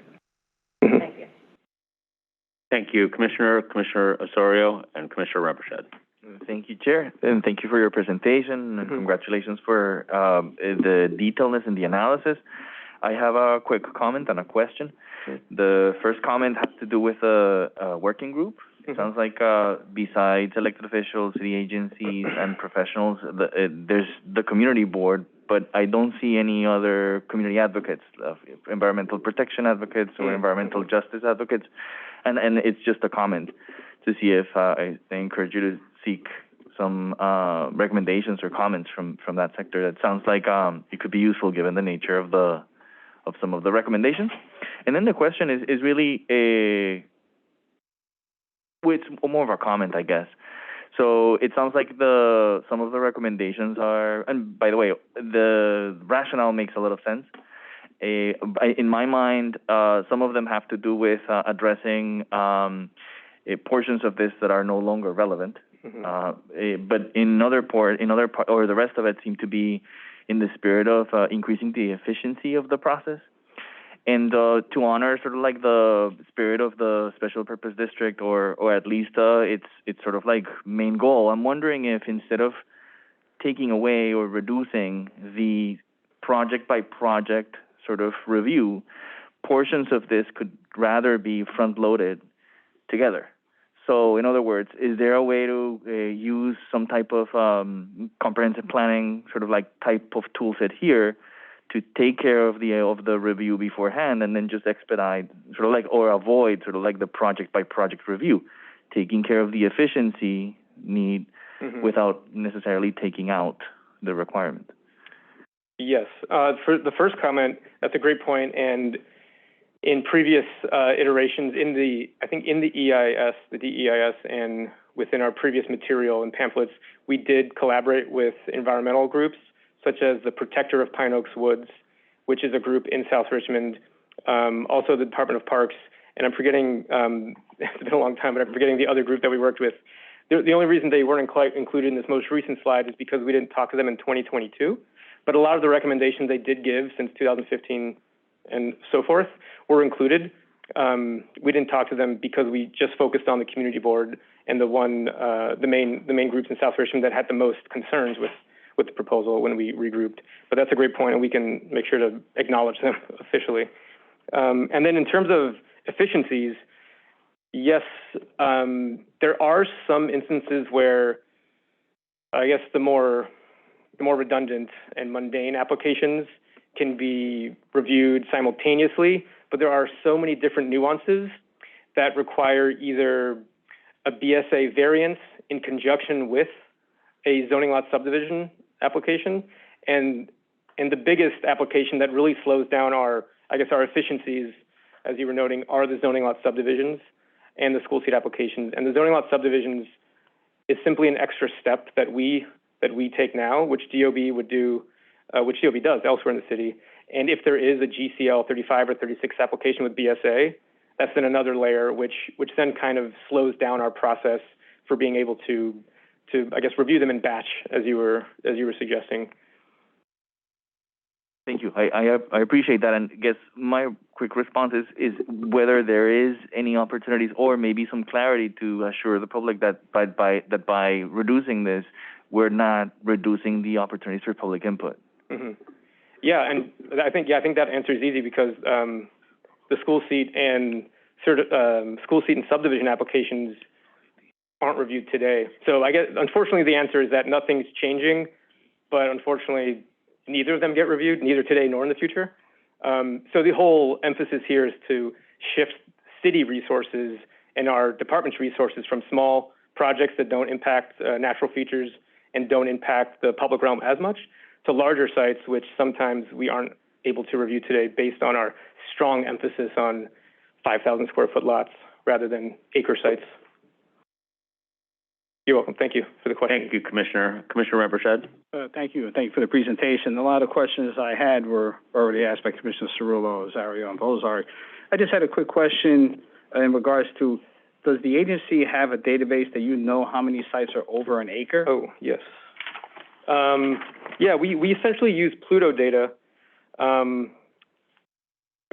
Mm-hmm. Thank you. Thank you, Commissioner Osorio, and Commissioner Rebershed. Thank you, Chair, and thank you for your presentation, and congratulations for the detailedness and the analysis. I have a quick comment and a question. The first comment has to do with a working group. It sounds like besides elected officials, city agencies, and professionals, there's the community board, but I don't see any other community advocates, environmental protection advocates or environmental justice advocates. And it's just a comment to see if I encourage you to seek some recommendations or comments from that sector. That sounds like it could be useful given the nature of some of the recommendations. And then the question is really it's more of a comment, I guess. So it sounds like some of the recommendations are, and by the way, the rationale makes a lot of sense. In my mind, some of them have to do with addressing portions of this that are no longer relevant. But in the rest of it seem to be in the spirit of increasing the efficiency of the process. And to honor sort of like the spirit of the special purpose district, or at least it's sort of like main goal, I'm wondering if instead of taking away or reducing the project by project sort of review, portions of this could rather be front loaded together. So in other words, is there a way to use some type of comprehensive planning sort of like type of tool set here to take care of the review beforehand, and then just expedite sort of like, or avoid sort of like the project by project review, taking care of the efficiency need without necessarily taking out the requirement? Yes. For the first comment, that's a great point. And in previous iterations, in the EIS, the DEIS, and within our previous material and pamphlets, we did collaborate with environmental groups, such as the Protector of Pine Oaks Woods, which is a group in South Richmond, also the Department of Parks, and I'm forgetting, it's been a long time, but I'm forgetting the other group that we worked with. The only reason they weren't included in this most recent slide is because we didn't talk to them in 2022, but a lot of the recommendations they did give since 2015 and so forth were included. We didn't talk to them because we just focused on the community board and the main groups in South Richmond that had the most concerns with the proposal when we regrouped. But that's a great point, and we can make sure to acknowledge them officially. And then in terms of efficiencies, yes, there are some instances where I guess the more redundant and mundane applications can be reviewed simultaneously, but there are so many different nuances that require either a BSA variance in conjunction with a zoning lot subdivision application, and the biggest application that really slows down our efficiencies, as you were noting, are the zoning lot subdivisions and the school seat applications. And the zoning lot subdivisions is simply an extra step that we take now, which DOB would do, which DOB does elsewhere in the city. And if there is a GCL 35 or 36 application with BSA, that's then another layer, which then kind of slows down our process for being able to I guess review them in batch, as you were suggesting. Thank you. I appreciate that, and I guess my quick response is whether there is any opportunities or maybe some clarity to assure the public that by reducing this, we're not reducing the opportunities for public input. Yeah, and I think that answer is easy because the school seat and subdivision applications aren't reviewed today. So I guess, unfortunately, the answer is that nothing's changing, but unfortunately, neither of them get reviewed, neither today nor in the future. So the whole emphasis here is to shift city resources and our department's resources from small projects that don't impact natural features and don't impact the public realm as much, to larger sites, which sometimes we aren't able to review today based on our strong emphasis on 5,000 square foot lots rather than acre sites. You're welcome. Thank you for the question. Thank you, Commissioner. Commissioner Rampersad? Thank you. Thank you for the presentation. A lot of questions I had were already asked by Commissioner Cerullo, Azario, and Bozarg. I just had a quick question in regards to, does the agency have a database that you know how many sites are over an acre? Oh, yes. Yeah, we essentially use Pluto data. I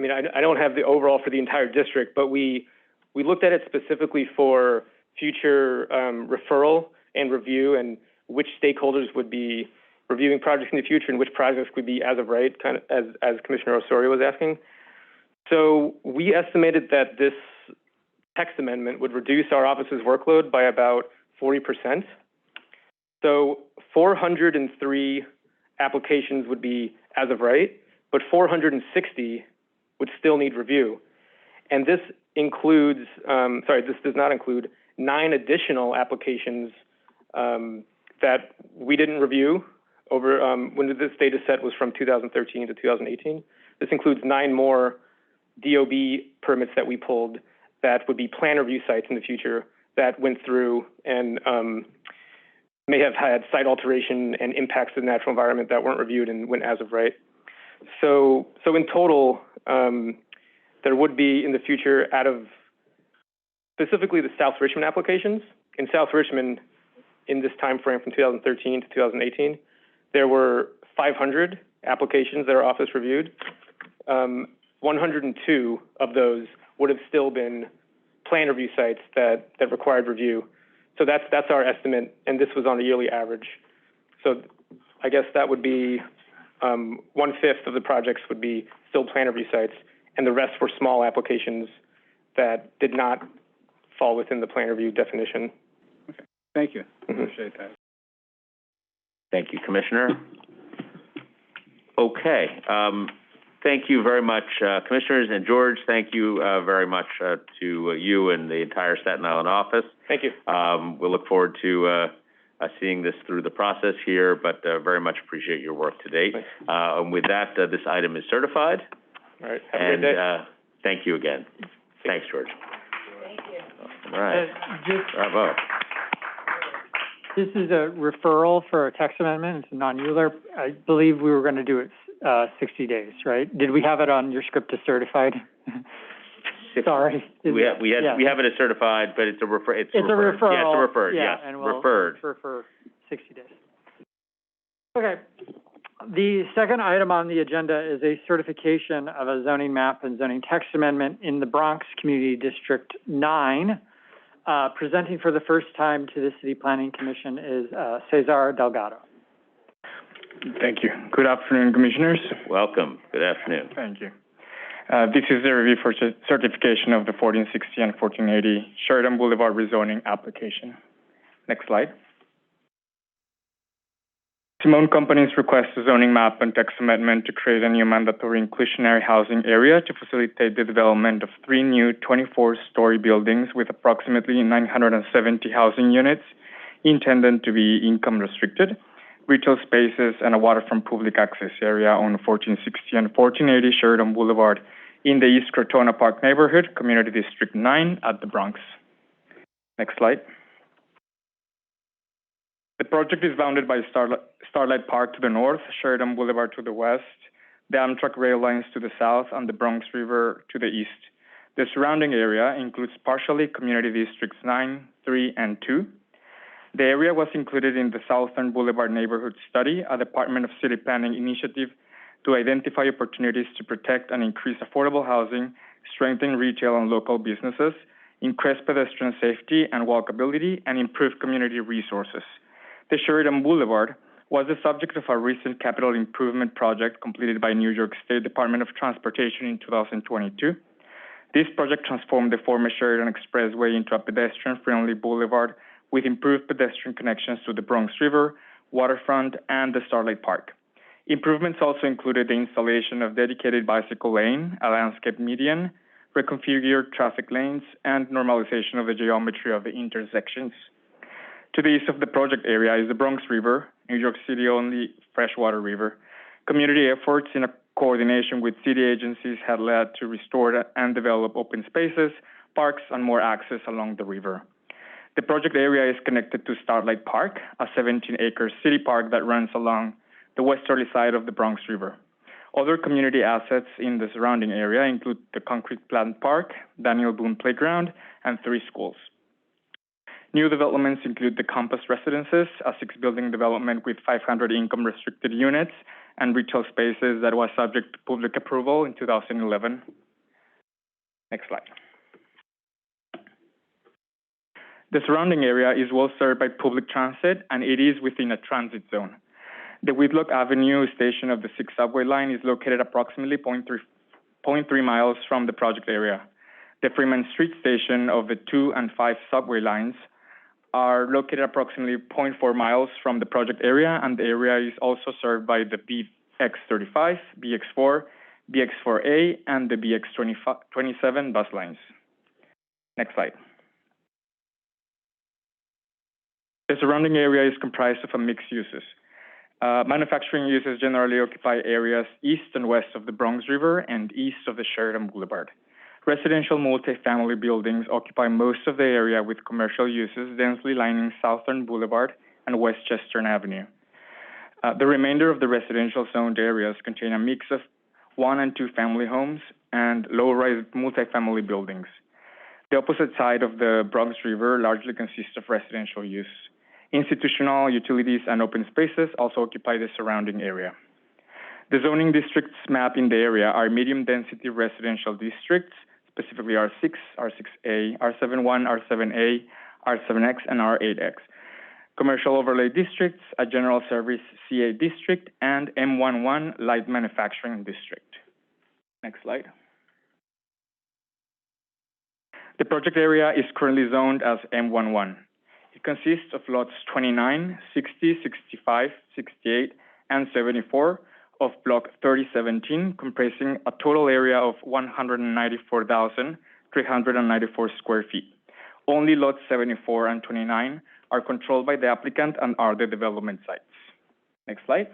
mean, I don't have the overall for the entire district, but we looked at it specifically for future referral and review, and which stakeholders would be reviewing projects in the future and which projects would be as of right, kind of as Commissioner Osorio was asking. So we estimated that this text amendment would reduce our office's workload by about 40%. So 403 applications would be as of right, but 460 would still need review. And this includes, this does not include 9 additional applications that we didn't review over when this data set was from 2013 to 2018. This includes 9 more DOB permits that we pulled that would be plan review sites in the future that went through and may have had site alteration and impacts to the natural environment that weren't reviewed and went as of right. So in total, there would be in the future, out of specifically the South Richmond applications, in South Richmond, in this time frame from 2013 to 2018, there were 500 applications that our office reviewed. 102 of those would have still been plan review sites that required review. So that's our estimate, and this was on a yearly average. So I guess that would be 1/5 of the projects would be still plan review sites, and the rest were small applications that did not fall within the plan review definition. Okay, thank you. Appreciate that. Thank you, Commissioner. Okay, thank you very much, Commissioners, and George, thank you very much to you and the entire Staten Island office. Thank you. We'll look forward to seeing this through the process here, but very much appreciate your work to date. And with that, this item is certified. All right, have a great day. Thank you again. Thanks, George. Thank you. All right. Bravo. This is a referral for a text amendment. It's a non-ULURP. I believe we were going to do it 60 days, right? Did we have it on your script as certified? Sorry. We have it as certified, but it's a refer. It's a referral. Yeah, it's a referred. Yeah, yes, and we'll referred. refer for 60 days. Okay. The second item on the agenda is a certification of a zoning map and zoning text amendment in the Bronx Community District 9. Presenting for the first time to the City Planning Commission is Cesar Delgado. Thank you. Good afternoon, Commissioners. Welcome. Good afternoon. Thank you. This is the review for certification of the 1460 and 1480 Sheridan Boulevard rezoning application. Next slide. Simone Companies requests a zoning map and text amendment to create a new mandatory inclusionary housing area to facilitate the development of 3 new 24-story buildings with approximately 970 housing units intended to be income restricted, retail spaces, and a waterfront public access area on 1460 and 1480 Sheridan Boulevard in the East Crotona Park neighborhood, Community District 9 at the Bronx. Next slide. The project is bounded by Starlight Park to the north, Sheridan Boulevard to the west, the Amtrak rail lines to the south, and the Bronx River to the east. The surrounding area includes partially Community Districts 9, 3, and 2. The area was included in the Southern Boulevard Neighborhood Study, a Department of City Planning initiative to identify opportunities to protect and increase affordable housing, strengthen retail and local businesses, increase pedestrian safety and walkability, and improve community resources. The Sheridan Boulevard was the subject of a recent capital improvement project completed by New York State Department of Transportation in 2022. This project transformed the former Sheridan Expressway into a pedestrian-friendly boulevard with improved pedestrian connections to the Bronx River, waterfront, and the Starlight Park. Improvements also included the installation of dedicated bicycle lane, a landscape median, reconfigured traffic lanes, and normalization of the geometry of the intersections. To the east of the project area is the Bronx River, New York City only freshwater river. Community efforts in coordination with city agencies had led to restore and develop open spaces, parks, and more access along the river. The project area is connected to Starlight Park, a 17-acre city park that runs along the westerly side of the Bronx River. Other community assets in the surrounding area include the Concrete Plant Park, Daniel Boone Playground, and 3 schools. New developments include the Campus Residences, a 6-building development with 500 income-restricted units and retail spaces that was subject to public approval in 2011. Next slide. The surrounding area is well served by public transit, and it is within a transit zone. The Whitlock Avenue station of the 6 subway line is located approximately 0.3 miles from the project area. The Freeman Street station of the 2 and 5 subway lines are located approximately 0.4 miles from the project area, and the area is also served by the BX35, BX4, BX4A, and the BX27 bus lines. Next slide. The surrounding area is comprised of mixed uses. Manufacturing uses generally occupy areas east and west of the Bronx River and east of the Sheridan Boulevard. Residential multifamily buildings occupy most of the area, with commercial uses densely lining Southern Boulevard and Westchester Avenue. The remainder of the residential zoned areas contain a mix of 1- and 2-family homes and low-rise multifamily buildings. The opposite side of the Bronx River largely consists of residential use. Institutional, utilities, and open spaces also occupy the surrounding area. The zoning districts mapped in the area are medium-density residential districts, specifically R6, R6A, R71, R7A, R7X, and R8X. Commercial overlay districts, a general service CA district, and M11 light manufacturing district. Next slide. The project area is currently zoned as M11. It consists of lots 29, 60, 65, 68, and 74 of Block 3017, comprising a total area of 194,394 square feet. Only lots 74 and 29 are controlled by the applicant and are the development sites. Next slide.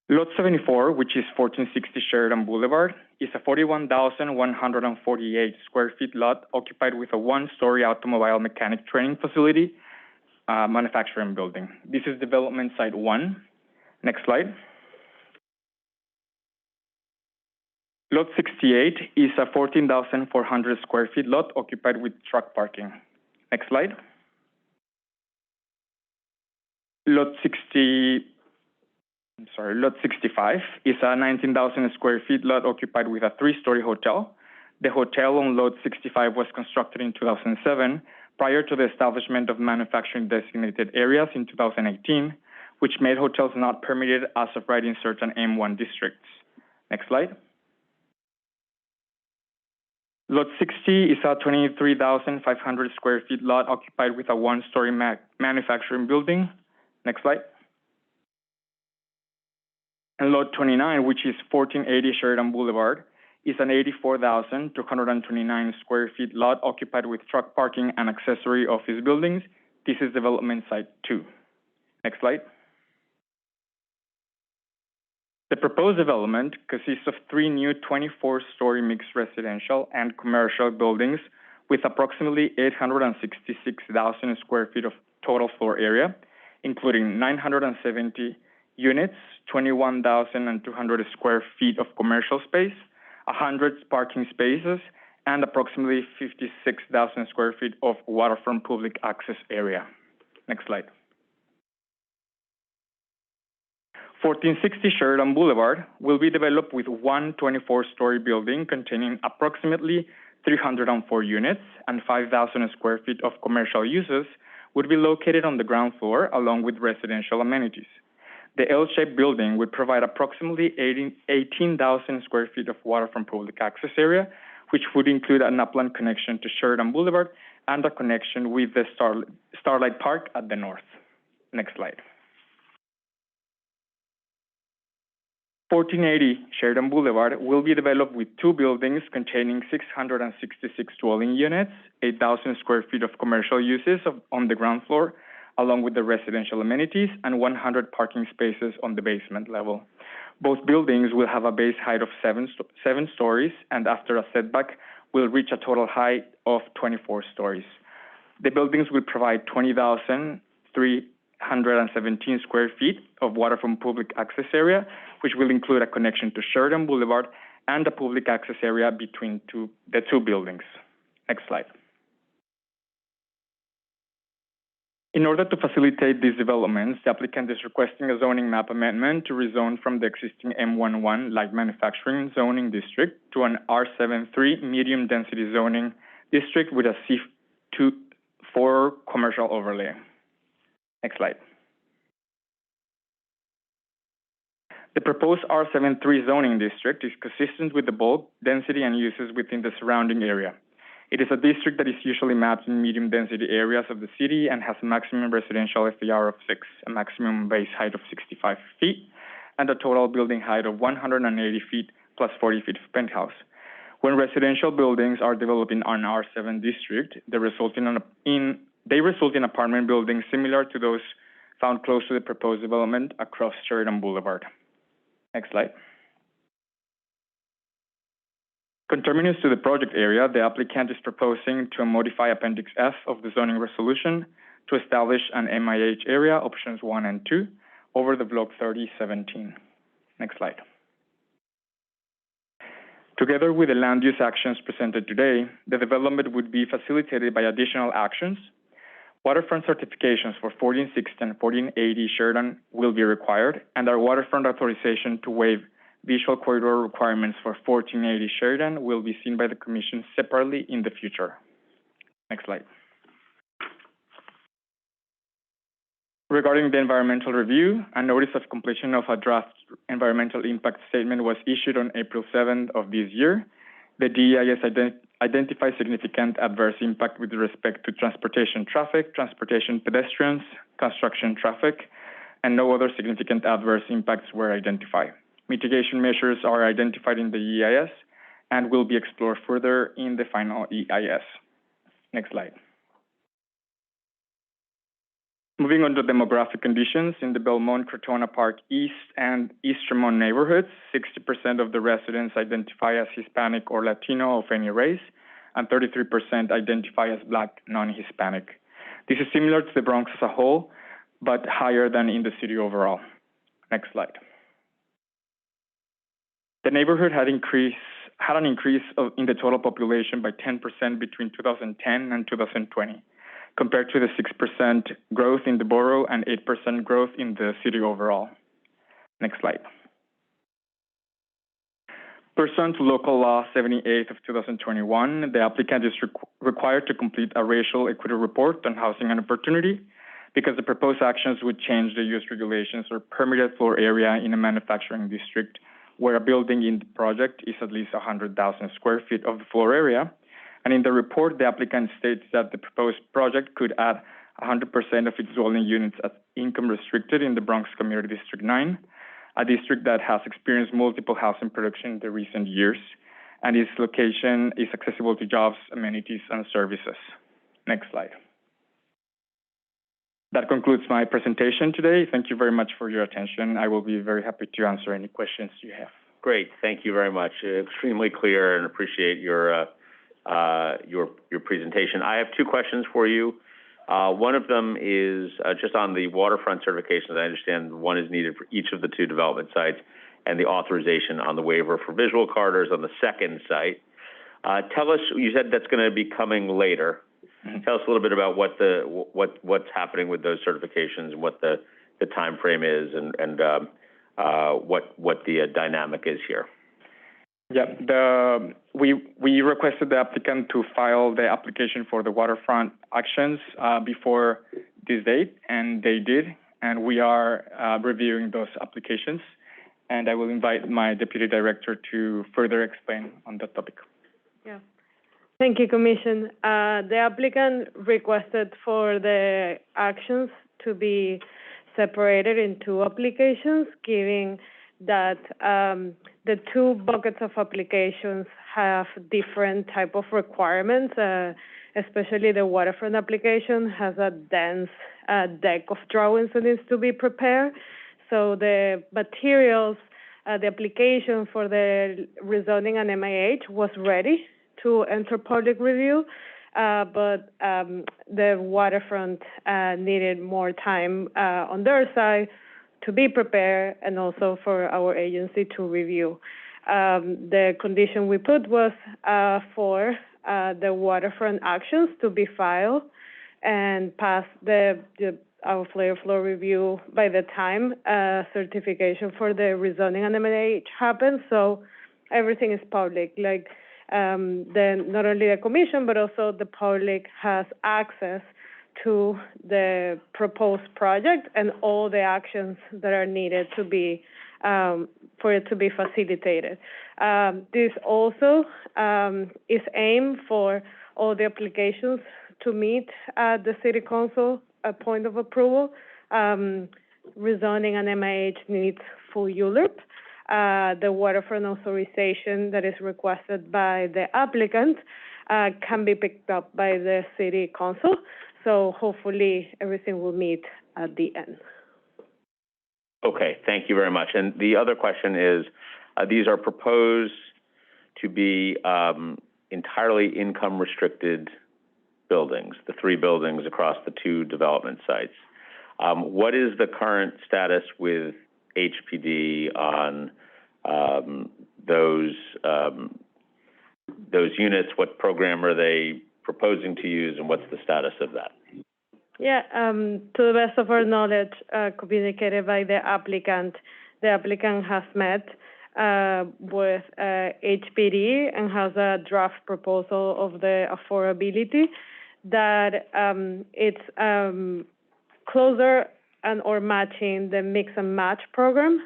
Lot 74, which is 1460 Sheridan Boulevard, is a 41,148 square feet lot occupied with a 1-story automobile mechanic training facility, manufacturing building. This is development site 1. Next slide. Lot 68 is a 14,400 square feet lot occupied with truck parking. Next slide. Lot 65 is a 19,000 square feet lot occupied with a 3-story hotel. The hotel on Lot 65 was constructed in 2007 prior to the establishment of manufacturing designated areas in 2018, which made hotels not permitted as of right in certain M1 districts. Next slide. Lot 60 is a 23,500 square feet lot occupied with a 1-story manufacturing building. Next slide. And Lot 29, which is 1480 Sheridan Boulevard, is an 84,229 square feet lot occupied with truck parking and accessory office buildings. This is development site 2. Next slide. The proposed development consists of 3 new 24-story mixed residential and commercial buildings with approximately 866,000 square feet of total floor area, including 970 units, 21,200 square feet of commercial space, 100 parking spaces, and approximately 56,000 square feet of waterfront public access area. Next slide. 1460 Sheridan Boulevard will be developed with 1 24-story building containing approximately 304 units and 5,000 square feet of commercial uses would be located on the ground floor along with residential amenities. The L-shaped building would provide approximately 18,000 square feet of waterfront public access area, which would include an upland connection to Sheridan Boulevard and a connection with the Starlight Park at the north. Next slide. 1480 Sheridan Boulevard will be developed with 2 buildings containing 666 dwelling units, 8,000 square feet of commercial uses on the ground floor, along with the residential amenities, and 100 parking spaces on the basement level. Both buildings will have a base height of 7 stories, and after a setback, will reach a total height of 24 stories. The buildings will provide 20,317 square feet of waterfront public access area, which will include a connection to Sheridan Boulevard and a public access area between the two buildings. Next slide. In order to facilitate these developments, the applicant is requesting a zoning map amendment to rezone from the existing M11 light manufacturing zoning district to an R73 medium density zoning district with a C4 commercial overlay. Next slide. The proposed R73 zoning district is consistent with the bulk, density, and uses within the surrounding area. It is a district that is usually mapped in medium density areas of the city and has a maximum residential FAR of 6, a maximum base height of 65 feet, and a total building height of 180 feet plus 40 feet of penthouse. When residential buildings are developed in an R7 district, they result in apartment buildings similar to those found close to the proposed development across Sheridan Boulevard. Next slide. Conterminous to the project area, the applicant is proposing to modify Appendix F of the zoning resolution to establish an MIH area, options 1 and 2, over the Block 3017. Next slide. Together with the land use actions presented today, the development would be facilitated by additional actions. Waterfront certifications for 1460 and 1480 Sheridan will be required, and our waterfront authorization to waive visual corridor requirements for 1480 Sheridan will be seen by the Commission separately in the future. Next slide. Regarding the environmental review, a notice of completion of a draft environmental impact statement was issued on April 7th of this year. The DEIS identifies significant adverse impact with respect to transportation traffic, transportation pedestrians, construction traffic, and no other significant adverse impacts were identified. Mitigation measures are identified in the EIS and will be explored further in the final EIS. Next slide. Moving on to demographic conditions, in the Belmont-Crotona Park East and East Tremont neighborhoods, 60% of the residents identify as Hispanic or Latino of any race, and 33% identify as Black non-Hispanic. This is similar to the Bronx as a whole, but higher than in the city overall. Next slide. The neighborhood had an increase in the total population by 10% between 2010 and 2020, compared to the 6% growth in the borough and 8% growth in the city overall. Next slide. Pursuant to Local Law 78 of 2021, the applicant is required to complete a racial equity report on housing and opportunity because the proposed actions would change the use regulations or permitted floor area in a manufacturing district where a building in the project is at least 100,000 square feet of the floor area. And in the report, the applicant states that the proposed project could add 100% of its dwelling units as income restricted in the Bronx Community District 9, a district that has experienced multiple housing production in the recent years, and its location is accessible to jobs, amenities, and services. Next slide. That concludes my presentation today. Thank you very much for your attention. I will be very happy to answer any questions you have. Great, thank you very much. Extremely clear, and appreciate your presentation. I have 2 questions for you. One of them is just on the waterfront certifications. I understand one is needed for each of the 2 development sites, and the authorization on the waiver for visual corridors on the second site. Tell us, you said that's going to be coming later. Tell us a little bit about what's happening with those certifications, and what the time frame is, and what the dynamic is here. Yeah, we requested the applicant to file the application for the waterfront actions before this date, and they did, and we are reviewing those applications. And I will invite my deputy director to further explain on that topic. Yeah. Thank you, Commission. The applicant requested for the actions to be separated in 2 applications, giving that the two buckets of applications have different type of requirements, especially the waterfront application has a dense deck of drawings that needs to be prepared. So the materials, the application for the rezoning and MIH was ready to enter public review, but the waterfront needed more time on their side to be prepared and also for our agency to review. The condition we put was for the waterfront actions to be filed and pass our floor review by the time certification for the rezoning and MIH happens. So everything is public. Like then not only the commission but also the public has access to the proposed project and all the actions that are needed to be for it to be facilitated. This also is aimed for all the applications to meet the City Council point of approval. Rezoning and MIH needs full ULURP. The waterfront authorization that is requested by the applicant can be picked up by the City Council. So hopefully everything will meet at the end. Okay, thank you very much. And the other question is, these are proposed to be entirely income-restricted buildings, the 3 buildings across the 2 development sites. What is the current status with HPD on those units? What program are they proposing to use, and what's the status of that? Yeah, to the best of our knowledge, communicated by the applicant has met with HPD and has a draft proposal of the affordability that it's closer and or matching the mix and match program,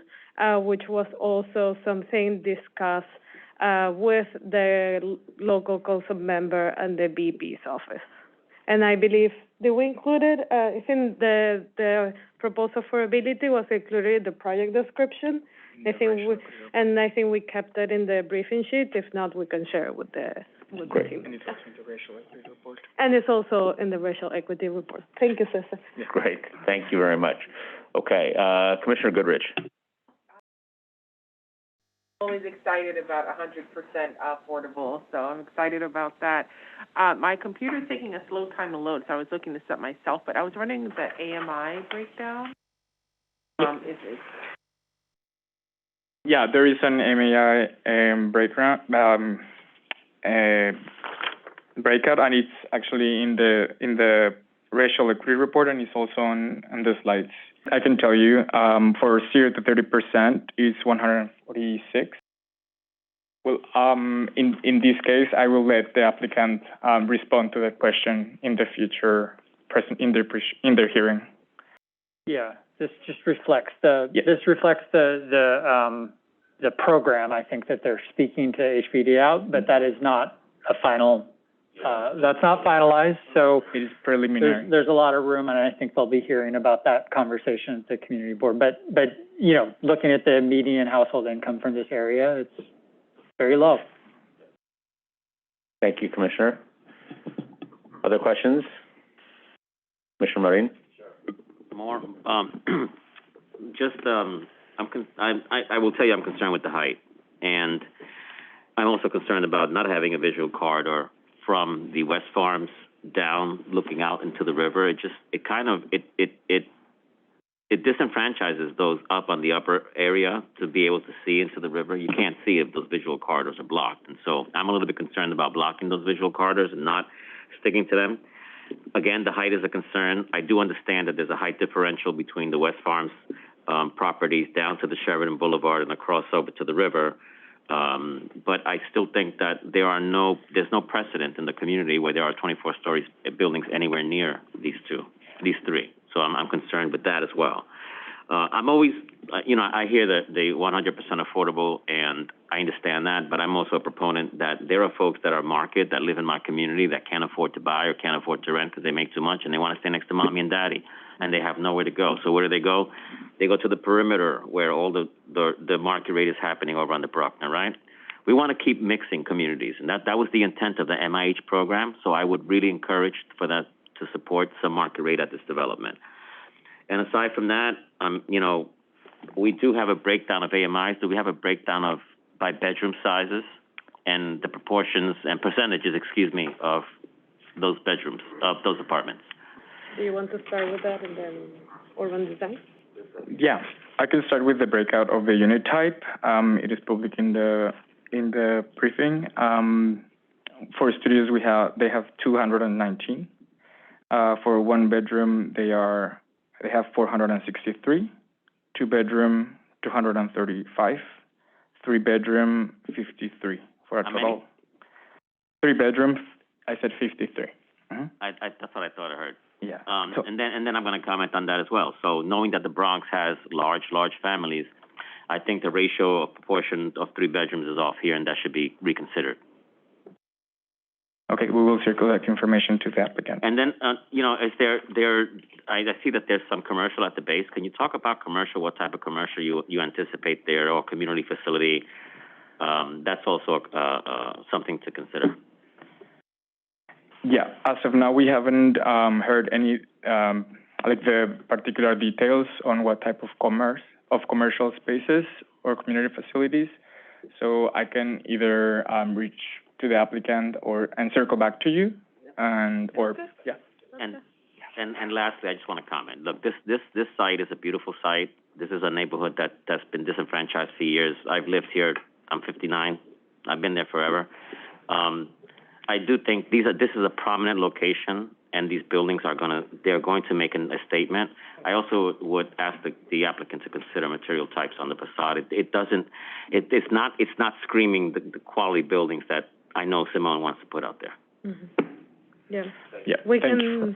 which was also something discussed with the local council member and the BP's office. And I believe, did we include it? I think the proposal for ability was included in the project description. I think we kept it in the briefing sheet. If not, we can share it with the team. And it's also in the racial equity report. And it's also in the racial equity report. Thank you, Cesar. Yeah. Great. Thank you very much. Okay, Commissioner Goodrich. Always excited about 100% affordable, so I'm excited about that. My computer's taking a slow time to load, so I was looking this up myself, but I was running the AMI breakdown. Yeah, there is an MAI breakout, and it's actually in the racial equity report, and it's also on the slides. I can tell you, for 0 to 30% is 146. Well, in this case, I will let the applicant respond to that question in the future, in their hearing. Yeah, this just reflects the program. I think that they're speaking to HPD out, but that is not a final. That's not finalized, so it is preliminary. There's a lot of room, and I think they'll be hearing about that conversation at the community board. But you know, looking at the median household income from this area, it's very low. Thank you, Commissioner. Other questions? Commissioner Marin? More. I will tell you, I'm concerned with the height, and I'm also concerned about not having a visual corridor from the West Farms down, looking out into the river. It disenfranchises those up on the upper area to be able to see into the river. You can't see if those visual corridors are blocked, and so I'm a little bit concerned about blocking those visual corridors and not sticking to them. Again, the height is a concern. I do understand that there's a height differential between the West Farms properties down to the Sheridan Boulevard and across over to the river. But I still think that there's no precedent in the community where there are 24-story buildings anywhere near these 3. So I'm concerned with that as well. I'm always, I hear the 100% affordable, and I understand that, but I'm also a proponent that there are folks that are market, that live in my community, that can't afford to buy or can't afford to rent because they make too much, and they want to stay next to mommy and daddy, and they have nowhere to go. So where do they go? They go to the perimeter where all the market rate is happening over on the Bruckner, right? We want to keep mixing communities, and that was the intent of the MIH program. So I would really encourage for that to support some market rate at this development. And aside from that, you know, we do have a breakdown of AMIs. Do we have a breakdown of by bedroom sizes and the proportions and percentages, excuse me, of those bedrooms, of those apartments? Do you want to start with that and then urban design? Yeah, I can start with the breakout of the unit type. It is public in the briefing. For studios, they have 219. For one bedroom, they have 463. Two bedroom, 235. Three bedroom, 53 for a total. Many? Three bedroom, I said 53. Mm-hmm. That's what I thought I heard. Yeah. And then I'm going to comment on that as well. So knowing that the Bronx has large families, I think the ratio of proportion of three bedrooms is off here, and that should be reconsidered. Okay, we will circulate information to the applicant. And then, you know, is I see that there's some commercial at the base. Can you talk about commercial? What type of commercial you anticipate there, or community facility? That's also something to consider. Yeah, as of now, we haven't heard any like the particular details on what type of commercial spaces or community facilities. So I can either reach to the applicant and circle back to you, And lastly, I just want to comment. Look, this site is a beautiful site. This is a neighborhood that's been disenfranchised for years. I've lived here. I'm 59. I've been there forever. I do think this is a prominent location, and these buildings they're going to make a statement. I also would ask the applicant to consider material types on the facade. It's not screaming the quality buildings that I know Simone wants to put out there. Mm-hmm. Yeah. We can,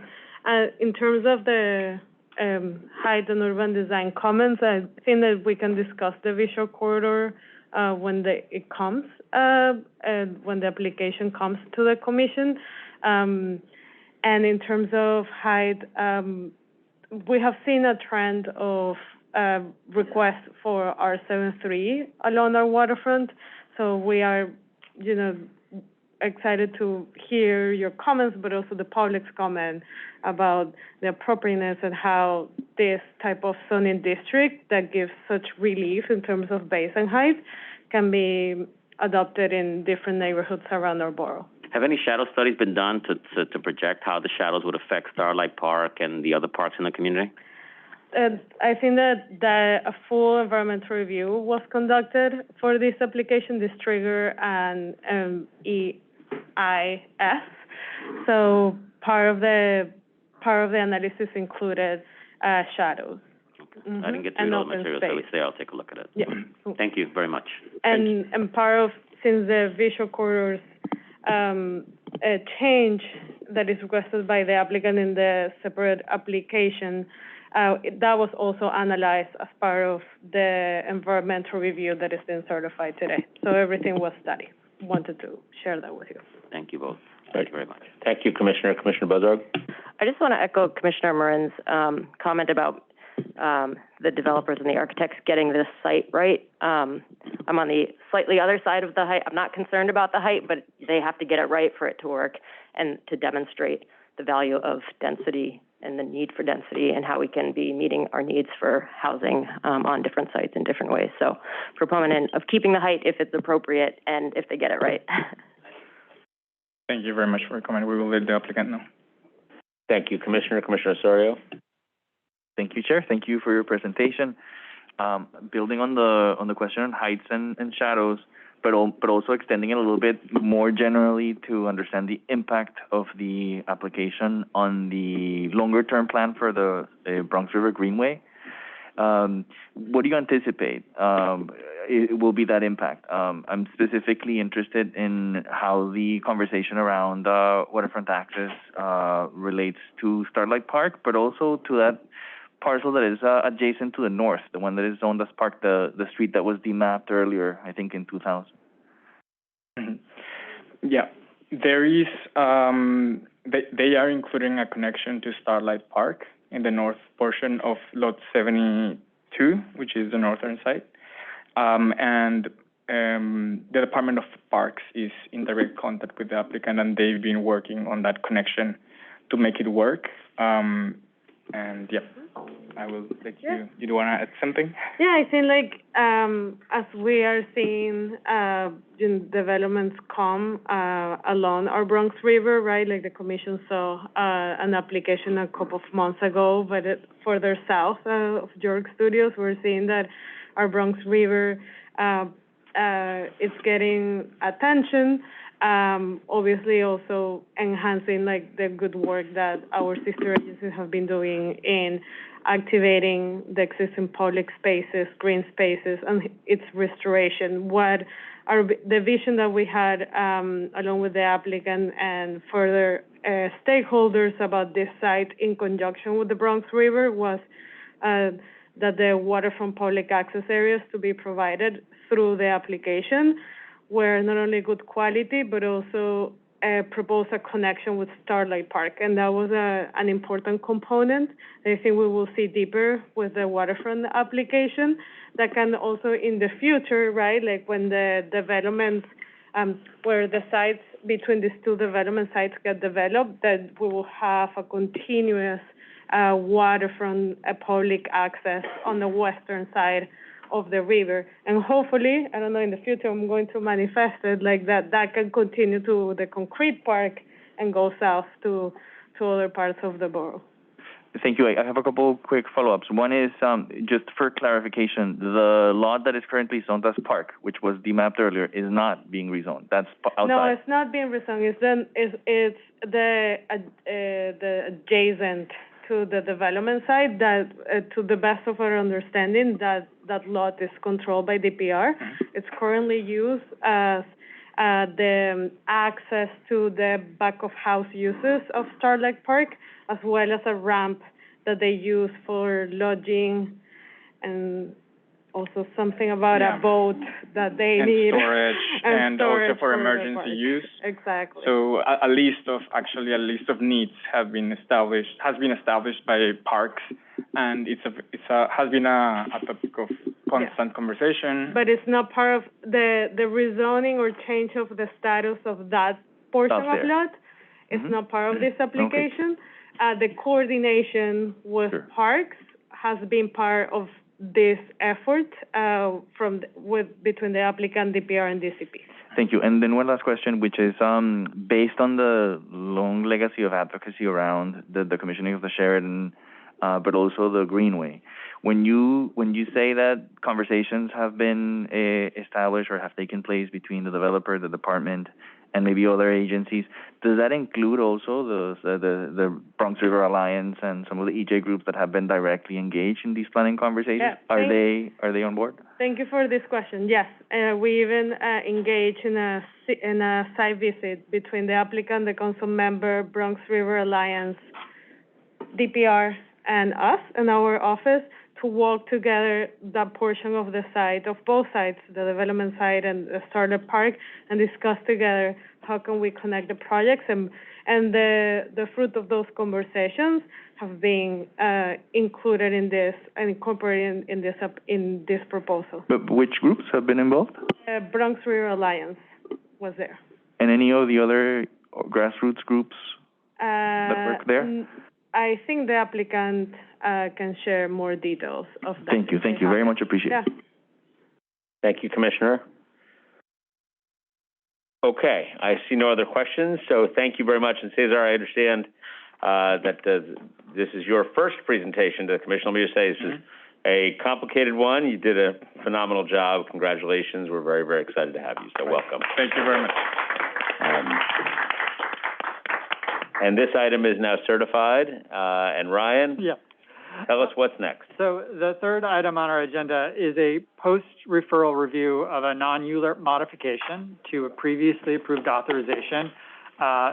in terms of the height and urban design comments, I think that we can discuss the visual corridor when it comes, and when the application comes to the commission. And in terms of height, we have seen a trend of requests for R73 along our waterfront. So we are, excited to hear your comments, but also the public's comment about the appropriateness and how this type of zoning district that gives such relief in terms of base and height can be adopted in different neighborhoods around our borough. Have any shadow studies been done to project how the shadows would affect Starlight Park and the other parks in the community? I think that a full environmental review was conducted for this application, this trigger and EIS. So part of the analysis included shadows. I didn't get through all the materials, so say I'll take a look at it. Yeah. Thank you very much. And part of, since the visual corridors a change that is requested by the applicant in the separate application, that was also analyzed as part of the environmental review that is being certified today. So everything was studied. Wanted to share that with you. Thank you both. Thank you very much. Thank you, Commissioner. Commissioner Bozarg? I just want to echo Commissioner Marin's comment about the developers and the architects getting this site right. I'm on the slightly other side of the height. I'm not concerned about the height, but they have to get it right for it to work and to demonstrate the value of density and the need for density and how we can be meeting our needs for housing on different sites in different ways. So proponent of keeping the height if it's appropriate and if they get it right. Thank you very much for your comment. We will let the applicant know. Thank you, Commissioner. Commissioner Osorio? Thank you, Chair. Thank you for your presentation. Building on the question on heights and shadows, but also extending it a little bit more generally to understand the impact of the application on the longer-term plan for the Bronx River Greenway. What do you anticipate it will be that impact? I'm specifically interested in how the conversation around waterfront access relates to Starlight Park, but also to that parcel that is adjacent to the north, the one that is zoned as Park, the street that was demapped earlier, I think in 2000. Mm-hmm. Yeah, there is, they are including a connection to Starlight Park in the north portion of lot 73 2, which is the northern side. And the Department of Parks is in direct contact with the applicant, and they've been working on that connection to make it work. And yeah, I will let you. You do want to add something? Yeah, I think as we are seeing developments come along our Bronx River, right? Like the Commission saw an application a couple of months ago, but further south of York Studios, we're seeing that our Bronx River is getting attention. Obviously also enhancing the good work that our sister agencies have been doing in activating the existing public spaces, green spaces, and its restoration. The vision that we had along with the applicant and further stakeholders about this site in conjunction with the Bronx River was that the waterfront public access areas to be provided through the application were not only good quality, but also propose a connection with Starlight Park. And that was an important component. I think we will see deeper with the waterfront application that can also in the future, right, like when the developments, where the sites between these two development sites get developed, that we will have a continuous waterfront public access on the western side of the river. And hopefully, I don't know, in the future I'm going to manifest it like that can continue to the concrete park and go south to other parts of the borough. Thank you. I have a couple quick follow-ups. One is, just for clarification, the lot that is currently zoned as park, which was demapped earlier, is not being rezoned. That's outside. No, it's not being rezoned. It's the adjacent to the development side that, to the best of our understanding, that lot is controlled by DPR. It's currently used as the access to the back of house uses of Starlight Park, as well as a ramp that they use for lodging and also something about a boat that they need. Storage, and storage also for emergency use. Exactly. So a list of needs has been established by parks, and has been a topic of constant conversation. But it's not part of the rezoning or change of the status of that portion of lot. It's not part of this application. The coordination with parks has been part of this effort between the applicant, DPR, and DCP. Thank you. And then one last question, which is based on the long legacy of advocacy around the commissioning of the Sheridan, but also the Greenway. When you say that conversations have been established or have taken place between the developer, the department, and maybe other agencies, does that include also the Bronx River Alliance and some of the EJ groups that have been directly engaged in these planning conversations? Yeah, are they on board? Thank you for this question. Yes, we even engaged in a site visit between the applicant, the council member, Bronx River Alliance, DPR, and us in our office to walk together that portion of the site, of both sides, the development side and the Starlight Park, and discuss together how can we connect the projects. And the fruit of those conversations have been included in this and incorporated in this proposal. But which groups have been involved? Bronx River Alliance was there. And any of the other grassroots groups that work there? I think the applicant can share more details of that. Thank you very much. Appreciate it. Thank you, Commissioner. Okay, I see no other questions, so thank you very much. And Cesar, I understand that this is your first presentation to the Commission. Let me just say this is a complicated one. You did a phenomenal job. Congratulations. We're very, very excited to have you, so welcome. Thank you very much. And this item is now certified. And Ryan? Yeah. Tell us what's next. So the third item on our agenda is a post-referral review of a non-ULURP modification to a previously approved authorization.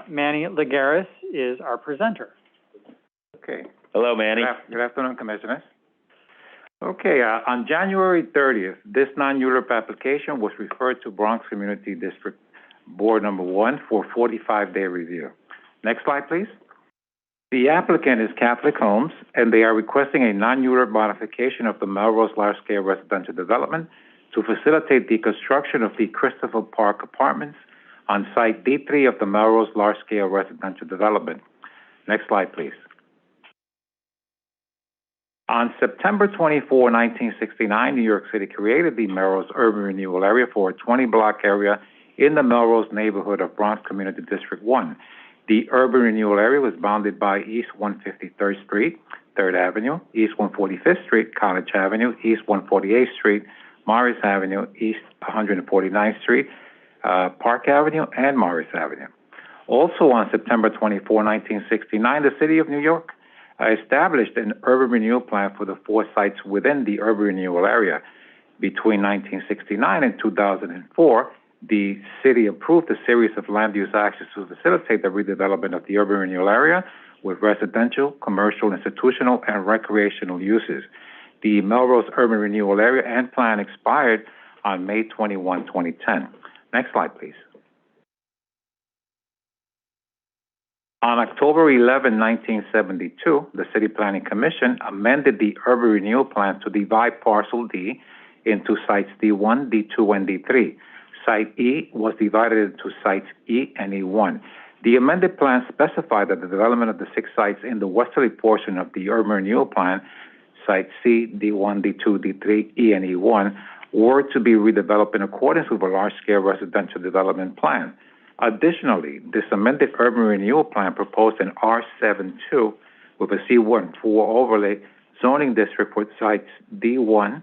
Manny Lagares is our presenter. Okay. Hello, Manny. Good afternoon, Commissioners. Okay, on January 30th, this non-ULURP application was referred to Bronx Community District Board Number 1 for 45-day review. Next slide, please. The applicant is Catholic Homes, and they are requesting a non-ULURP modification of the Melrose large-scale residential development to facilitate the construction of the Christopher Park Apartments on Site D3 of the Melrose large-scale residential development. Next slide, please. On September 24, 1969, New York City created the Melrose Urban Renewal Area for a 20-block area in the Melrose neighborhood of Bronx Community District 1. The Urban Renewal Area was bounded by East 153rd Street, 3rd Avenue, East 145th Street, College Avenue, East 148th Street, Morris Avenue, East 149th Street, Park Avenue, and Morris Avenue. Also on September 24, 1969, the City of New York established an urban renewal plan for the 4 sites within the urban renewal area. Between 1969 and 2004, the city approved a series of land use actions to facilitate the redevelopment of the urban renewal area with residential, commercial, institutional, and recreational uses. The Melrose Urban Renewal Area and Plan expired on May 21, 2010. Next slide, please. On October 11, 1972, the City Planning Commission amended the Urban Renewal Plan to divide Parcel D into sites D1, D2, and D3. Site E was divided into sites E and E1. The amended plan specified that the development of the 6 sites in the westerly portion of the Urban Renewal Plan, sites C, D1, D2, D3, E, and E1, were to be redeveloped in accordance with a large-scale residential development plan. Additionally, this amended Urban Renewal Plan proposed an R72 with a C1-4 overlay zoning district for sites D1,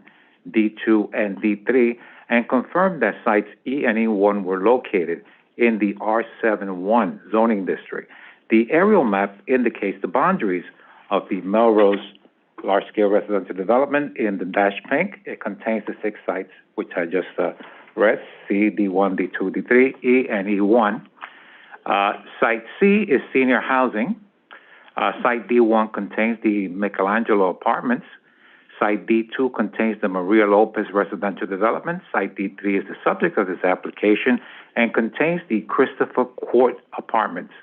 D2, and D3, and confirmed that sites E and E1 were located in the R71 zoning district. The aerial map indicates the boundaries of the Melrose large-scale residential development in the dash pink. It contains the 6 sites, which I just read, C, D1, D2, D3, E, and E1. Site C is senior housing. Site D1 contains the Michelangelo Apartments. Site D2 contains the Maria Lopez residential development. Site D3 is the subject of this application and contains the Christopher Court Apartments.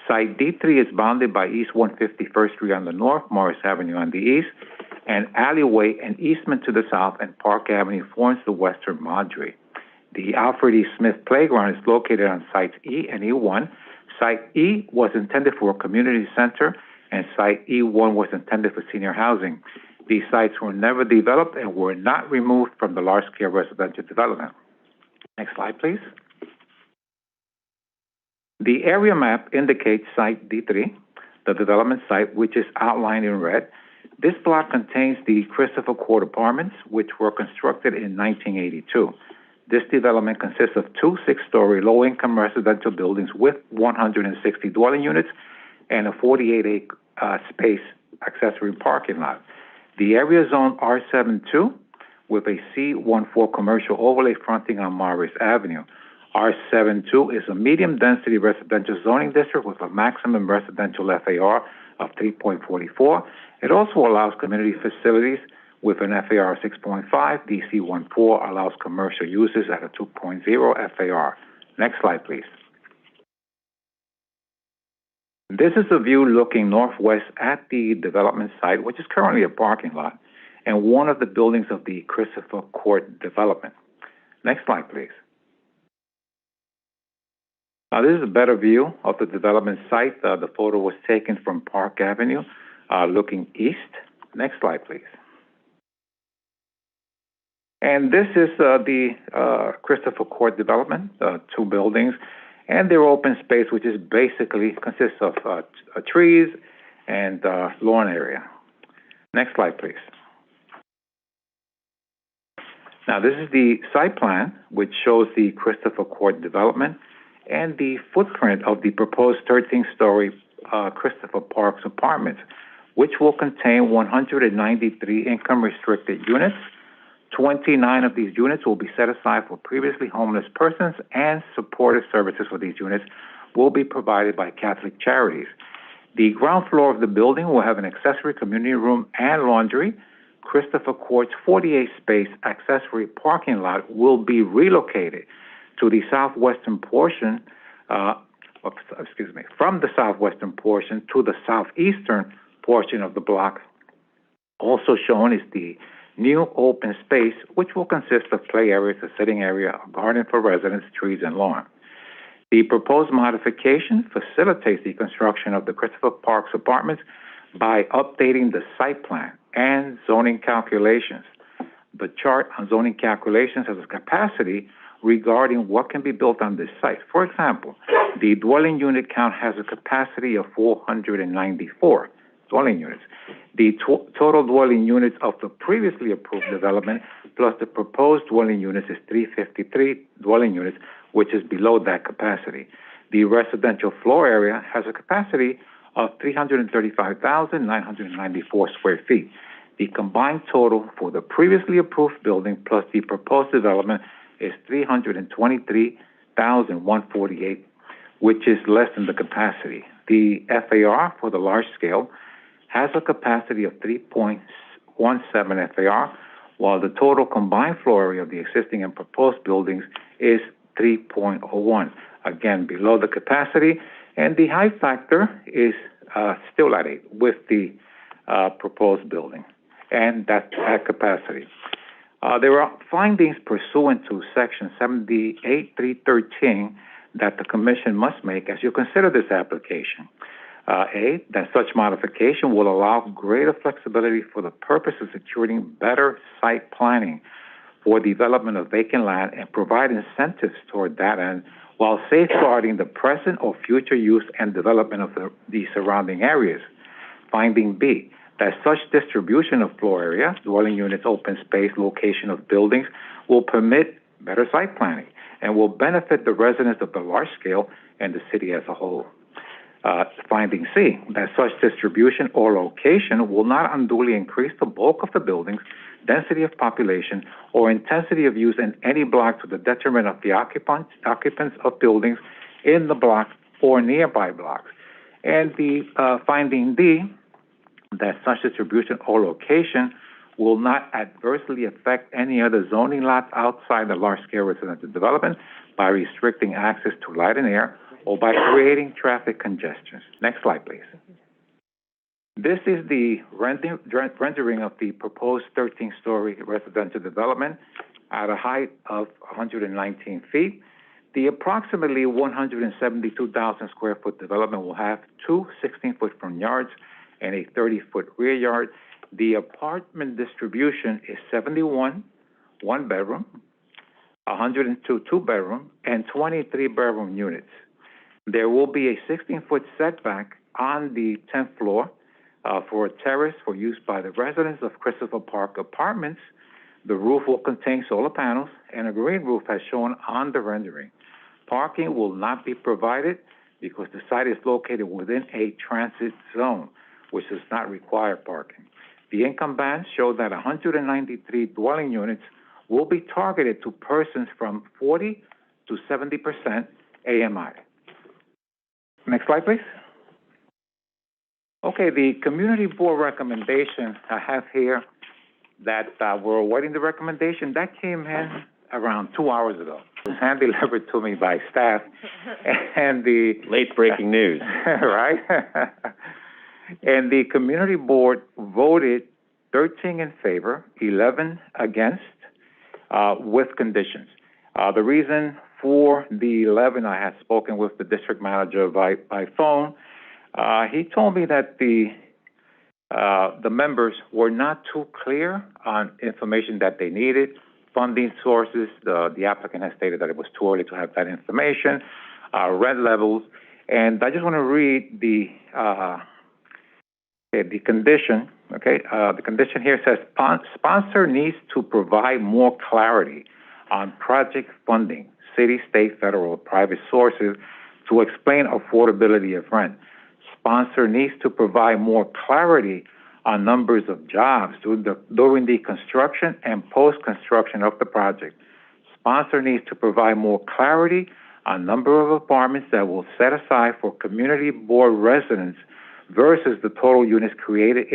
Site D3 is bounded by East 151st Street on the north, Morris Avenue on the east, and Alleyway and Eastman to the south, and Park Avenue forms the western boundary. The Alfred E. Smith Playground is located on sites E and E1. Site E was intended for a community center, and Site E1 was intended for senior housing. These sites were never developed and were not removed from the large-scale residential development. Next slide, please. The area map indicates Site D3, the development site, which is outlined in red. This block contains the Christopher Court Apartments, which were constructed in 1982. This development consists of 2 6-story low-income residential buildings with 160 dwelling units and a 48-space accessory parking lot. The area zone R72 with a C14 commercial overlay fronting on Morris Avenue. R72 is a medium-density residential zoning district with a maximum residential FAR of 3.44. It also allows community facilities with an FAR of 6.5. DC14 allows commercial uses at a 2.0 FAR. Next slide, please. This is a view looking northwest at the development site, which is currently a parking lot, and one of the buildings of the Christopher Court development. Next slide, please. Now, this is a better view of the development site. The photo was taken from Park Avenue, looking east. Next slide, please. And this is the Christopher Court development, 2 buildings, and their open space, which is basically consists of trees and lawn area. Next slide, please. Now, this is the site plan, which shows the Christopher Court development and the footprint of the proposed 13-story Christopher Parks Apartments, which will contain 193 income-restricted units. 29 of these units will be set aside for previously homeless persons, and supportive services for these units will be provided by Catholic Charities. The ground floor of the building will have an accessory community room and laundry. Christopher Court's 48-space accessory parking lot will be relocated to the southwestern portion from the southwestern portion to the southeastern portion of the block. Also shown is the new open space, which will consist of play areas, a sitting area, a garden for residents, trees, and lawn. The proposed modification facilitates the construction of the Christopher Parks apartments by updating the site plan and zoning calculations. The chart on zoning calculations has a capacity regarding what can be built on this site. For example, the dwelling unit count has a capacity of 494 dwelling units. The total dwelling units of the previously approved development plus the proposed dwelling units is 353 dwelling units, which is below that capacity. The residential floor area has a capacity of 335,994 square feet. The combined total for the previously approved building plus the proposed development is 323,148, which is less than the capacity. The FAR for the large scale has a capacity of 3.17 FAR, while the total combined floor area of the existing and proposed buildings is 3.01, again below the capacity, and the height factor is still at 8 with the proposed building, and that's at capacity. There are findings pursuant to Section 78.313 that the Commission must make as you consider this application. A, that such modification will allow greater flexibility for the purpose of securing better site planning for development of vacant land and provide incentives toward that end while safeguarding the present or future use and development of the surrounding areas. Finding B, that such distribution of floor area, dwelling units, open space, location of buildings will permit better site planning and will benefit the residents of the large scale and the city as a whole. Finding C, that such distribution or location will not unduly increase the bulk of the buildings, density of population, or intensity of use in any block to the detriment of the occupants of buildings in the block or nearby blocks. And the finding D, that such distribution or location will not adversely affect any other zoning lots outside the large-scale residential development by restricting access to light and air or by creating traffic congestion. Next slide, please. This is the rendering of the proposed 13-story residential development at a height of 119 feet. The approximately 172,000 square foot development will have two 16-foot front yards and a 30-foot rear yard. The apartment distribution is 71 one-bedroom, 102 two-bedroom, and 23 bedroom units. There will be a 16-foot setback on the 10th floor for a terrace for use by the residents of Christopher Park Apartments. The roof will contain solar panels and a green roof as shown on the rendering. Parking will not be provided because the site is located within a transit zone, which does not require parking. The income bands show that 193 dwelling units will be targeted to persons from 40 to 70% AMI. Next slide, please. Okay, the community board recommendation I have here that we're awaiting the recommendation, that came in around 2 hours ago. It was hand-delivered to me by staff, and the... Late breaking news. Right? And the community board voted 13 in favor, 11 against, with conditions. The reason for the 11, I had spoken with the district manager by phone. He told me that the members were not too clear on information that they needed, funding sources. The applicant has stated that it was too early to have that information, rent levels, and I just want to read the condition. Okay, the condition here says sponsor needs to provide more clarity on project funding, city, state, federal, private sources to explain affordability of rent. Sponsor needs to provide more clarity on numbers of jobs during the construction and post-construction of the project. Sponsor needs to provide more clarity on number of apartments that will set aside for community board residents versus the total units created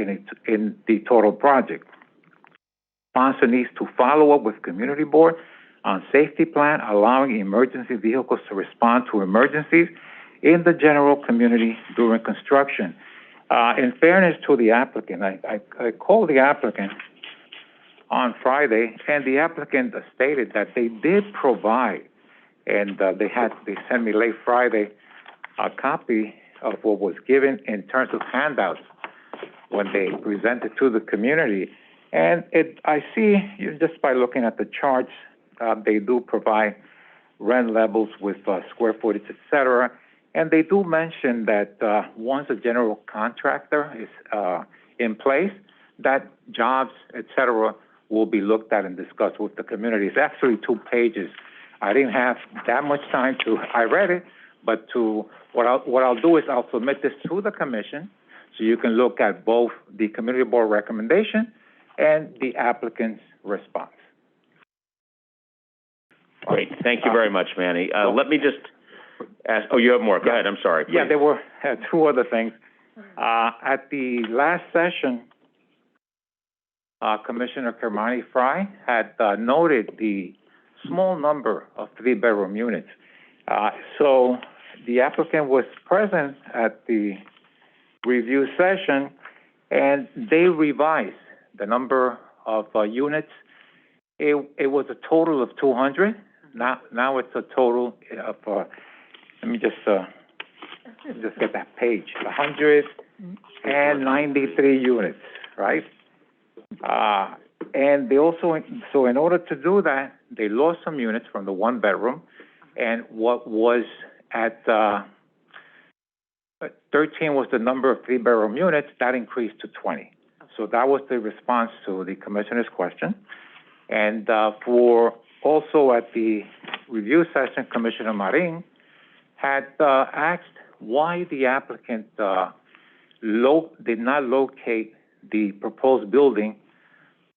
in the total project. Sponsor needs to follow up with community board on safety plan, allowing emergency vehicles to respond to emergencies in the general community during construction. In fairness to the applicant, I called the applicant on Friday, and the applicant stated that they did provide, and they sent me late Friday a copy of what was given in terms of handouts when they presented to the community. And I see, just by looking at the charts, they do provide rent levels with square footage, et cetera. And they do mention that once a general contractor is in place, that jobs, et cetera, will be looked at and discussed with the community. It's actually 2 pages. I didn't have that much time I read it, but what I'll do is I'll submit this to the commission so you can look at both the community board recommendation and the applicant's response. Great. Thank you very much, Manny. Let me just ask, you have more. Go ahead. I'm sorry. Please. Yeah, there were 2 other things. At the last session, Commissioner Kermani Fry had noted the small number of 3-bedroom units. So the applicant was present at the review session, and they revised the number of units. It was a total of 200. Now it's a total of, let me just get that page, 193 units, right? And they also, so in order to do that, they lost some units from the 1-bedroom, and what was at 13 was the number of 3-bedroom units, that increased to 20. So that was the response to the commissioner's question. And for also at the review session, Commissioner Marin had asked why the applicant did not locate the proposed building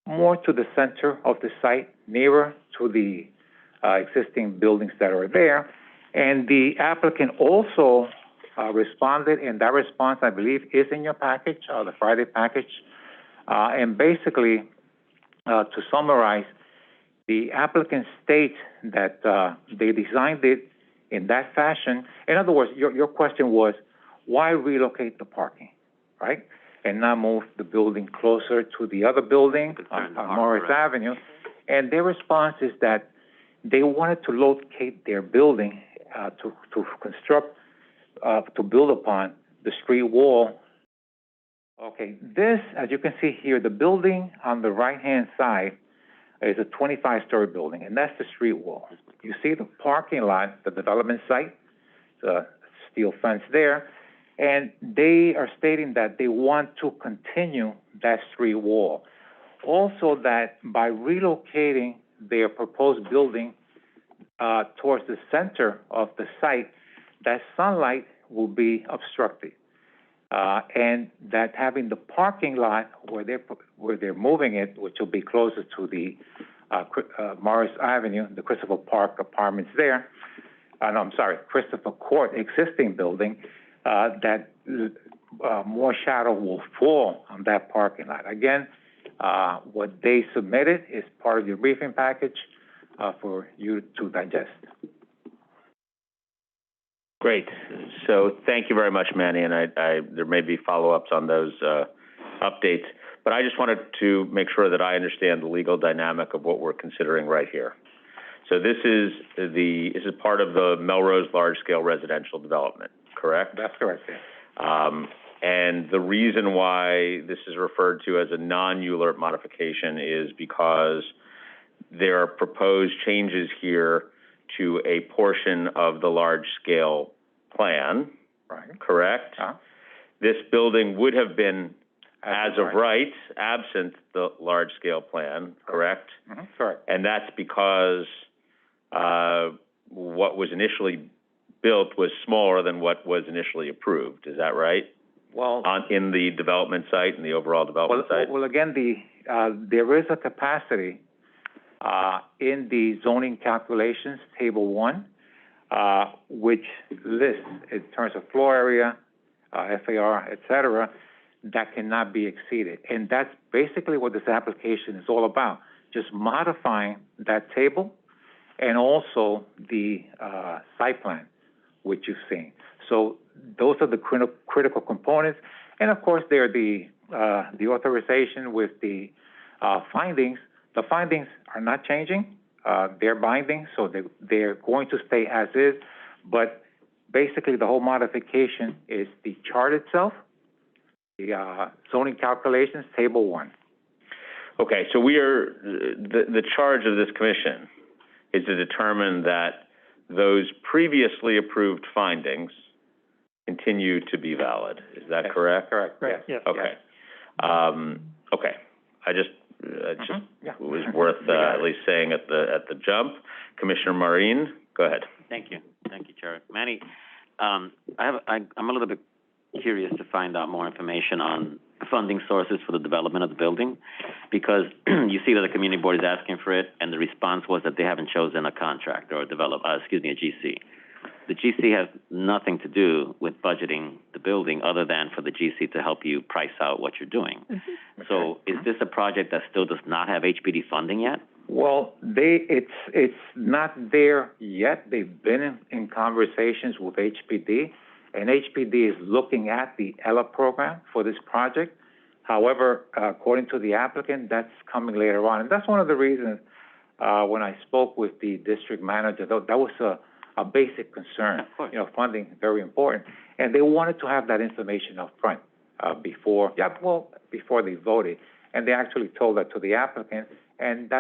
more to the center of the site, nearer to the existing buildings that are there. And the applicant also responded, and that response, I believe, is in your package, the Friday package. And basically, to summarize, the applicant states that they designed it in that fashion. In other words, your question was, why relocate the parking, right? And not move the building closer to the other building on Morris Avenue. And their response is that they wanted to locate their building to construct, to build upon the street wall. Okay, this, as you can see here, the building on the right-hand side is a 25-story building, and that's the street wall. You see the parking lot, the development site, the steel fence there, and they are stating that they want to continue that street wall. Also, that by relocating their proposed building towards the center of the site, that sunlight will be obstructed. And that having the parking lot where they're moving it, which will be closer to the Morris Avenue, the Christopher Park apartments there, Christopher Court existing building, that more shadow will fall on that parking lot. Again, what they submitted is part of your briefing package for you to digest. Great. So thank you very much, Manny, and there may be follow-ups on those updates, but I just wanted to make sure that I understand the legal dynamic of what we're considering right here. So this is part of the Melrose large-scale residential development, correct? That's correct, yes. And the reason why this is referred to as a non-ULURP modification is because there are proposed changes here to a portion of the large-scale plan, right? Correct? This building would have been, as of right, absent the large-scale plan, correct? Mm-hmm. Correct. And that's because what was initially built was smaller than what was initially approved. Is that right? Well, in the development site and the overall development site? Well, again, there is a capacity in the zoning calculations, Table 1, which lists in terms of floor area, FAR, et cetera, that cannot be exceeded. And that's basically what this application is all about, just modifying that table and also the site plan, which you've seen. So those are the critical components. And of course, there are the authorization with the findings. The findings are not changing. They're binding, so they're going to stay as is. But basically, the whole modification is the chart itself, the zoning calculations, table 1. Okay, so we are, the charge of this commission is to determine that those previously approved findings continue to be valid. Is that correct? Correct. Right. Yes. Okay. Okay. I just it was worth at least saying at the jump. Commissioner Maureen, go ahead. Thank you, Chair. Manny, I'm a little bit curious to find out more information on funding sources for the development of the building, because you see that the community board is asking for it, and the response was that they haven't chosen a contractor or a GC. The GC has nothing to do with budgeting the building other than for the GC to help you price out what you're doing. So is this a project that still does not have HPD funding yet? Well, it's not there yet. They've been in conversations with HPD, and HPD is looking at the ELA program for this project. However, according to the applicant, that's coming later on. And that's one of the reasons when I spoke with the district manager, that was a basic concern. Of course. Funding is very important. And they wanted to have that information up front before they voted. And they actually told that to the applicant. And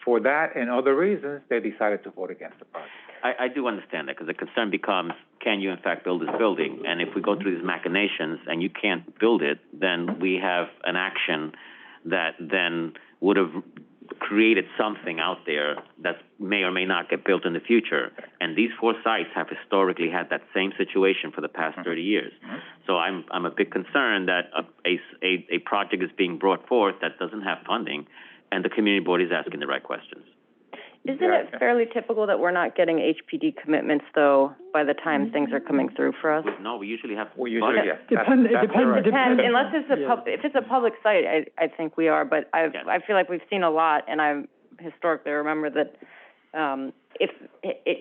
for that and other reasons, they decided to vote against the project. I do understand that, because the concern becomes, can you in fact build this building? And if we go through these machinations and you can't build it, then we have an action that then would have created something out there that may or may not get built in the future. And these 4 sites have historically had that same situation for the past 30 years. So I'm a bit concerned that a project is being brought forth that doesn't have funding, and the community board is asking the right questions. Isn't it fairly typical that we're not getting HPD commitments, though, by the time things are coming through for us? No, we usually have. It Depends. Unless it's if it's a public site, I think we are. But I feel like we've seen a lot, and I historically remember that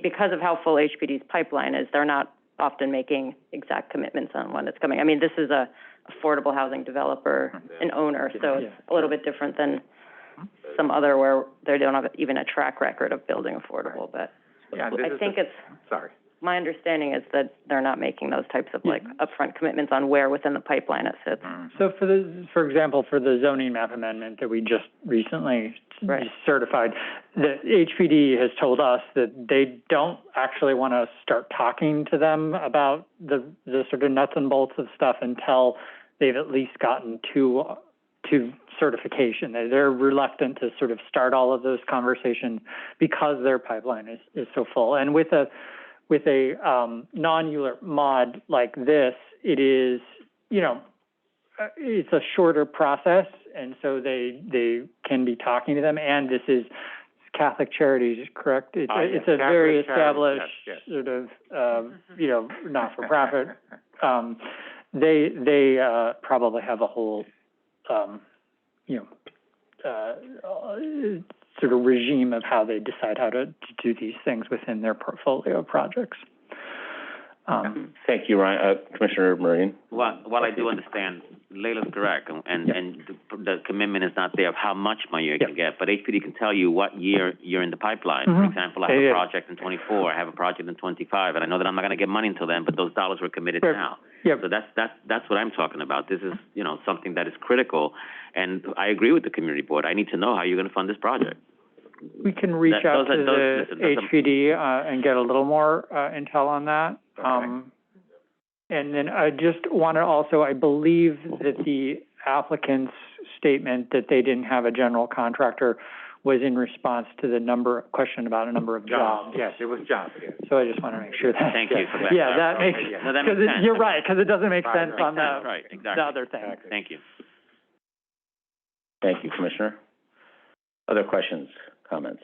because of how full HPD's pipeline is, they're not often making exact commitments on when it's coming. I mean, this is a affordable housing developer and owner, so it's a little bit different than some other where they don't have even a track record of building affordable. But I think my understanding is that they're not making those types of upfront commitments on where within the pipeline it sits. So for example, for the zoning map amendment that we just recently certified, the HPD has told us that they don't actually want to start talking to them about the sort of nuts and bolts of stuff until they've at least gotten to certification. They're reluctant to sort of start all of those conversations because their pipeline is so full. And with a non-ULURP mod like this, it is, it's a shorter process, and so they can be talking to them. And this is Catholic Charities, correct? It's a very established sort of, not-for-profit. They probably have a whole sort of regime of how they decide how to do these things within their portfolio of projects. Thank you, Ryan. Commissioner Maureen. Well, I do understand, Leila's correct, and the commitment is not there of how much money you can get, but HPD can tell you what year you're in the pipeline. For example, I have a project in 24, I have a project in 25, and I know that I'm not going to get money until then, but those dollars were committed now. So that's what I'm talking about. This is, something that is critical, and I agree with the community board. I need to know how you're going to fund this project. We can reach out to the HPD and get a little more intel on that. And then I just want to also, I believe that the applicant's statement that they didn't have a general contractor was in response to the question about a number of jobs. Yes, it was jobs. So I just want to make sure that. Thank you for that. Yeah, that makes sense. You're right, because it doesn't make sense on the other thing. Thank you. Thank you, Commissioner. Other questions, comments?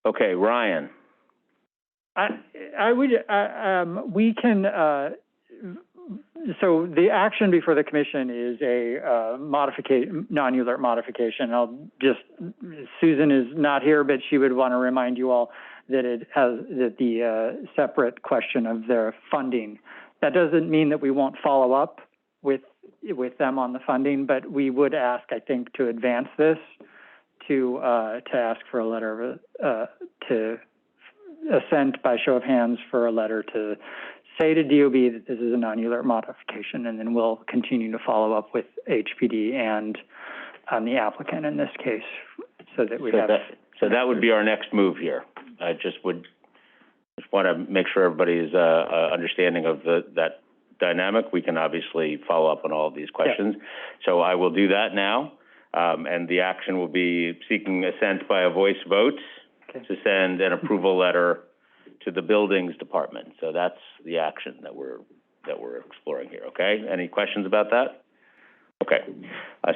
Okay, Ryan. I would, we can, so the action before the commission is a non-ULURP modification. Susan is not here, but she would want to remind you all that it has the separate question of their funding. That doesn't mean that we won't follow up with them on the funding, but we would ask, I think, to advance this, to ask for a letter to assent by show of hands for a letter to say to DOB that this is a non-ULERT modification, and then we'll continue to follow up with HPD and the applicant in this case, so that we have. So that would be our next move here. I just want to make sure everybody's understanding of that dynamic. We can obviously follow up on all of these questions. Yeah. So I will do that now, and the action will be seeking assent by a voice vote to send an approval letter to the buildings department. So that's the action that we're exploring here. Okay. Any questions about that? Okay.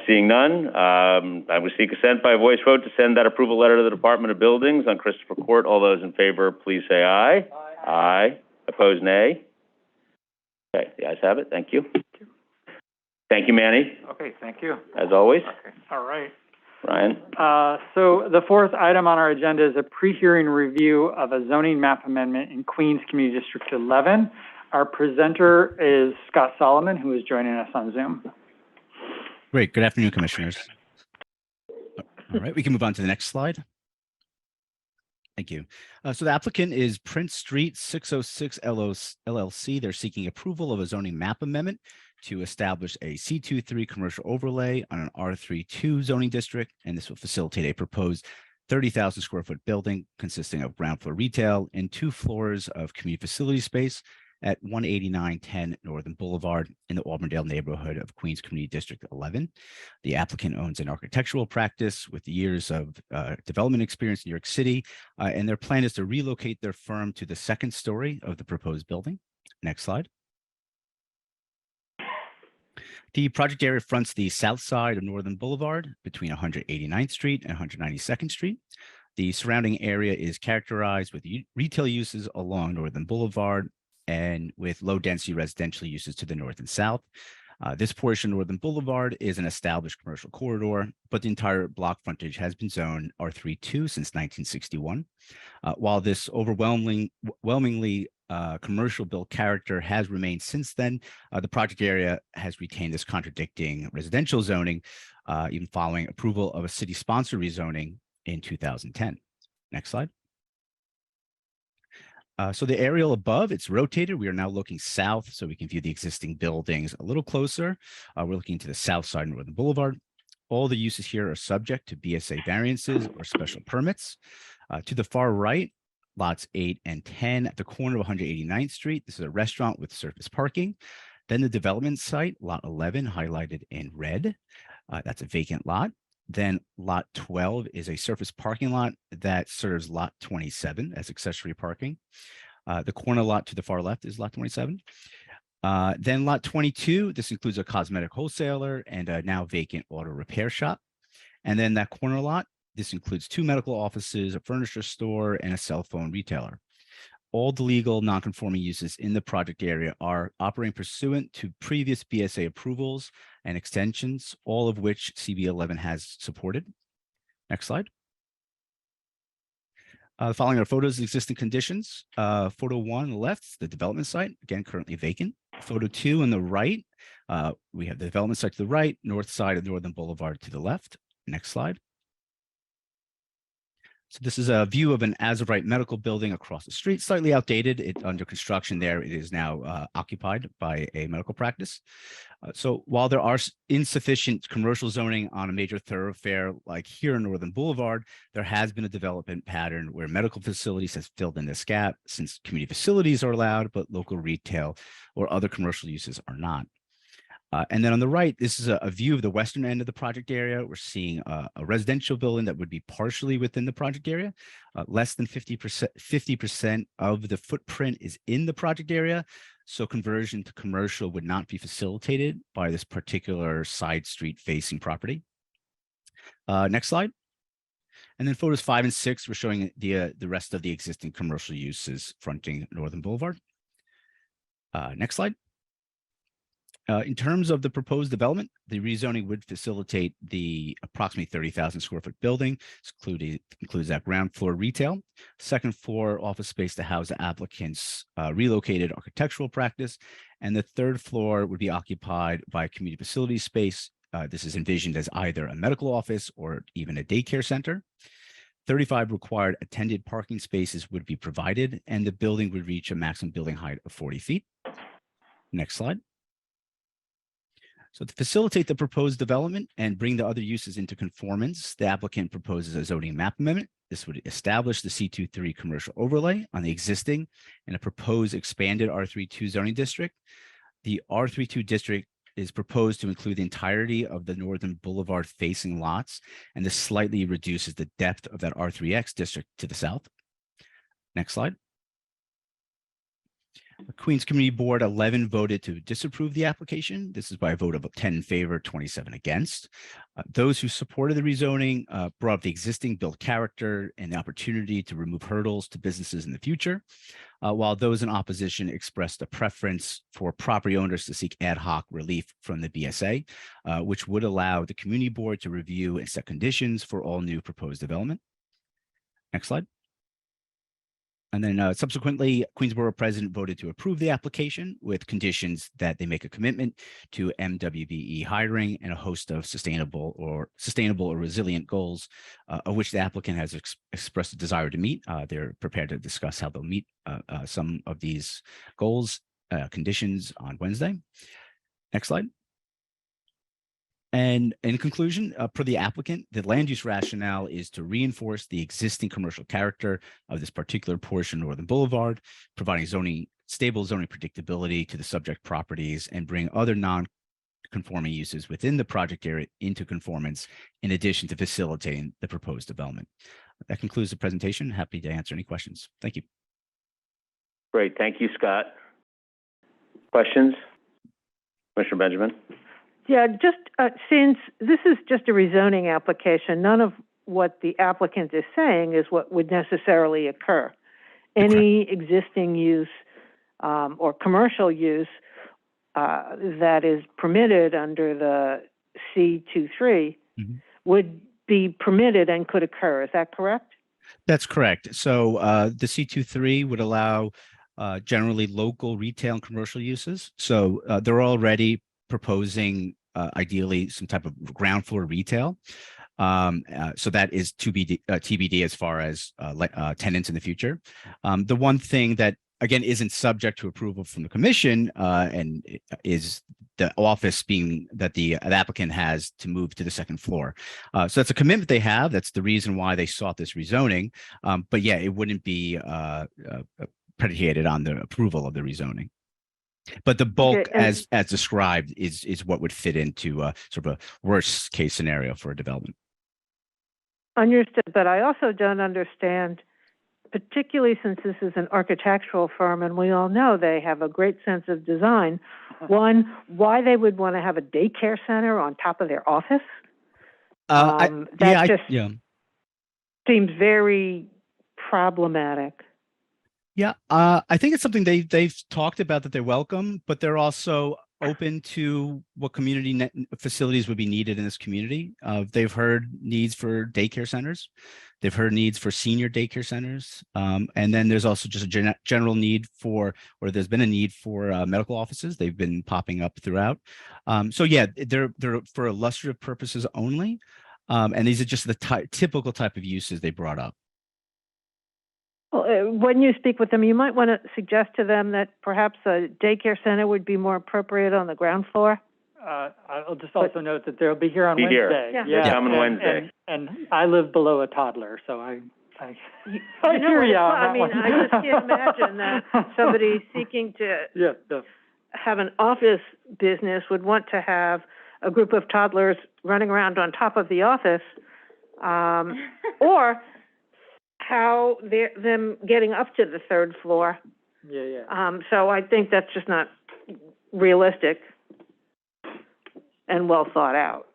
Seeing none, I would seek assent by a voice vote to send that approval letter to the Department of Buildings on Christopher Court. All those in favor, please say aye. Aye. Aye. Opposed, nay. Okay. The ayes have it. Thank you. Thank you, Manny. Okay. Thank you. As always. Okay. All right. Ryan. So the fourth item on our agenda is a pre-hearing review of a zoning map amendment in Queens Community District 11. Our presenter is Scott Solomon, who is joining us on Zoom. Great. Good afternoon, Commissioners. All right, we can move on to the next slide. Thank you. So the applicant is Prince Street 606 LLC. They're seeking approval of a zoning map amendment to establish a C23 commercial overlay on an R32 zoning district, and this will facilitate a proposed 30,000 square foot building consisting of ground floor retail and 2 floors of community facility space at 18910 Northern Boulevard in the Auburndale neighborhood of Queens Community District 11. The applicant owns an architectural practice with years of development experience in New York City, and their plan is to relocate their firm to the 2nd story of the proposed building. Next slide. The project area fronts the south side of Northern Boulevard between 189th Street and 192nd Street. The surrounding area is characterized with retail uses along Northern Boulevard and with low-density residential uses to the north and south. This portion of Northern Boulevard is an established commercial corridor, but the entire block frontage has been zoned R32 since 1961. While this overwhelmingly commercial built character has remained since then, the project area has retained this contradicting residential zoning, even following approval of a city-sponsored rezoning in 2010. Next slide. So the aerial above, it's rotated. We are now looking south so we can view the existing buildings a little closer. We're looking to the south side of Northern Boulevard. All the uses here are subject to BSA variances or special permits. To the far right, lots 8 and 10 at the corner of 189th Street. This is a restaurant with surface parking. Then the development site, lot 11, highlighted in red. That's a vacant lot. Then lot 12 is a surface parking lot that serves lot 27 as accessory parking. The corner lot to the far left is lot 27. Then lot 22, this includes a cosmetic wholesaler and a now vacant auto repair shop. And then that corner lot, this includes 2 medical offices, a furniture store, and a cell phone retailer. All the legal non-conforming uses in the project area are operating pursuant to previous BSA approvals and extensions, all of which CB11 has supported. Next slide. Following our photos of existing conditions, photo 1 on the left, the development site, again, currently vacant. Photo 2 on the right, we have the development site to the right, north side of Northern Boulevard to the left. Next slide. So this is a view of an as-of-right medical building across the street, slightly outdated. Under construction there. It is now occupied by a medical practice. So while there are insufficient commercial zoning on a major thoroughfare like here in Northern Boulevard, there has been a development pattern where medical facilities has filled in this gap since community facilities are allowed, but local retail or other commercial uses are not. And then on the right, this is a view of the western end of the project area. We're seeing a residential building that would be partially within the project area. Less than 50% of the footprint is in the project area. So conversion to commercial would not be facilitated by this particular side street facing property. Next slide. And then photos 5 and 6, we're showing the rest of the existing commercial uses fronting Northern Boulevard. Next slide. In terms of the proposed development, the rezoning would facilitate the approximately 30,000 square foot building. Includes that ground floor retail, second floor office space to house the applicant's relocated architectural practice, and the third floor would be occupied by community facility space. This is envisioned as either a medical office or even a daycare center. 35 required attended parking spaces would be provided, and the building would reach a maximum building height of 40 feet. Next slide. So to facilitate the proposed development and bring the other uses into conformance, the applicant proposes a zoning map amendment. This would establish the C23 commercial overlay on the existing and a proposed expanded R32 zoning district. The R32 district is proposed to include the entirety of the northern boulevard facing lots, and this slightly reduces the depth of that R3X district to the south. Next slide. The Queens Community Board 11 voted to disapprove the application. This is by a vote of 10 in favor, 27 against. Those who supported the rezoning brought up the existing built character and the opportunity to remove hurdles to businesses in the future, while those in opposition expressed a preference for property owners to seek ad hoc relief from the BSA, which would allow the Community Board to review and set conditions for all new proposed development. Next slide. And then subsequently, Queensborough President voted to approve the application with conditions that they make a commitment to MWBE hiring and a host of sustainable or resilient goals, of which the applicant has expressed a desire to meet. They're prepared to discuss how they'll meet some of these goals, conditions on Wednesday. Next slide. And in conclusion, per the applicant, the land use rationale is to reinforce the existing commercial character of this particular portion of Northern Boulevard, providing stable zoning predictability to the subject properties and bring other non-conforming uses within the project area into conformance, in addition to facilitating the proposed development. That concludes the presentation. Happy to answer any questions. Thank you. Great. Thank you, Scott. Questions? Commissioner Benjamin? Yeah, just since this is just a rezoning application, none of what the applicant is saying is what would necessarily occur. Any existing use or commercial use that is permitted under the C23 would be permitted and could occur. Is that correct? That's correct. So the C23 would allow generally local retail and commercial uses. So they're already proposing ideally some type of ground floor retail. So that is TBD as far as tenants in the future. The one thing that, again, isn't subject to approval from the commission and is the office being that the applicant has to move to the second floor. So that's a commitment they have. That's the reason why they sought this rezoning. But yeah, it wouldn't be predicated on the approval of the rezoning. But the bulk, as described, is what would fit into sort of a worst case scenario for a development. Understood, but I also don't understand, particularly since this is an architectural firm, and we all know they have a great sense of design. One, why they would want to have a daycare center on top of their office? Seems very problematic. Yeah, I think it's something they've talked about that they welcome, but they're also open to what community facilities would be needed in this community. They've heard needs for daycare centers. They've heard needs for senior daycare centers. And then there's also just a general need for, or there's been a need for medical offices. They've been popping up throughout. So yeah, they're for illustrative purposes only. And these are just the typical type of uses they brought up. Well, when you speak with them, you might want to suggest to them that perhaps a daycare center would be more appropriate on the ground floor. I'll just also note that they'll be here on Wednesday. Yeah, coming Wednesday. And I live below a toddler, so I hear you. I mean, I just can't imagine that somebody seeking to have an office business would want to have a group of toddlers running around on top of the office, or how them getting up to the third floor. So I think that's just not realistic and well thought out.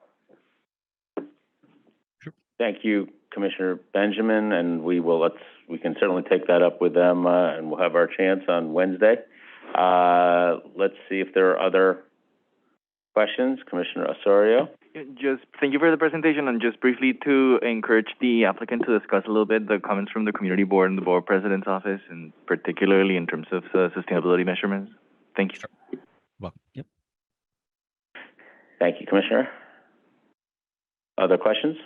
Thank you, Commissioner Benjamin, and we can certainly take that up with them, and we'll have our chance on Wednesday. Let's see if there are other Questions? Commissioner Osorio? Just thank you for the presentation, and just briefly to encourage the applicant to discuss a little bit the comments from the community board and the board president's office, and particularly in terms of sustainability measurements. Thank you. Sure. Welcome. Yep. Thank you, Commissioner. Other questions?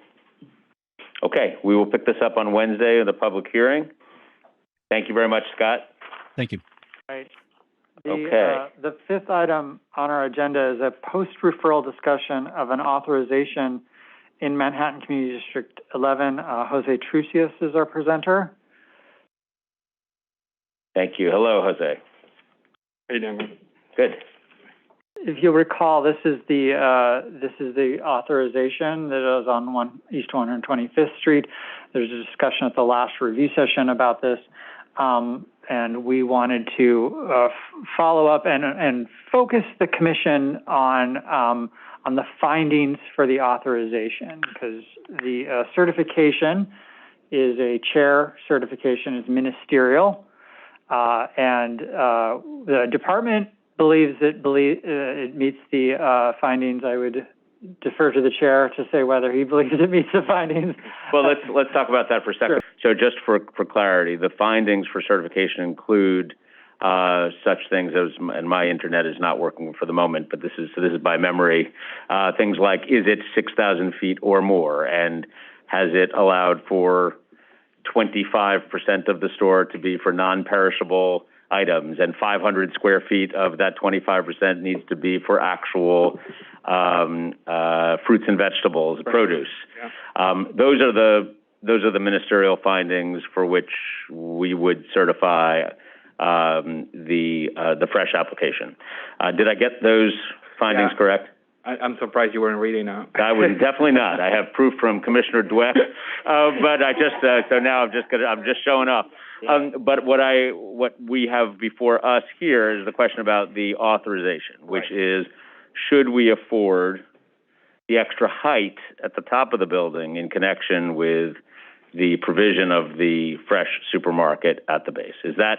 Okay, we will pick this up on Wednesday in the public hearing. Thank you very much, Scott. Thank you. Right. Okay. The fifth item on our agenda is a post-referral discussion of an authorization in Manhattan Community District 11. Jose Trucius is our presenter. Thank you. Hello, Jose. How you doing? Good. If you'll recall, this is the authorization that is on East 125th Street. There's a discussion at the last review session about this, and we wanted to follow up and focus the commission on the findings for the authorization, because the certification is a chair certification, is ministerial, and the department believes it meets the findings. I would defer to the chair to say whether he believes it meets the findings. Well, let's talk about that for a second. Sure. So just for clarity, the findings for certification include such things as, and my internet is not working for the moment, but this is by memory, things like, is it 6,000 feet or more, and has it allowed for 25% of the store to be for non-perishable items, and 500 square feet of that 25% needs to be for actual fruits and vegetables, produce. Yeah. Those are the ministerial findings for which we would certify the fresh application. Did I get those findings correct? I'm surprised you weren't reading now. I would definitely not. I have proof from Commissioner Dweck, but I just so now I'm just showing up. But what we have before us here is the question about the authorization, which is, should we afford the extra height at the top of the building in connection with the provision of the fresh supermarket at the base? Is that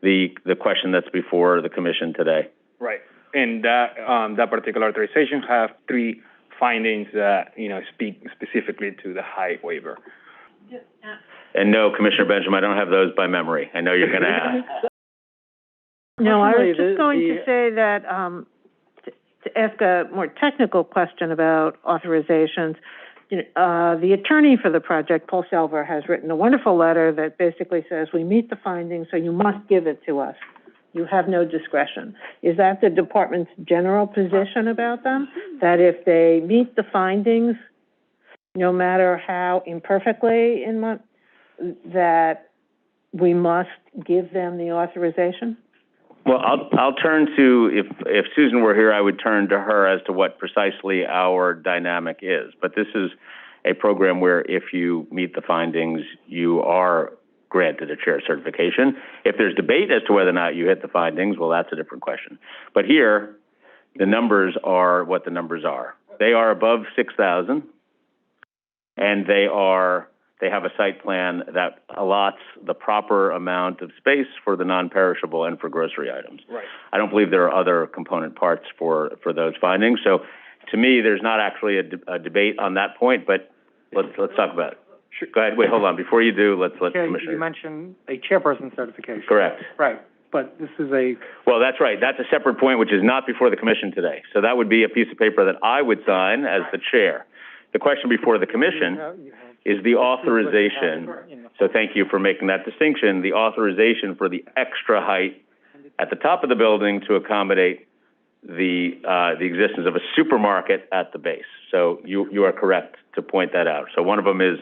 the question that's before the commission today? Right. And that particular authorization have three findings that speak specifically to the height waiver. And no, Commissioner Benjamin, I don't have those by memory. I know you're going to ask. No, I was just going to say that to ask a more technical question about authorizations. The attorney for the project, Paul Selver, has written a wonderful letter that basically says we meet the findings, so you must give it to us. You have no discretion. Is that the department's general position about them? That if they meet the findings, no matter how imperfectly, that we must give them the authorization? Well, I'll turn to, if Susan were here, I would turn to her as to what precisely our dynamic is. But this is a program where if you meet the findings, you are granted a chair certification. If there's debate as to whether or not you hit the findings, well, that's a different question. But here, the numbers are what the numbers are. They are above 6,000, and they have a site plan that allots the proper amount of space for the non-perishable and for grocery items. Right. I don't believe there are other component parts for those findings. So, to me, there's not actually a debate on that point. But let's talk about it. Sure. Go ahead. Wait, hold on. Before you do, let's Commissioner. You mentioned a chairperson certification. Correct. Right. But this is Well, that's right. That's a separate point, which is not before the commission today. So that would be a piece of paper that I would sign as the chair. The question before the commission is the authorization. So thank you for making that distinction. The authorization for the extra height at the top of the building to accommodate the existence of a supermarket at the base. So you are correct to point that out. So one of them is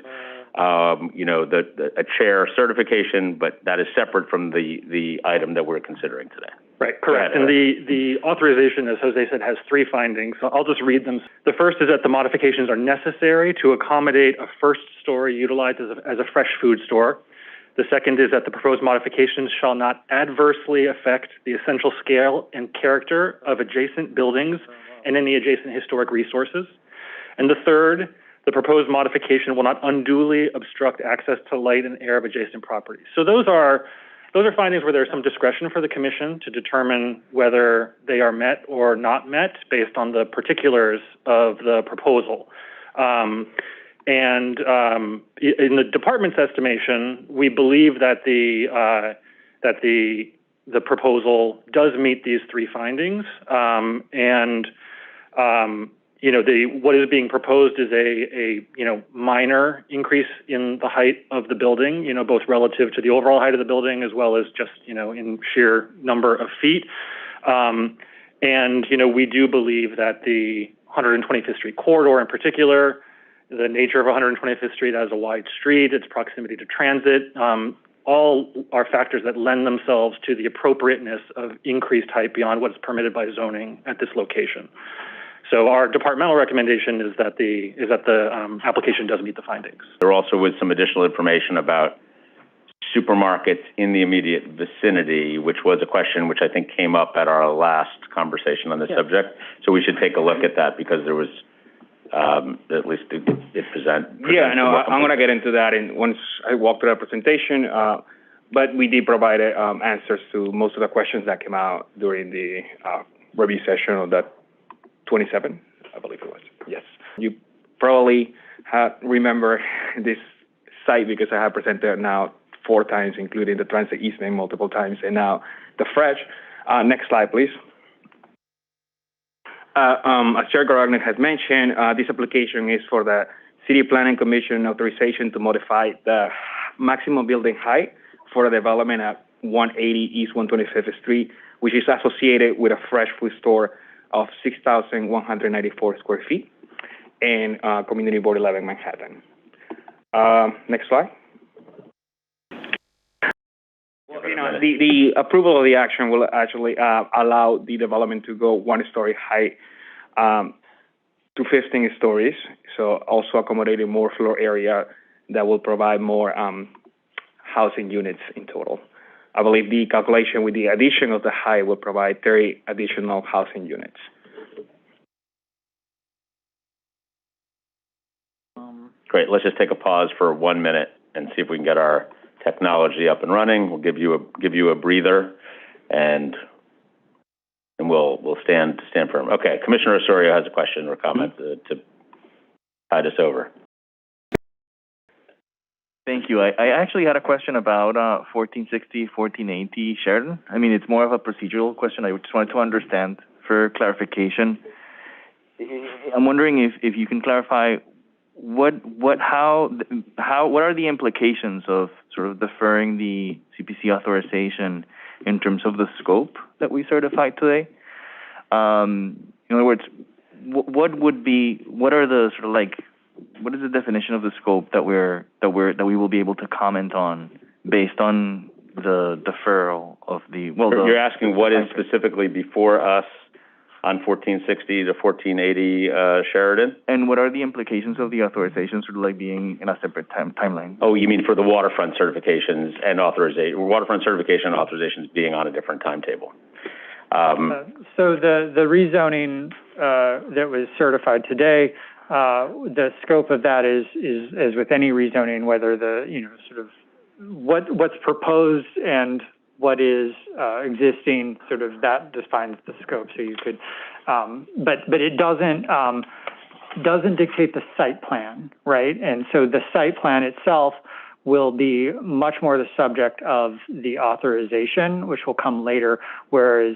a chair certification, but that is separate from the item that we're considering today. Right, correct. And the authorization, as Jose said, has three findings. So I'll just read them. The first is that the modifications are necessary to accommodate a first store utilized as a fresh food store. The second is that the proposed modifications shall not adversely affect the essential scale and character of adjacent buildings and any adjacent historic resources. And the third, the proposed modification will not unduly obstruct access to light and air of adjacent properties. So those are those are findings where there's some discretion for the commission to determine whether they are met or not met based on the particulars of the proposal. In the department's estimation, we believe that the proposal does meet these three findings, what is being proposed is a minor increase in the height of the building, both relative to the overall height of the building as well as just, in sheer number of feet. We do believe that the 125th Street corridor in particular, the nature of 125th Street as a wide street, its proximity to transit, all are factors that lend themselves to the appropriateness of increased height beyond what is permitted by zoning at this location. So our departmental recommendation is that the application does meet the findings. There also was some additional information about supermarkets in the immediate vicinity, which was a question which I think came up at our last conversation on this subject. So we should take a look at that because there was at least it presents. Yeah, no, I'm going to get into that once I walk through the presentation. But we did provide answers to most of the questions that came out during the review session on that 27, I believe it was. Yes. You probably remember this site because I have presented now 4 times, including the transit easement multiple times, and now the Fresh. Next slide, please. As Chair Garagnik has mentioned, this application is for the City Planning Commission authorization to modify the maximum building height for a development at 180 East 125th Street, which is associated with a fresh food store of 6,194 square feet in Community Board 11 Manhattan. Next slide. Well, the approval of the action will actually allow the development to go 1-story height to 15 stories, so also accommodating more floor area that will provide more housing units in total. I believe the calculation with the addition of the height will provide 30 additional housing units. Great. Let's just take a pause for 1 minute and see if we can get our technology up and running. We'll give you a breather, and we'll stand firm. Okay. Commissioner Osorio has a question or comment to tide us over. Thank you. I actually had a question about 1460, 1480 Sheridan. I mean, it's more of a procedural question. I just wanted to understand for clarification. I'm wondering if you can clarify what are the implications of sort of deferring the CPC authorization in terms of the scope that we certified today? In other words, what is the definition of the scope that we will be able to comment on based on the deferral of the You're asking what is specifically before us on 1460 to 1480 Sheridan? And what are the implications of the authorization sort of like being in a separate timeline? Oh, you mean for the waterfront certifications and waterfront certification and authorizations being on a different timetable? So the rezoning that was certified today, the scope of that is as with any rezoning, whether sort of what's proposed and what is existing, sort of that defines the scope. So you could, but it doesn't dictate the site plan, right? And so the site plan itself will be much more the subject of the authorization, which will come later, where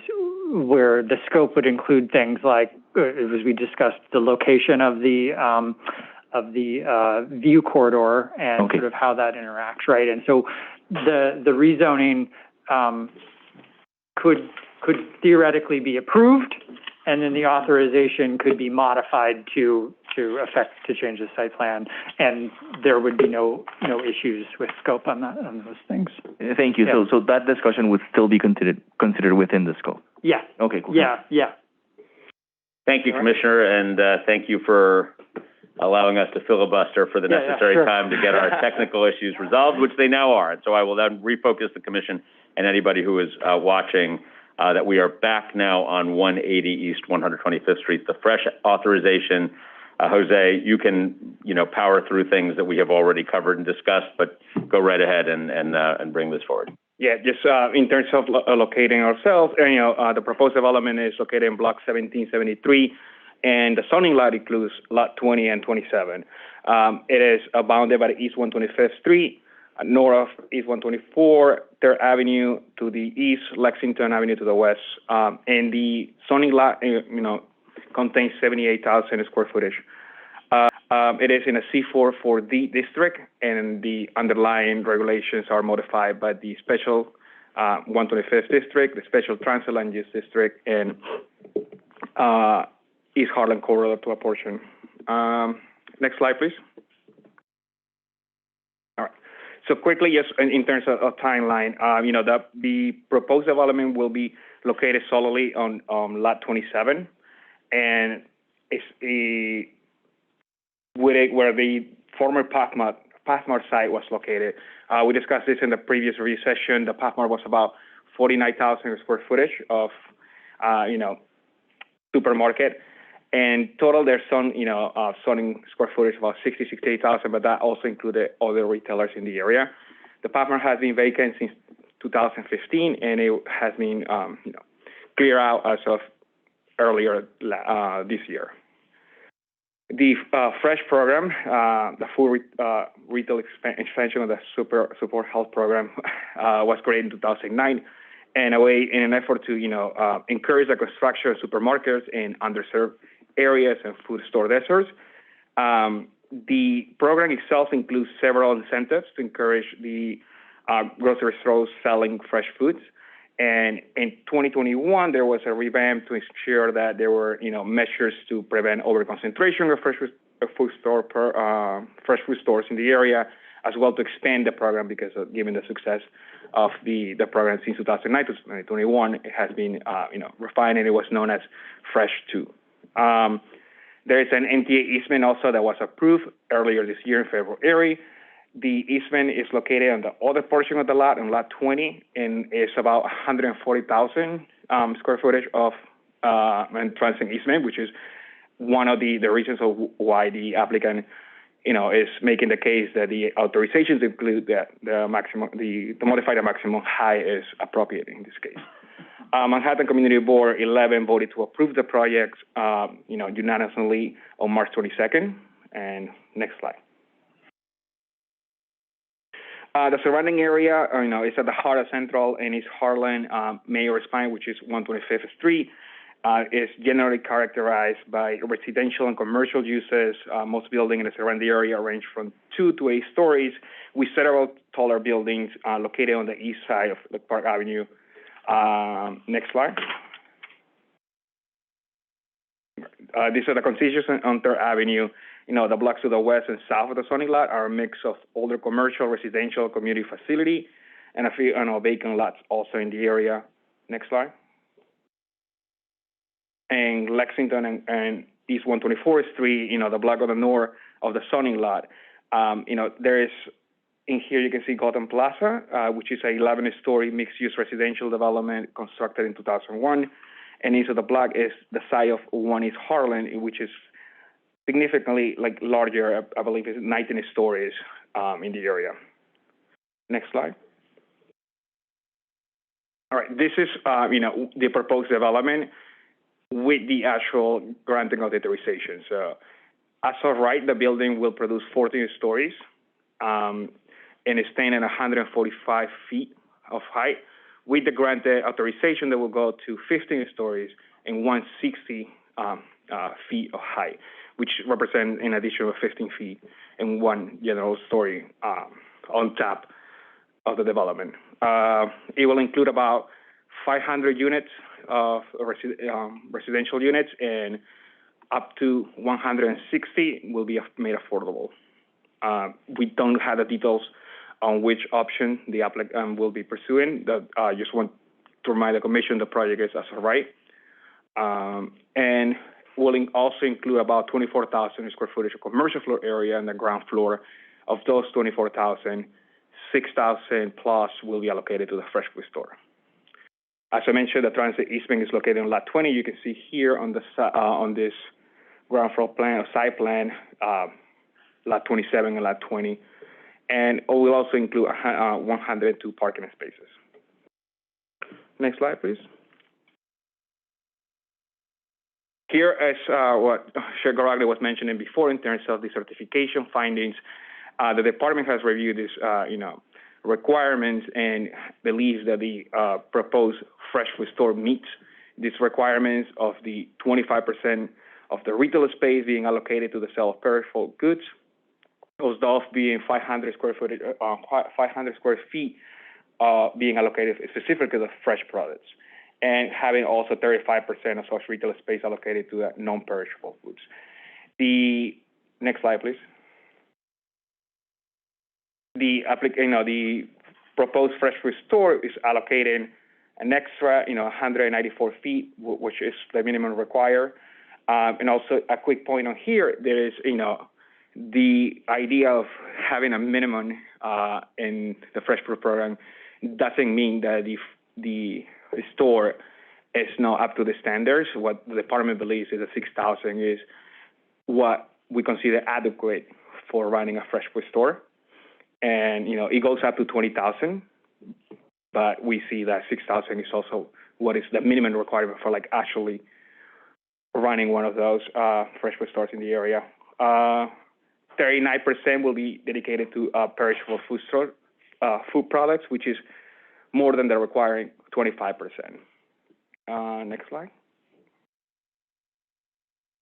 the scope would include things like, as we discussed, the location of the view corridor and sort of how that interacts, right? And so the rezoning could theoretically be approved, and then the authorization could be modified to change the site plan, and there would be no issues with scope on those things. Thank you. Yeah. So that discussion would still be considered within the scope. Yeah. Okay. Cool. Yeah. Thank you, Commissioner, and thank you for allowing us to filibuster for the necessary time to get our technical issues resolved, which they now are. And so I will then refocus the Commission and anybody who is watching that we are back now on 180 East 125th Street, the fresh authorization. Jose, you can power through things that we have already covered and discussed, but go right ahead and bring this forward. Yeah, just in terms of locating ourselves, the proposed development is located in Block 1773, and the zoning lot includes Lot 20 and 27. It is bounded by the East 125th Street, north of East 124, 3rd Avenue to the east, Lexington Avenue to the west, and the zoning lot, contains 78,000 square footage. It is in a C4 4D district, and the underlying regulations are modified by the special 125th district, the special transit land use district, and East Harlem corridor to a portion. Next slide, please. All right. So quickly, yes, in terms of timeline, the proposed development will be located solely on Lot 27, and it's where the former Pathmart site was located. We discussed this in the previous review session. The Pathmart was about 49,000 square footage of, supermarket. And total, there's zoning square footage about 68,000, but that also included other retailers in the area. The Pathmart has been vacant since 2015, and it has been, cleared out as of earlier this year. The Fresh program, the full retail expansion of the support health program, was created in 2009, and in an effort to encourage the construction of supermarkets in underserved areas and food store deserts. The program itself includes several incentives to encourage the grocery stores selling fresh foods. And in 2021, there was a revamp to ensure that there were, measures to prevent overconcentration of fresh food stores in the area, as well to expand the program because given the success of the program since 2009 to 2021, it has been, refined, and it was known as Fresh 2. There is an NTA easement also that was approved earlier this year in February. The easement is located on the other portion of the lot, on Lot 20, and it's about 140,000 square footage of transit easement, which is one of the reasons of why the applicant, is making the case that the authorizations include that the modified maximum height is appropriate in this case. Manhattan Community Board 11 voted to approve the project, unanimously on March 22nd. And next slide. The surrounding area, is at the heart of Central and East Harlem. Mayor's Pine, which is 125th Street, is generally characterized by residential and commercial uses. Most buildings in the surrounding area range from 2 to 8 stories, with several taller buildings located on the east side of the Park Avenue. Next slide. These are the contiguous on 3rd Avenue. The blocks to the west and south of the zoning lot are a mix of older commercial, residential, community facility, and a few vacant lots also in the area. Next slide. And Lexington and East 124th Street, the block on the north of the zoning lot. There is, in here you can see Gotham Plaza, which is a 11-story mixed-use residential development constructed in 2001. And east of the block is the site of 1 East Harlem, which is significantly larger. I believe it's 19 stories in the area. Next slide. All right, this is the proposed development with the actual granting of the authorization. So as of right, the building will produce 14 stories and is staying at 145 feet of height. With the granted authorization, that will go to 15 stories and 160 feet of height, which represent an additional 15 feet and 1 general story on top of the development. It will include about 500 units of residential units, and up to 160 will be made affordable. We don't have the details on which option the applicant will be pursuing. I just want to remind the Commission the project is as of right. And will also include about 24,000 square footage of commercial floor area on the ground floor. Of those 24,000, 6,000 plus will be allocated to the fresh food store. As I mentioned, the transit easement is located on Lot 20. You can see here on the on this ground floor plan or site plan, Lot 27 and Lot 20. And it will also include 102 parking spaces. Next slide, please. Here is what Chair Garaglia was mentioning before in terms of the certification findings. The department has reviewed these, requirements and believes that the proposed fresh food store meets these requirements of the 25% of the retail space being allocated to the sale of perishable goods, those being 500 square feet being allocated specifically to the fresh products, and having also 35% of such retail space allocated to the non-perishable foods. The next slide, please. The proposed fresh food store is allocating an extra, 194 feet, which is the minimum required. And also a quick point on here, there is, the idea of having a minimum in the fresh food program doesn't mean that the store is not up to the standards. What the department believes is that 6,000 is what we consider adequate for running a fresh food store. And, it goes up to 20,000, but we see that 6,000 is also what is the minimum requirement for actually running one of those fresh food stores in the area. 39% will be dedicated to perishable food products, which is more than the requiring 25%. Next slide.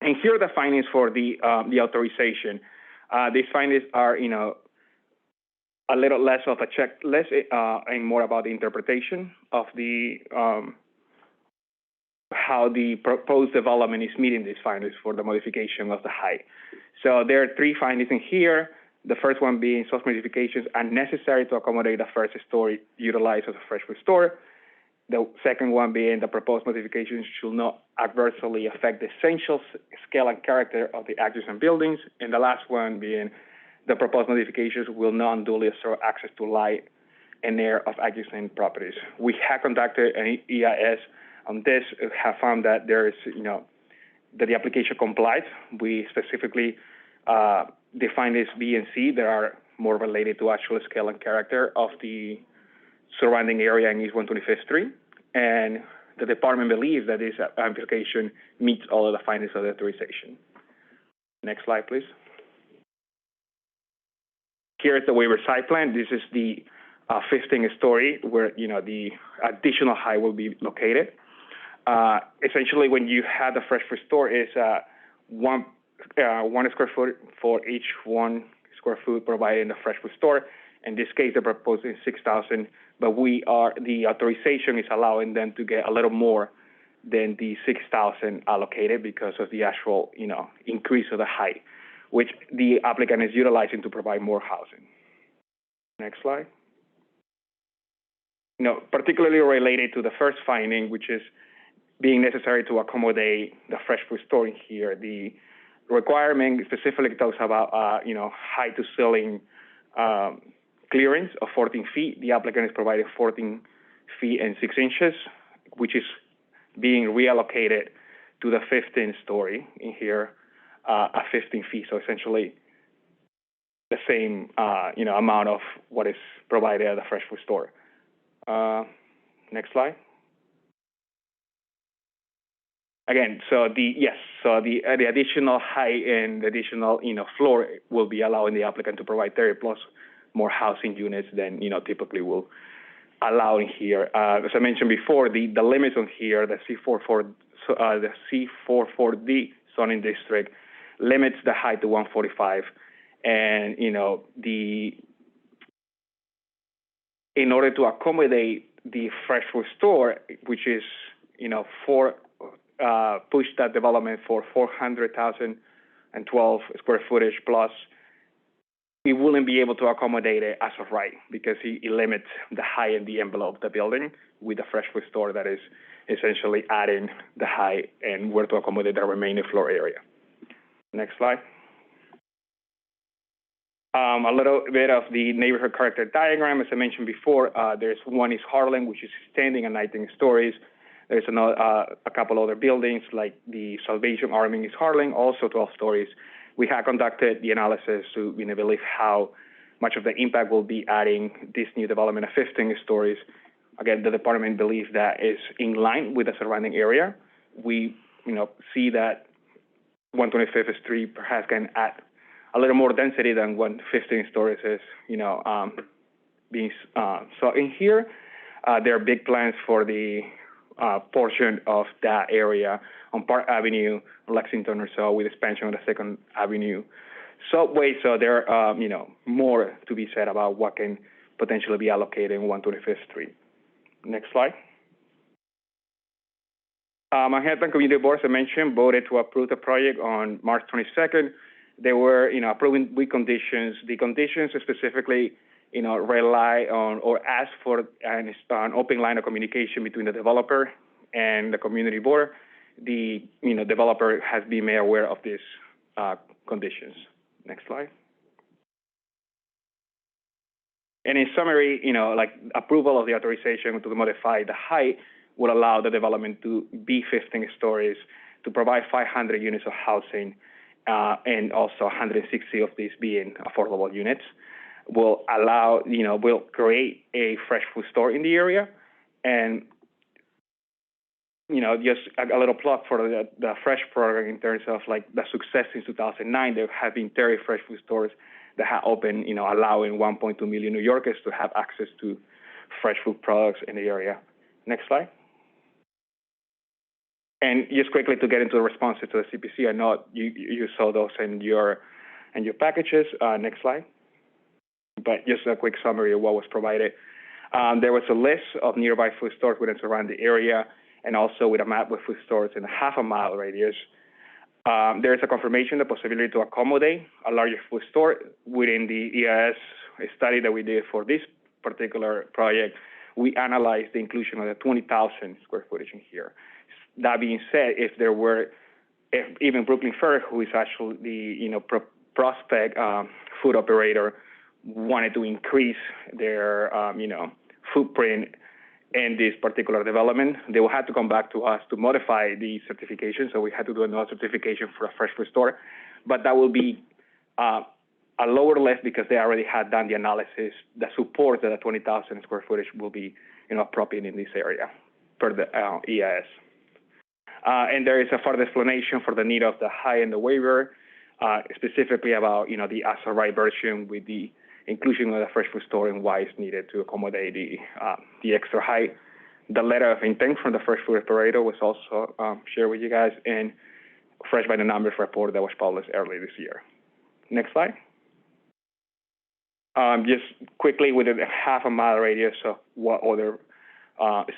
And here are the findings for the authorization. These findings are, a little less of a checklist and more about the interpretation of the how the proposed development is meeting these findings for the modification of the height. So there are 3 findings in here. The first one being such modifications are necessary to accommodate the first story utilized as a fresh food store. The second one being the proposed modifications should not adversely affect the essential scale and character of the adjacent buildings. And the last one being the proposed modifications will not unduly obstruct access to light and air of adjacent properties. We have conducted an EIS on this, have found that there is, that the application complies. We specifically define this B and C that are more related to actual scale and character of the surrounding area in East 125th Street. And the department believes that this application meets all of the findings of the authorization. Next slide, please. Here is the waiver site plan. This is the 15th story where, the additional height will be located. Essentially, when you have the fresh food store, is 1 square foot for each 1 square foot provided in the fresh food store. In this case, they're proposing 6,000, but the authorization is allowing them to get a little more than the 6,000 allocated because of the actual, increase of the height, which the applicant is utilizing to provide more housing. Next slide. Particularly related to the first finding, which is being necessary to accommodate the fresh food store in here. The requirement specifically talks about, height to ceiling clearance of 14 feet. The applicant is providing 14 feet and 6 inches, which is being reallocated to the 15th story in here at 15 feet. So essentially the same, amount of what is provided at the fresh food store. Next slide. Again, so the additional height and the additional, floor will be allowing the applicant to provide 30 plus more housing units than, typically will allow in here. As I mentioned before, the limits on here, the C44D zoning district limits the height to 145. And, in order to accommodate the fresh food store, which is, push that development for 400,012 square footage plus, we wouldn't be able to accommodate it as of right because he limits the height in the envelope of the building with the fresh food store that is essentially adding the height and where to accommodate the remaining floor area. Next slide. A little bit of the neighborhood character diagram. As I mentioned before, there's one is Harlem, which is standing at 19 stories. There's another, a couple other buildings like the Salvation Army is Harlem, also 12 stories. We have conducted the analysis to believe how much of the impact will be adding this new development of 15 stories again, the department believes that is in line with the surrounding area. We, see that 125th Street perhaps can add a little more density than what 15 stories is, being so in here. There are big plans for the portion of that area on Park Avenue, Lexington or so, with expansion of the 2nd Avenue subway. So there are, more to be said about what can potentially be allocated in 125th Street. Next slide. Manhattan Community Board, as I mentioned, voted to approve the project on March 22nd. They were, approving with conditions. The conditions specifically, rely on or ask for an open line of communication between the developer and the community board. The, developer has been made aware of these conditions. Next slide. And in summary, approval of the authorization to modify the height would allow the development to be 15 stories, to provide 500 units of housing, and also 160 of these being affordable units. Will allow, will create a fresh food store in the area. And, just a little plug for the Fresh program in terms of the success since 2009. There have been 30 fresh food stores that have opened, allowing 1.2 million New Yorkers to have access to fresh food products in the area. Next slide. And just quickly to get into the responses to the CPC, I know you saw those in your packages. Next slide. But just a quick summary of what was provided. There was a list of nearby food stores within surrounding area, and also with a map with food stores in a half-a-mile radius. There is a confirmation the possibility to accommodate a larger food store within the EIS study that we did for this particular project. We analyzed the inclusion of the 20,000 square footage in here. That being said, if even Brooklyn Fair, who is actually the prospect food operator, wanted to increase their footprint in this particular development, they will have to come back to us to modify the certification. So we had to do another certification for a fresh food store, but that will be a lower list because they already had done the analysis that supports that the 20,000 square footage will be appropriate in this area per the EIS. And there is a further explanation for the need of the height and the waiver, specifically about the as-of-right version with the inclusion of the fresh food store and why it's needed to accommodate the extra height. The letter of intent from the fresh food operator was also shared with you guys, and Fresh by the Numbers report that was published earlier this year. Next slide. Just quickly, within a half-a-mile radius of what other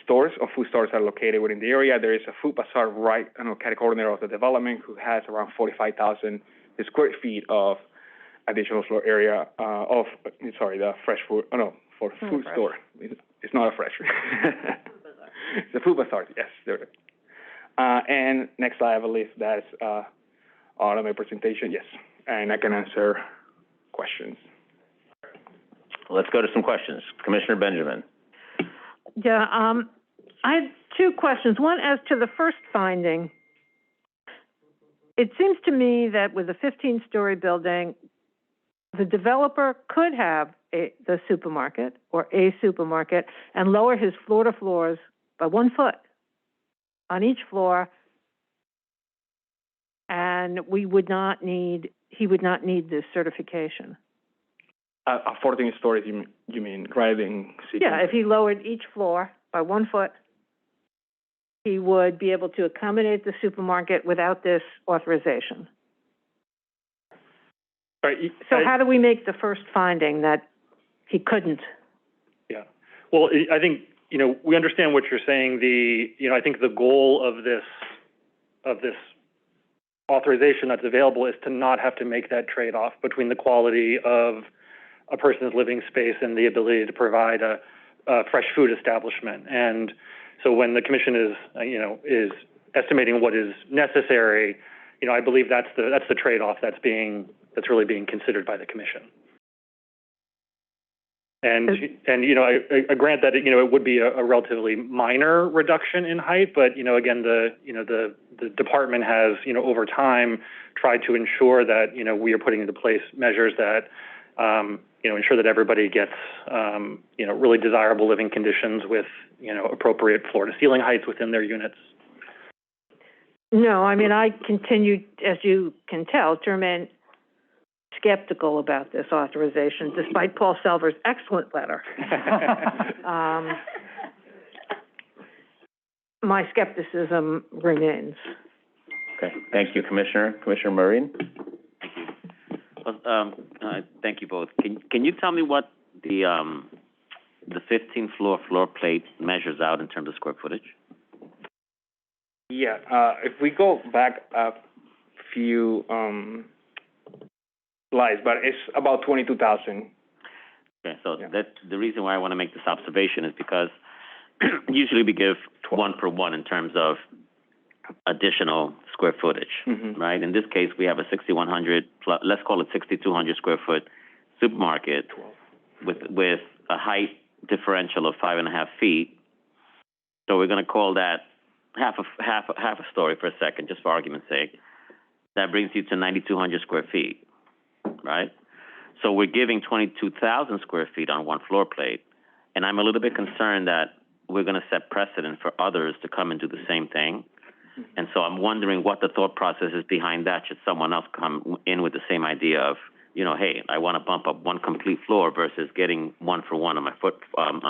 stores or food stores are located within the area, there is a food bazaar right on the corner of the development who has around 45,000 square feet of additional floor area the fresh food, food store. It's not a fresh. It's a food bazaar, yes. There. And next slide, I believe that's all of my presentation, yes. And I can answer questions. Let's go to some questions. Commissioner Benjamin. Yeah, I had two questions. One, as to the first finding, it seems to me that with a 15-story building, the developer could have the supermarket or a supermarket and lower his floor-to-floors by 1 foot on each floor, and he would not need this certification. 14 stories, you mean driving? Yeah, if he lowered each floor by 1 foot, he would be able to accommodate the supermarket without this authorization. Right. So how do we make the first finding that he couldn't? Yeah. Well, I think, we understand what you're saying. I think the goal of this authorization that's available is to not have to make that trade-off between the quality of a person's living space and the ability to provide a fresh food establishment. And so when the commission is estimating what is necessary, I believe that's the trade-off that's really being considered by the commission. And I grant that it would be a relatively minor reduction in height, but again the department has over time tried to ensure that we are putting into place measures that ensure that everybody gets, really desirable living conditions with, appropriate floor-to-ceiling heights within their units. No, I mean, I continue, as you can tell, to remain skeptical about this authorization, despite Paul Selver's excellent letter. My skepticism remains. Okay, thank you, Commissioner. Commissioner Maureen? Thank you. Thank you both. Can you tell me what the 15th floor plate measures out in terms of square footage? Yeah, if we go back a few slides, but it's about 22,000. Okay, so that's the reason why I want to make this observation is because usually we give 1 for 1 in terms of additional square footage, right? In this case, we have a 6,100, let's call it 6,200 square foot supermarket with a height differential of 5.5 feet. So we're going to call that half a story for a second, just for argument's sake. That brings you to 9,200 square feet, right? So we're giving 22,000 square feet on one floor plate, and I'm a little bit concerned that we're going to set precedent for others to come and do the same thing. And so I'm wondering what the thought process is behind that. Should someone else come in with the same idea of, hey, I want to bump up one complete floor versus getting 1 for 1 on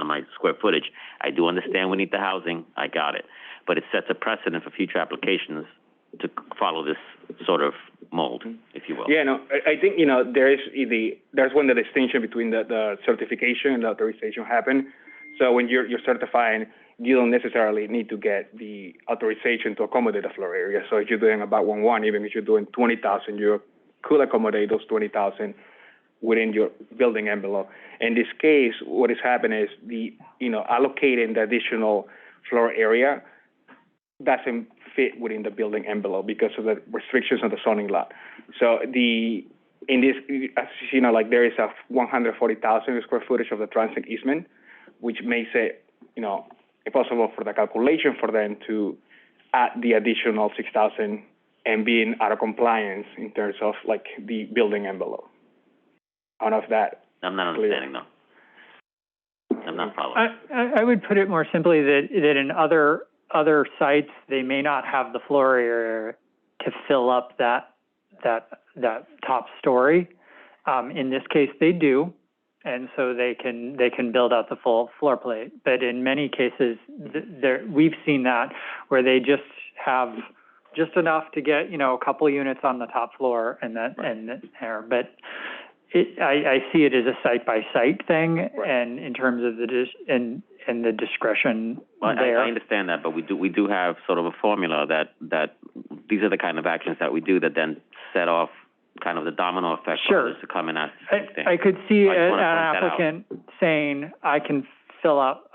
my square footage. I do understand we need the housing. I got it. But it sets a precedent for future applications to follow this sort of mold, if you will. Yeah, no, I think, there's when the distinction between the certification and the authorization happen. So when you're certifying, you don't necessarily need to get the authorization to accommodate the floor area. So if you're doing about 1.1, even if you're doing 20,000, you could accommodate those 20,000 within your building envelope. In this case, what is happening is allocating the additional floor area doesn't fit within the building envelope because of the restrictions on the zoning law. So in this, as you know, there is a 140,000 square footage of the transit easement, which makes it, impossible for the calculation for them to add the additional 6,000 and being out of compliance in terms of the building envelope. I don't know if that. I'm not understanding though. I'm not following. I would put it more simply that in other sites they may not have the floor area to fill up that top story. In this case, they do. And so they can build out the full floor plate. But in many cases, we've seen that where they just have just enough to get a couple units on the top floor and that and there. But I see it as a site by site thing, and in terms of the discretion there. I understand that, but we do have sort of a formula that these are the kind of actions that we do that then set off kind of the domino effect for others to come and ask the same thing. I could see an applicant saying, I can fill out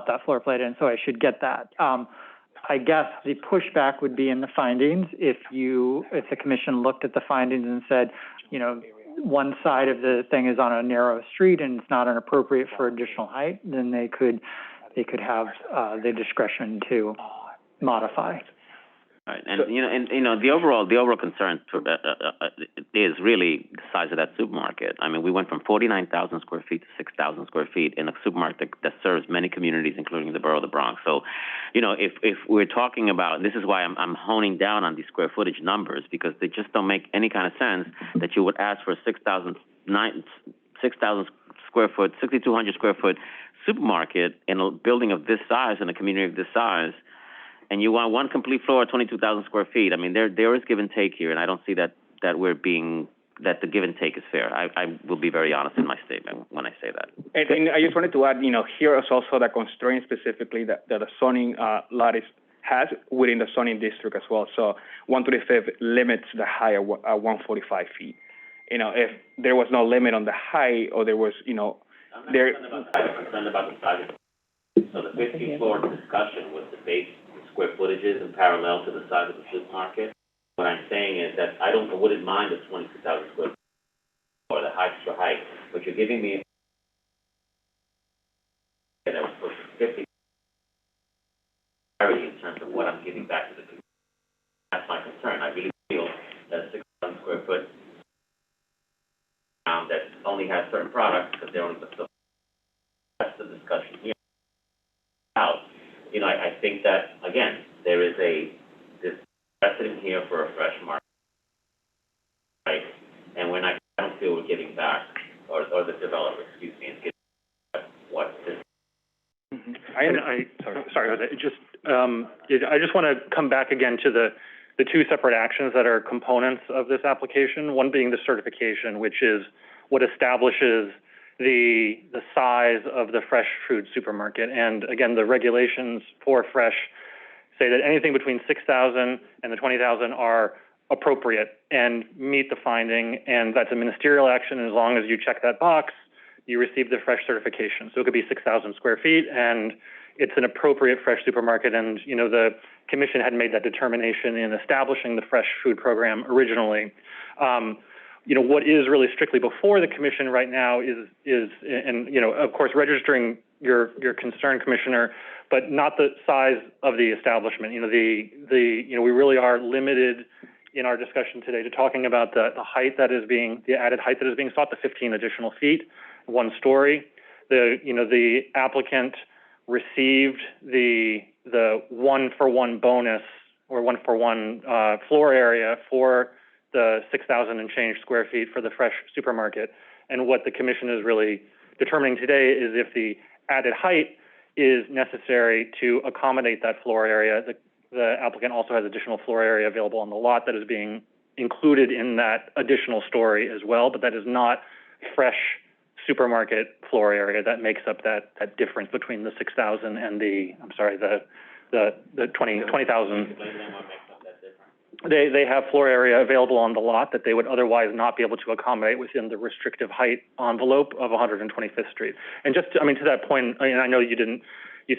that floor plate, and so I should get that. I guess the pushback would be in the findings. If the commission looked at the findings and said, one side of the thing is on a narrow street and it's not appropriate for additional height, then they could have the discretion to modify. Right, and the overall concern is really the size of that supermarket. I mean, we went from 49,000 square feet to 6,000 square feet in a supermarket that serves many communities, including the borough of the Bronx. So, if we're talking about, this is why I'm honing down on these square footage numbers, because they just don't make any kind of sense that you would ask for a 6,000 square foot, 6,200 square foot supermarket in a building of this size, in a community of this size, and you want one complete floor, 22,000 square feet. I mean, there is give and take here, and I don't see that the give and take is fair. I will be very honest in my statement when I say that. And I just wanted to add, here is also the constraint specifically that the zoning law has within the zoning district as well. So 125 limits the height at 145 feet. If there was no limit on the height, or there was, I'm concerned about the size. So the 15th floor discussion was the base square footages in parallel to the size of the supermarket. What I'm saying is that I wouldn't mind the 22,000 square feet or the height for height, but you're giving me that was supposed to 50 in terms of what I'm giving back to the community. That's my concern. I really feel that 6,000 square foot that only has certain products, because they're only, so that's the discussion here. Out, I think that, again, there is this precedent here for a fresh market, right? And I don't feel we're giving back, or the developer, excuse me, is giving back what this. Sorry, Jose. I just want to come back again to the two separate actions that are components of this application. One being the certification, which is what establishes the size of the fresh food supermarket. And again, the regulations for fresh say that anything between 6,000 and the 20,000 are appropriate and meet the finding, and that's a ministerial action. And as long as you check that box, you receive the fresh certification. So it could be 6,000 square feet, and it's an appropriate fresh supermarket. And, the commission had made that determination in establishing the fresh food program originally. What is really strictly before the commission right now is of course, registering your concern, Commissioner, but not the size of the establishment. We really are limited in our discussion today to talking about the height that is the added height that is being sought, the 15 additional feet, 1 story. The applicant received the 1-for-1 bonus, or 1-for-1 floor area for the 6,000 and change square feet for the fresh supermarket. And what the commission is really determining today is if the added height is necessary to accommodate that floor area. The applicant also has additional floor area available on the lot that is being included in that additional story as well, but that is not fresh supermarket floor area that makes up that difference between the 6,000 and the 20,000. They have floor area available on the lot that they would otherwise not be able to accommodate within the restrictive height envelope of 125th Street. And just, to that point, and I know you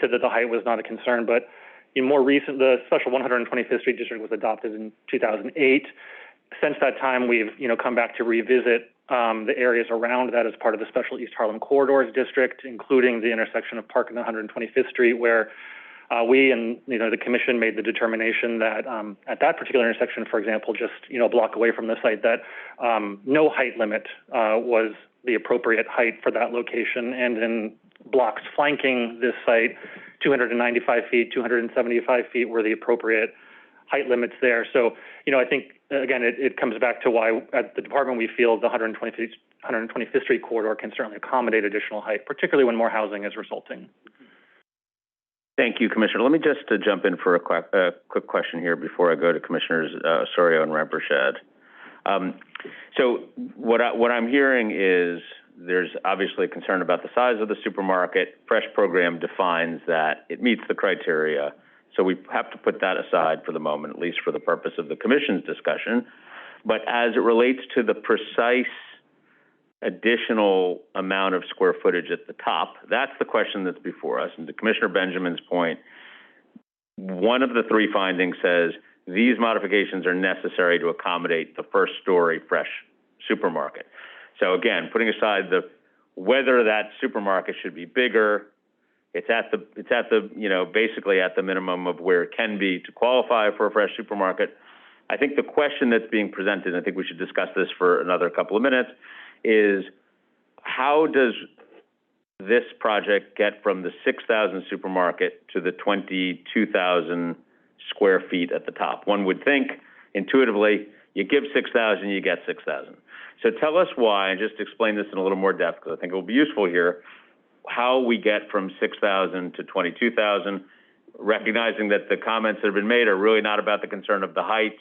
said that the height was not a concern, but in more recent, the special 125th Street district was adopted in 2008. Since that time, we've, come back to revisit the areas around that as part of the special East Harlem Corridors district, including the intersection of Park and 125th Street, where we and the commission made the determination that at that particular intersection, for example, just a block away from the site, that no height limit was the appropriate height for that location, and in blocks flanking this site, 295 feet, 275 feet were the appropriate height limits there. So, I think again it comes back to why at the department we feel the 125th Street corridor can certainly accommodate additional height, particularly when more housing is resulting. Thank you, Commissioner. Let me just jump in for a quick question here before I go to Commissioners Osorio and Rampersad. So what I'm hearing is there's obviously concern about the size of the supermarket. Fresh program defines that it meets the criteria, so we have to put that aside for the moment, at least for the purpose of the Commission's discussion. But as it relates to the precise additional amount of square footage at the top, that's the question that's before us. And to Commissioner Benjamin's point, one of the 3 findings says these modifications are necessary to accommodate the first story fresh supermarket. So again, putting aside whether that supermarket should be bigger, it's at the basically at the minimum of where it can be to qualify for a fresh supermarket. I think the question that's being presented, and I think we should discuss this for another couple of minutes, is how does this project get from the 6,000 supermarket to the 22,000 square feet at the top? One would think intuitively, you give 6,000, you get 6,000. So tell us why, and just explain this in a little more depth, because I think it will be useful here, how we get from 6,000 to 22,000, recognizing that the comments that have been made are really not about the concern of the heights.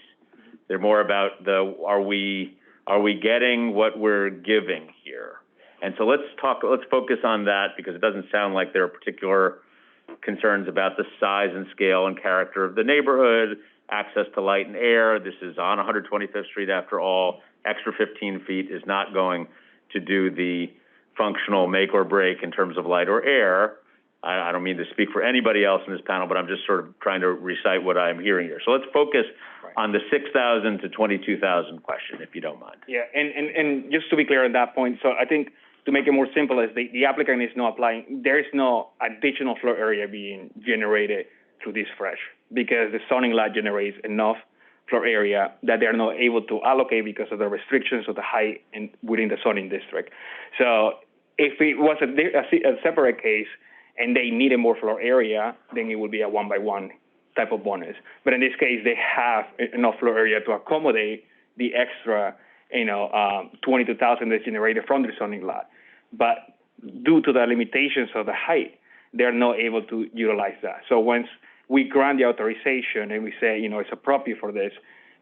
They're more about are we getting what we're giving here? And so let's focus on that, because it doesn't sound like there are particular concerns about the size and scale and character of the neighborhood, access to light and air. This is on 125th Street after all. Extra 15 feet is not going to do the functional make or break in terms of light or air. I don't mean to speak for anybody else in this panel, but I'm just sort of trying to recite what I'm hearing here. So let's focus on the 6,000 to 22,000 question, if you don't mind. Yeah, and just to be clear on that point, so I think to make it more simple, is the applicant is not applying, there is no additional floor area being generated through this fresh, because the zoning law generates enough floor area that they're not able to allocate because of the restrictions of the height within the zoning district. So if it was a separate case and they needed more floor area, then it would be a 1-by-1 type of bonus. But in this case, they have enough floor area to accommodate the extra, 22,000 that's generated from the zoning lot. But due to the limitations of the height, they're not able to utilize that. So once we grant the authorization and we say, it's appropriate for this,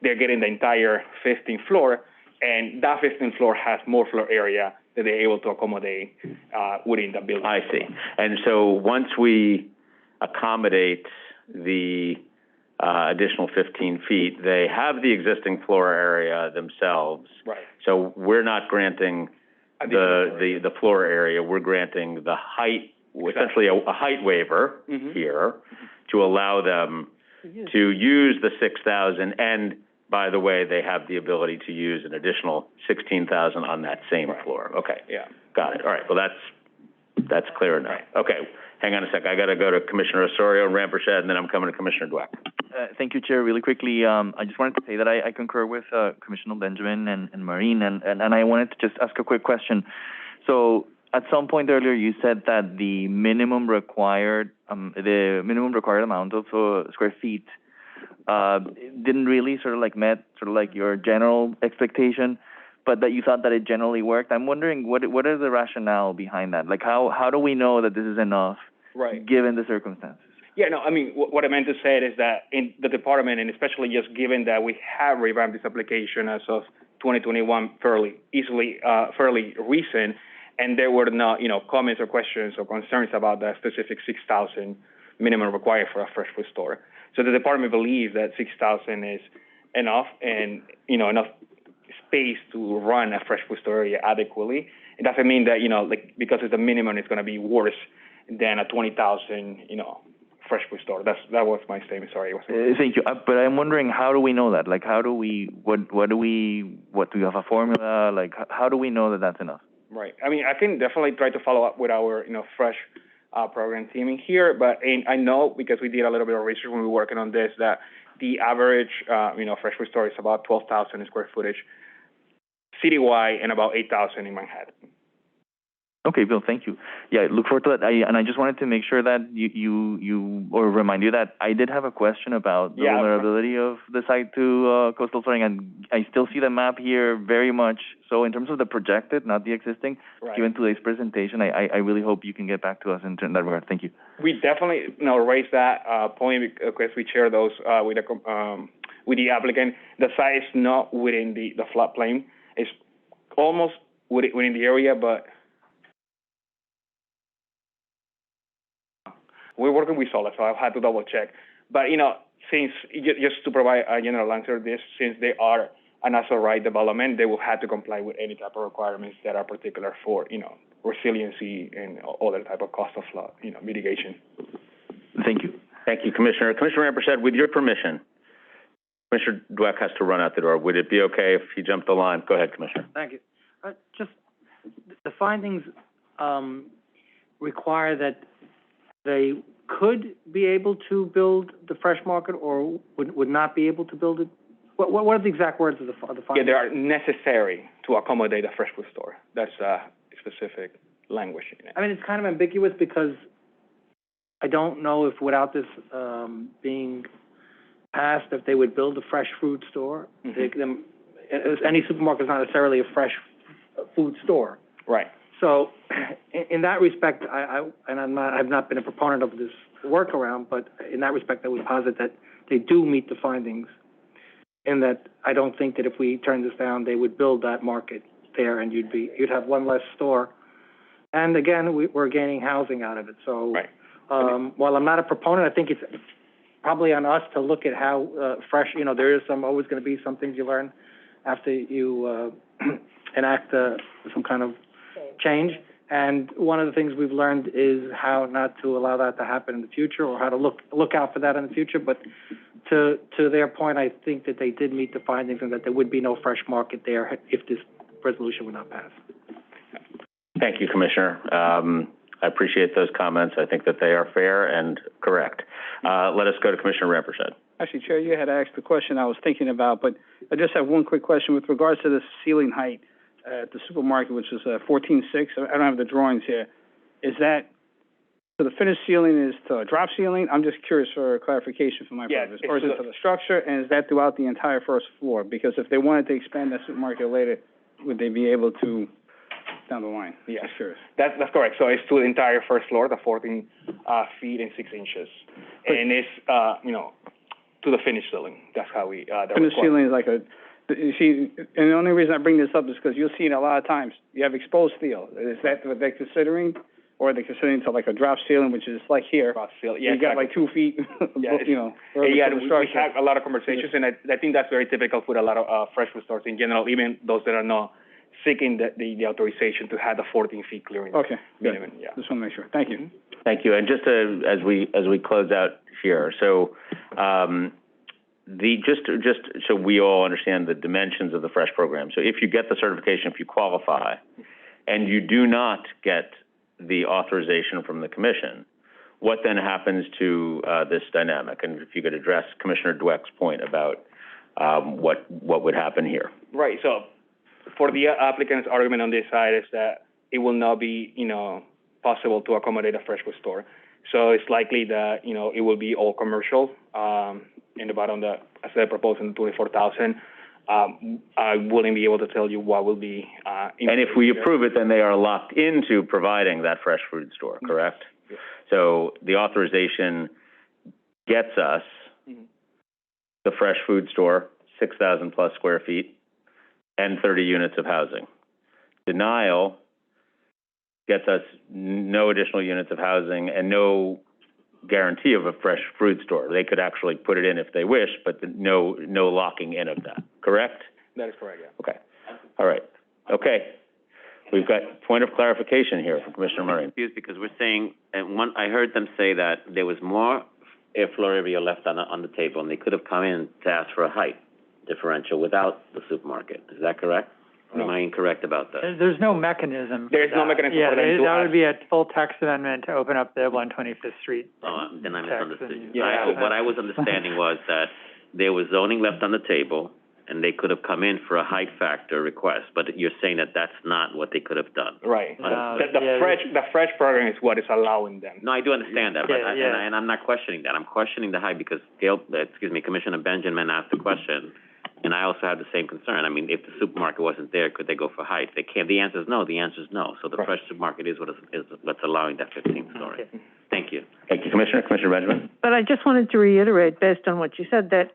they're getting the entire 15th floor, and that 15th floor has more floor area that they're able to accommodate within the building. I see. And so once we accommodate the additional 15 feet, they have the existing floor area themselves. Right. So we're not granting the floor area. We're granting the height, essentially a height waiver here to allow them to use the 6,000. And by the way, they have the ability to use an additional 16,000 on that same floor. Okay. Yeah. Got it. All right. Well, that's clear enough. Okay. Hang on a sec. I got to go to Commissioner Osorio and Rampersad, and then I'm coming to Commissioner Dweck. Thank you, Chair. Really quickly, I just wanted to say that I concur with Commissioner Benjamin and Maureen, and I wanted to just ask a quick question. So at some point earlier, you said that the minimum required amount of square feet didn't really met your general expectation, but that you thought that it generally worked. I'm wondering what is the rationale behind that? Like how do we know that this is enough, right, given the circumstances? Yeah, no, I mean, what I meant to say is that in the department, and especially just given that we have revamped this application as of 2021 fairly recent, and there were not, comments or questions or concerns about the specific 6,000 minimum required for a fresh food store. So the department believes that 6,000 is enough and, enough space to run a fresh food store area adequately. It doesn't mean that, because it's the minimum, it's going to be worse than a 20,000, fresh food store. That was my statement. Sorry. Thank you. But I'm wondering, how do we know that? Like, how do we, what do we have a formula? Like, how do we know that that's enough? Right. I mean, I can definitely try to follow up with our, fresh program team in here, but I know because we did a little bit of research when we were working on this, that the average, fresh food store is about 12,000 square footage citywide and about 8,000 in Manhattan. Okay, Bill, thank you. Yeah, look forward to that. I just wanted to make sure that you remind you that I did have a question about the vulnerability of the site to coastal flooding, and I still see the map here very much. So in terms of the projected, not the existing, given today's presentation, I really hope you can get back to us in that regard. Thank you. We definitely raised that point because we share those with the applicant. The site is not within the floodplain. It's almost within the area, but we're working with Solar, so I've had to double check. But, since, just to provide a general answer to this, since they are a natural right development, they will have to comply with any type of requirements that are particular for, resiliency and other type of cost of flood, mitigation. Thank you. Thank you, Commissioner. Commissioner Rampersad, with your permission, Commissioner Dweck has to run out the door. Would it be okay if he jumped the line? Go ahead, Commissioner. Thank you. Just the findings require that they could be able to build the fresh market or would not be able to build it? What are the exact words of the findings? Yeah, they are necessary to accommodate a fresh food store. That's specific language in it. I mean, it's kind of ambiguous because I don't know if without this being passed, if they would build a fresh food store. Any supermarket is not necessarily a fresh food store. Right. So, in that respect, I've not been a proponent of this workaround, but in that respect, I would posit that they do meet the findings, and that I don't think that if we turn this down, they would build that market there, and you'd have one less store. And again, we're gaining housing out of it. So, while I'm not a proponent, I think it's probably on us to look at how fresh. There is always going to be some things you learn after you enact some kind of change, and one of the things we've learned is how not to allow that to happen in the future, or how to look out for that in the future. But to their point, I think that they did meet the findings and that there would be no fresh market there if this resolution would not pass. Thank you, Commissioner. I appreciate those comments. I think that they are fair and correct. Let us go to Commissioner Rampersad. Actually, Chair, you had asked the question I was thinking about, but I just have one quick question with regards to the ceiling height at the supermarket, which is 14.6. I don't have the drawings here. Is that, so the finished ceiling is to a drop ceiling? I'm just curious for clarification for my purpose. Or is it to the structure, and is that throughout the entire first floor? Because if they wanted to expand that supermarket later, would they be able to down the line? Yes. Just curious. That's correct. So it's to the entire first floor, the 14 feet and 6 inches. And it's, to the finished ceiling. That's how we, Finished ceiling is like a, you see, and the only reason I bring this up is because you'll see it a lot of times. You have exposed steel. Is that what they're considering? Or are they considering to like a drop ceiling, which is like here? Drop ceiling, yeah. You got like 2 feet, Yeah, we have a lot of conversations, and I think that's very typical for a lot of fresh food stores in general, even those that are not seeking the authorization to have the 14 feet clearing. Okay, good. Minimum, yeah. Just want to make sure. Thank you. Thank you. And just as we close out here, so just so we all understand the dimensions of the fresh program. So if you get the certification, if you qualify, and you do not get the authorization from the commission, what then happens to this dynamic? And if you could address Commissioner Dweck's point about what would happen here. Right. So for the applicant's argument on this side is that it will not be, possible to accommodate a fresh food store. So it's likely that, it will be all commercial. In the bottom, as I proposed in 24,000, I wouldn't be able to tell you what will be. And if we approve it, then they are locked into providing that fresh food store, correct? Yes. So the authorization gets us the fresh food store, 6,000 plus square feet, and 30 units of housing. Denial gets us no additional units of housing and no guarantee of a fresh fruit store. They could actually put it in if they wish, but no locking in of that, correct? That is correct, yeah. Okay. All right. Okay. We've got point of clarification here from Commissioner Murray. I'm confused because we're saying, I heard them say that there was more floor area left on the table, and they could have come in to ask for a height differential without the supermarket. Is that correct? Or am I incorrect about that? There's no mechanism. There's no mechanism for them to that would be a full text amendment to open up the 125th Street. Oh, then I misunderstood you. Yeah. What I was understanding was that there was zoning left on the table, and they could have come in for a height factor request, but you're saying that that's not what they could have done. Right. The fresh program is what is allowing them. No, I do understand that, but and I'm not questioning that. I'm questioning the height because Commissioner Benjamin asked the question, and I also have the same concern. I mean, if the supermarket wasn't there, could they go for height? They can't. The answer is no. The answer is no. So the fresh supermarket is what's allowing that 15th story. Okay. Thank you. Thank you, Commissioner. Commissioner Benjamin. But I just wanted to reiterate, based on what you said, that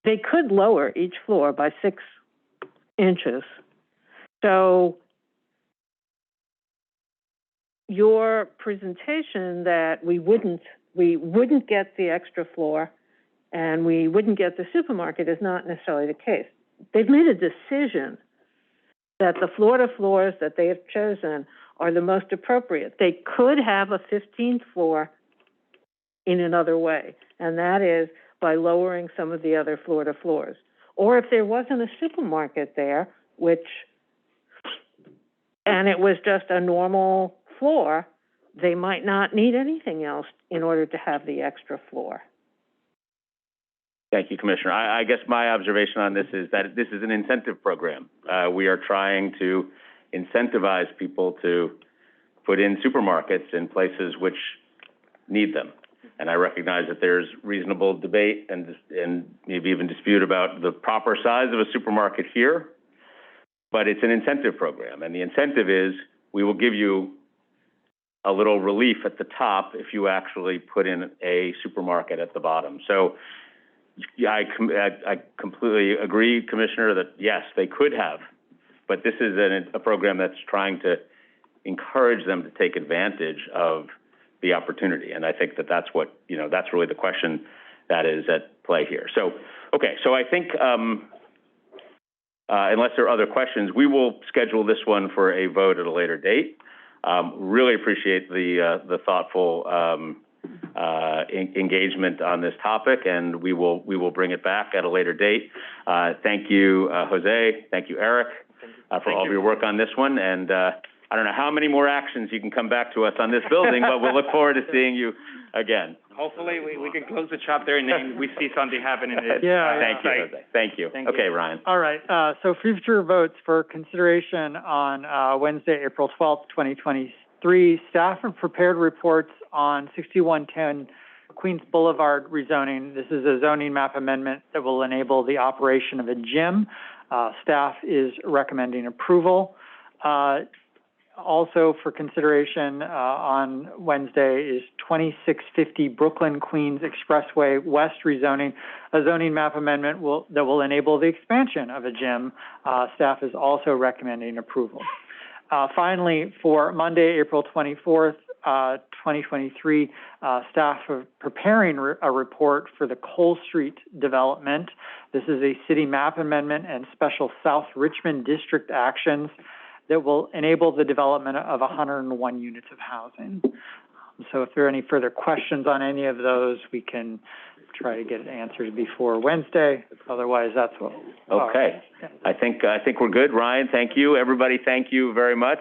they could lower each floor by 6 inches. So your presentation that we wouldn't get the extra floor and we wouldn't get the supermarket is not necessarily the case. They've made a decision that the floor-to-floors that they have chosen are the most appropriate. They could have a 15th floor in another way, and that is by lowering some of the other floor-to-floors. Or if there wasn't a supermarket there, and it was just a normal floor, they might not need anything else in order to have the extra floor. Thank you, Commissioner. I guess my observation on this is that this is an incentive program. We are trying to incentivize people to put in supermarkets in places which need them. And I recognize that there's reasonable debate and maybe even dispute about the proper size of a supermarket here, but it's an incentive program. And the incentive is we will give you a little relief at the top if you actually put in a supermarket at the bottom. So I completely agree, Commissioner, that yes, they could have, but this is a program that's trying to encourage them to take advantage of the opportunity. And I think that's what, that's really the question that is at play here. So, okay, so I think unless there are other questions, we will schedule this one for a vote at a later date. Really appreciate the thoughtful engagement on this topic, and we will bring it back at a later date. Thank you, Jose. Thank you, Eric, for all of your work on this one. And I don't know how many more actions you can come back to us on this building, but we'll look forward to seeing you again. Hopefully, we can close the chapter and then we see something happening. Yeah. Thank you, Jose. Thank you. Okay, Ryan. All right, so future votes for consideration on Wednesday, April 12th, 2023. Staff have prepared reports on 6110 Queens Boulevard rezoning. This is a zoning map amendment that will enable the operation of a gym. Staff is recommending approval. Also for consideration on Wednesday is 2650 Brooklyn Queens Expressway West rezoning, a zoning map amendment that will enable the expansion of a gym. Staff is also recommending approval. Finally, for Monday, April 24th, 2023, staff are preparing a report for the Cole Street development. This is a city map amendment and special South Richmond district actions that will enable the development of 101 units of housing. So if there are any further questions on any of those, we can try to get answers before Wednesday. Otherwise, that's what. Okay. I think we're good. Ryan, thank you. Everybody, thank you very much.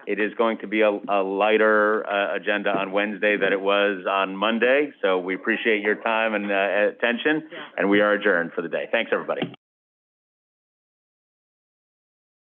It is going to be a lighter agenda on Wednesday than it was on Monday. So we appreciate your time and attention, and we are adjourned for the day. Thanks, everybody.